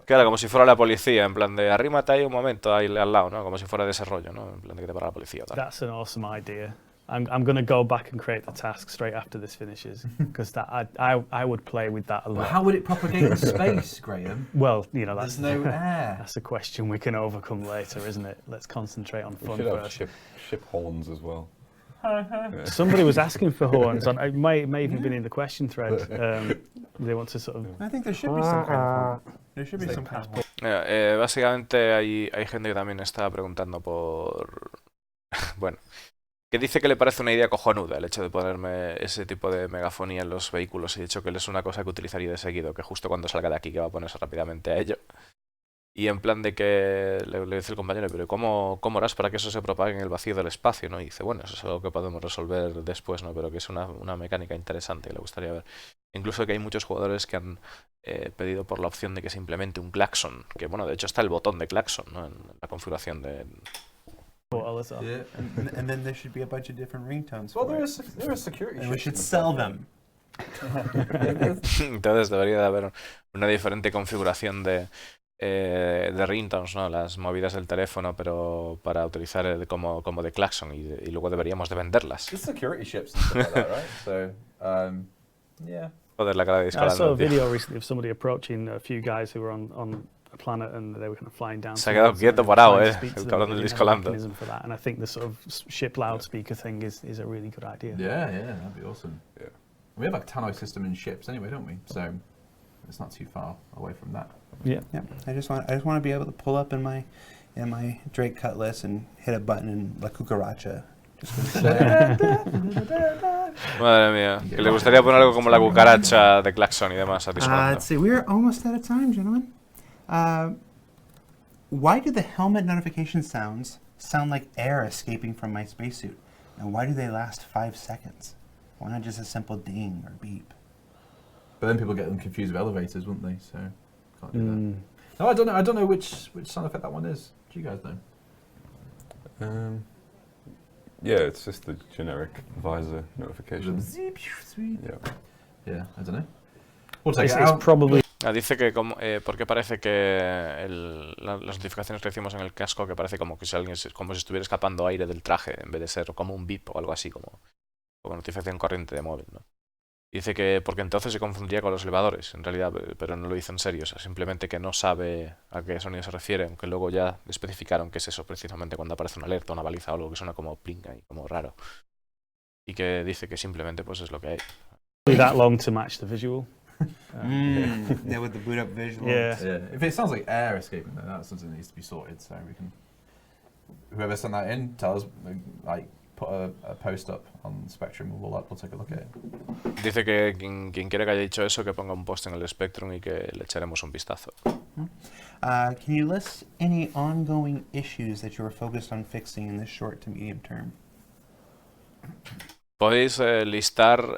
Claro, como si fuera la policía, en plan de arrímate ahí un momento, ahí al lado, ¿no? Como si fuera de ese rollo, ¿no? En plan de que te para la policía. Tal. That's an awesome idea. I'm going to go back and create the task straight after this finishes, because I would play with that a lot. Well, how would it propagate in space, Graham? Well, that's There's no air. That's a question we can overcome later, isn't it? Let's concentrate on fun We should have first. ship horns as well. Somebody was asking for horns. It may even been in the question thread. They want to sort of. I think there should be some kind of there should be some kind of básicamente hay gente que también está preguntando por bueno, que dice que le parece una idea cojonuda el hecho de ponerme ese tipo de megafonía en los vehículos y de hecho que es una cosa que utilizaría de seguido, que justo cuando salga de aquí que va a ponerse rápidamente a ello. Y en plan de que le dice el compañero, pero ¿cómo harás para que eso se propague en el vacío del espacio? ¿No? Y dice, bueno, eso es algo que podemos resolver después, ¿no? Pero que es una mecánica interesante que le gustaría ver. Incluso que hay muchos jugadores que han pedido por la opción de que se implemente un claxon, que bueno, de hecho está el botón de claxon, ¿no? En la configuración de... Yeah. and then there should be a bunch of different ringtones. Well, for there it. are security. And we chips should and sell stuff. them. Entonces debería de haber una diferente configuración de ringtones, ¿no? Las movidas del teléfono, pero para utilizar como de claxon y luego deberíamos de venderlas. There's security ships and stuff like that, right? So, yeah. Joder, la cara de I saw a Discolando, tío. video recently of somebody approaching a few guys who were on a planet and they were kind of flying down. Se ha quedado towards quieto them, parado, trying to speak to el them, cabrón but del they didn't have a Discolando. mechanism for that. And I think the sort of ship loudspeaker thing is a really good idea. Yeah, that'd be awesome. Yeah. We have a tannoy system in ships anyway, don't we? So it's not too far away from that. Yeah. Yeah, I just want to be able to pull up in my Drake Cutlass and hit a button in La Cucaracha. Madre mía, que le gustaría poner algo como la cucaracha de claxon y demás a Discolando. Let's see, we're almost out of time, gentlemen. Why do the helmet notification sounds sound like air escaping from my spacesuit? And why do they last 5 seconds? Why not just a simple ding or beep? But then people get them confused with elevators, wouldn't they? So can't do that. No, I don't know. I don't know which sound effect that one is. Do you guys know? Yeah, it's just the generic visor notification. Yeah. Yeah, I don't know. We'll take It's it out. probably Dice que porque parece que las notificaciones que decimos en el casco que parece como que si alguien como si estuviera escapando aire del traje en vez de ser como un bip o algo así como notificación corriente de móvil, ¿no? Dice que porque entonces se confundiría con los elevadores, en realidad, pero no lo dice en serio, o sea, simplemente que no sabe a qué sonido se refiere, aunque luego ya especificaron que es eso precisamente cuando aparece una alerta, una baliza o algo que suena como plinga y como raro. Y que dice que simplemente pues es lo que hay. that long to match the visual. Yeah, with the boot up visual. Yeah. Yeah. If it sounds like air escaping, then that's something that needs to be sorted. So we can, whoever sent that in, tell us, like, put a post up on Spectrum, and we'll take a look at it. Dice que quien quiera que haya dicho eso, que ponga un post en el Spectrum y que le echaremos un vistazo. Can you list any ongoing issues that you are focused on fixing in the short to medium term? Podéis listar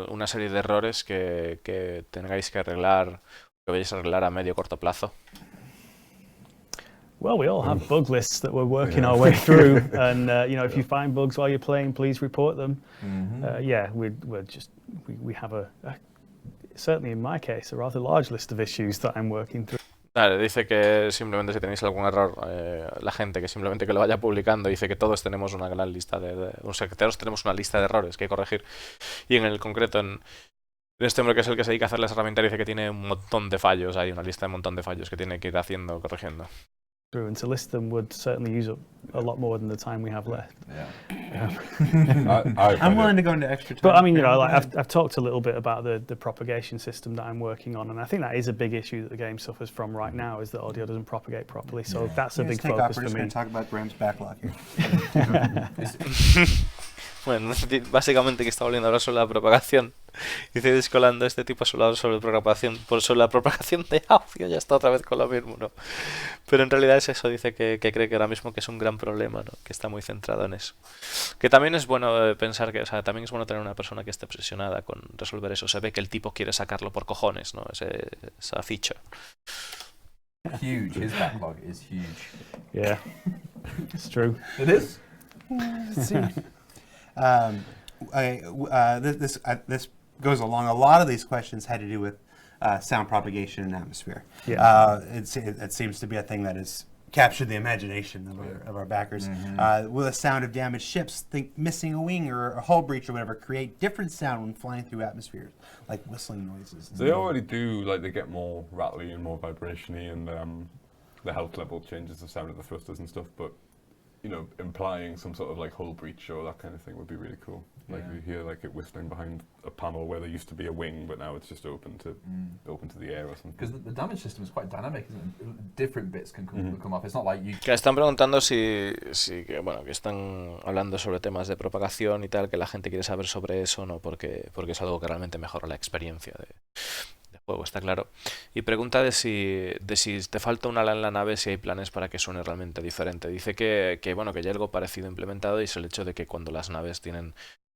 una serie de errores que tengáis que arreglar, que vayáis a arreglar a medio o corto plazo. Well, we all have bug lists that we're working our way through, and if you find bugs while you're playing, please report them. We have certainly in my case, a rather large list of issues that I'm working through. Vale, dice que simplemente si tenéis algún error, la gente que simplemente que lo vaya publicando, dice que todos tenemos una gran lista o sea, que todos tenemos una lista de errores que hay que corregir. Y en el concreto, en este hombre que es el que se dedica a hacer las herramientas, dice que tiene un montón de fallos, hay una lista de un montón de fallos que tiene que ir haciendo, corrigiendo. And to list them would certainly use up a lot more than the time we have left. Yeah. I'm willing to go into extra time. But I mean, I've talked a little bit about the propagation system that I'm working on, and I think that is a big issue that the game suffers from right now, is that audio doesn't propagate properly. So that's a big focus for We're just going me. to talk about Graham's backlog here. Bueno, básicamente que está volviendo a hablar sobre la propagación. Dice descolando este tipo a lado sobre la propagación de audio, ya está otra vez con lo mismo, ¿no? Pero en realidad es eso, dice que cree que ahora mismo que es un gran problema, ¿no? Que está muy centrado en eso. Que también es bueno pensar que, o sea, también es bueno tener una persona que esté obsesionada con resolver eso. Se ve que el tipo quiere sacarlo por cojones, ¿no? Esa ficha. Huge. His backlog is huge. Yeah, it's true. It is. This goes along. A lot of these questions had to do with sound propagation in atmosphere. Yeah. It seems to be a thing that has captured the imagination of our backers. Will the sound of damaged ships, think missing a wing or a hull breach or whatever, create different sound when flying through atmospheres, like whistling noises? They already do. Like, they get more rattly and more vibration-y, and the health level changes the sound of the thrusters and stuff. But implying some sort of like hull breach or that kind of thing would be really cool. Like you hear like it whistling behind a panel where there used to be a wing, but now it's just open to the air or something. Because the damage system is quite dynamic, isn't it? Different bits can come off. It's not like you. Que están preguntando que están hablando sobre temas de propagación y tal, que la gente quiere saber sobre eso, ¿no? Porque es algo que realmente mejora la experiencia de juego, está claro. Y pregunta de si te falta un ala en la nave, si hay planes para que suene realmente diferente. Dice que hay algo parecido implementado, y es el hecho de que cuando las naves tienen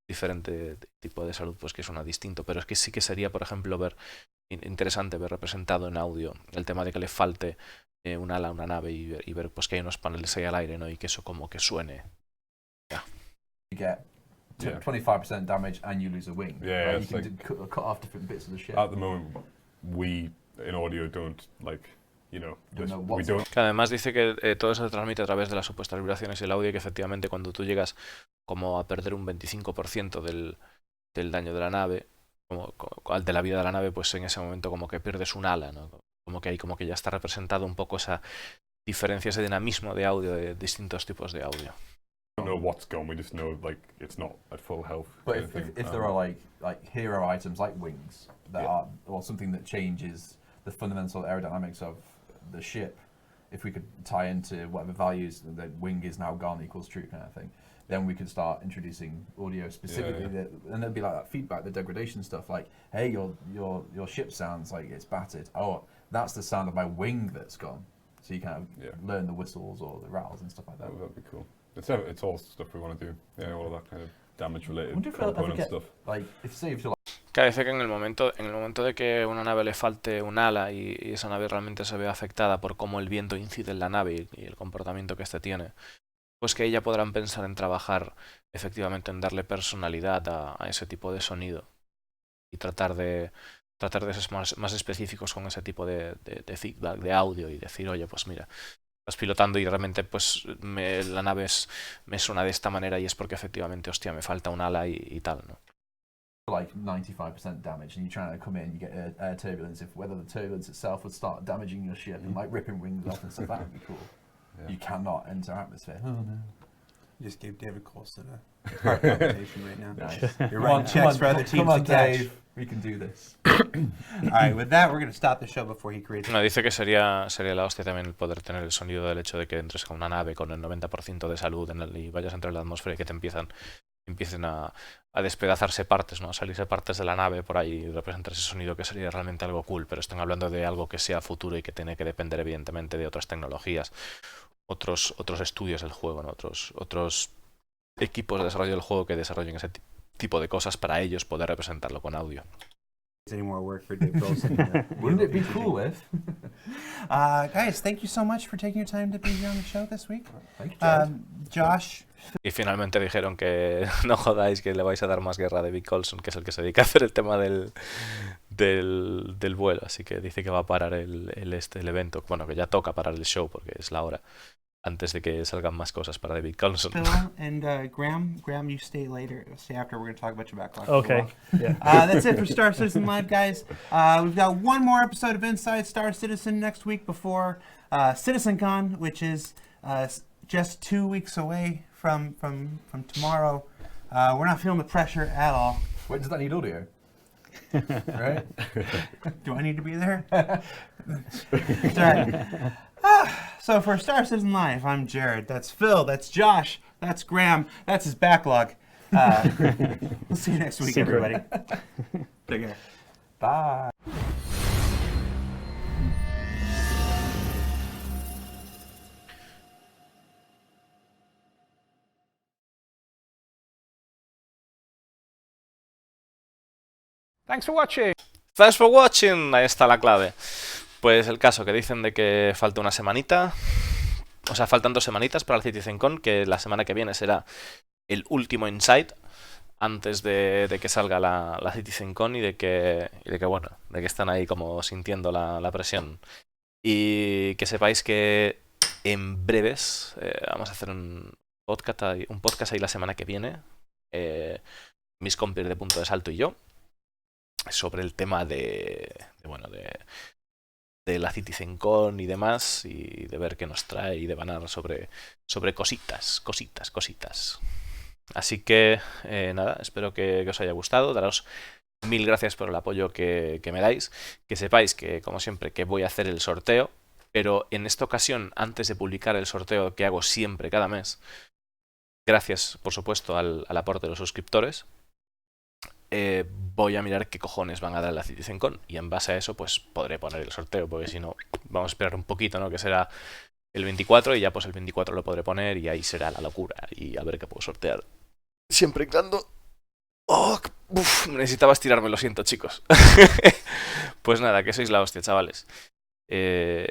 diferente tipo de salud, pues que suena distinto. Pero es que sí que sería, por ejemplo, interesante ver representado en audio el tema de que le falte un ala a una nave y ver pues que hay unos paneles ahí al aire, ¿no? Y que eso como que suene. You get 25% damage and you lose a wing. Yeah, right? it's You can cut off different bits of the ship. At the moment, we in audio don't we don't. Que además dice que todo eso se transmite a través de las supuestas vibraciones y el audio, y que efectivamente cuando tú llegas como a perder un 25% del daño de la nave, de la vida de la nave, pues en ese momento como que pierdes un ala, ¿no? Como que ya está representado un poco esa diferencia, ese dinamismo de audio de distintos tipos de audio. Don't know what's gone. We just know like it's not at full health. But if there are like hero items like wings that are or something that changes the fundamental aerodynamics of the ship, if we could tie into whatever values the wing is now gone equals true kind of thing, then we could start introducing audio specifically, and there'd be like that feedback, the degradation stuff, like, hey, your ship sounds like it's battered. Oh, that's the sound of my wing that's gone. So you kind of learn the whistles or the rattles and stuff like that. Oh, that'd be cool. It's all stuff we want to do. Yeah, all of that kind of damage related Wonder if I'll ever component get, stuff. like, if you're like, Claro, dice que en el momento de que una nave le falte un ala y esa nave realmente se ve afectada por cómo el viento incide en la nave y el comportamiento que éste tiene, pues que ahí ya podrán pensar en trabajar efectivamente en darle personalidad a ese tipo de sonido y tratar de ser más específicos con ese tipo de feedback, de audio, y decir, oye, pues mira, estás pilotando y realmente pues la nave me suena de esta manera y es porque efectivamente, hostia, me falta un ala y tal, ¿no? like 95% damage, and you're trying to come in, you get air turbulence. If whether the turbulence itself would start damaging your ship and like ripping wings off and stuff, that would be cool. Yeah. You cannot enter atmosphere. Oh no! You just gave David Colston a heart palpitation right now. Nice. You're writing checks for other teams come on, to catch. Dave. We can do this. All right, with that, we're going to stop the show before he creates. No, dice que sería la hostia también el poder tener el sonido del hecho de que entres a una nave con el 90% de salud y vayas a entrar en la atmósfera y que te empiecen a despedazarse partes, ¿no? A salirse partes de la nave por ahí y representar ese sonido, que sería realmente algo cool, pero están hablando de algo que sea futuro y que tiene que depender evidentemente de otras tecnologías, otros estudios del juego, ¿no? Otros equipos de desarrollo del juego que desarrollen ese tipo de cosas para ellos poder representarlo con audio. Any more work for Dave Wilson? Wouldn't it be cool if? Guys, thank you so much for taking your time to be here on the show this week. Thank you, Jared. Josh. Y finalmente dijeron que no jodáis, que le vais a dar más guerra a David Coulson, que es el que se dedica a hacer el tema del vuelo. Así que dice que va a parar el evento. Bueno, que ya toca parar el show porque es la hora, antes de que salgan más cosas para David Coulson. Phil and Graham. Graham, you stay later. Stay after. We're going to talk about your backlog. Okay. Yeah. That's it for Star Citizen Live, guys. We've got one more episode of Inside Star Citizen next week before CitizenCon, which is just 2 weeks away from tomorrow. We're not feeling the pressure at all. Wait, does that need audio? Right? Do I need to be there? It's all right. So for Star Citizen Live, I'm Jared. That's Phil. That's Josh. That's Graham. That's his backlog. We'll see you next week, Secret. everybody. Take care. Bye. Thanks for watching. Thanks for watching. Ahí está la clave. Pues el caso, que dicen de que falta una semanita. O sea, faltan 2 semanitas para el CitizenCon, que la semana que viene será el último Insight antes de que salga la CitizenCon y de que bueno, de que están ahí como sintiendo la presión. Y que sepáis que en breves vamos a hacer un podcast ahí la semana que viene, mis compis de Punto de Salto y yo, sobre el tema de la CitizenCon y demás, y de ver qué nos trae y de banar sobre cositas. Así que nada, espero que os haya gustado. Daros 1000 gracias por el apoyo que me dais. Que sepáis que, como siempre, que voy a hacer el sorteo, pero en esta ocasión, antes de publicar el sorteo que hago siempre cada mes, gracias por supuesto al aporte de los suscriptores, voy a mirar qué cojones van a dar en la CitizenCon, y en base a eso pues podré poner el sorteo, porque si no vamos a esperar un poquito, ¿no? Que será el 24, y ya pues el 24 lo podré poner y ahí será la locura y a ver qué puedo sortear. Siempre y cuando... ¡Oh! Uf, necesitaba estirarme, lo siento, chicos. Pues nada, que sois la hostia, chavales. Que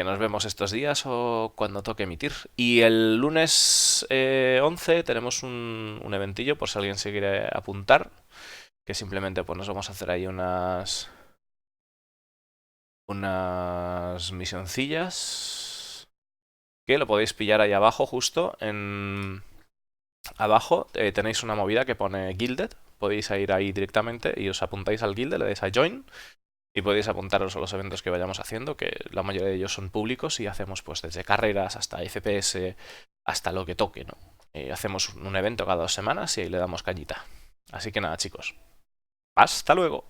nos vemos estos días o cuando toque emitir. Y el lunes 11 tenemos un eventillo, por si alguien se quiere apuntar, que simplemente pues nos vamos a hacer ahí unas misioncillas, que lo podéis pillar ahí abajo, justo abajo tenéis una movida que pone Guilded. Podéis ir ahí directamente y os apuntáis al Guilded, le dais a Join y podéis apuntaros a los eventos que vayamos haciendo, que la mayoría de ellos son públicos, y hacemos pues desde carreras hasta FPS, hasta lo que toque, ¿no? Hacemos un evento cada 2 semanas y ahí le damos cañita. Así que nada, chicos. Hasta luego.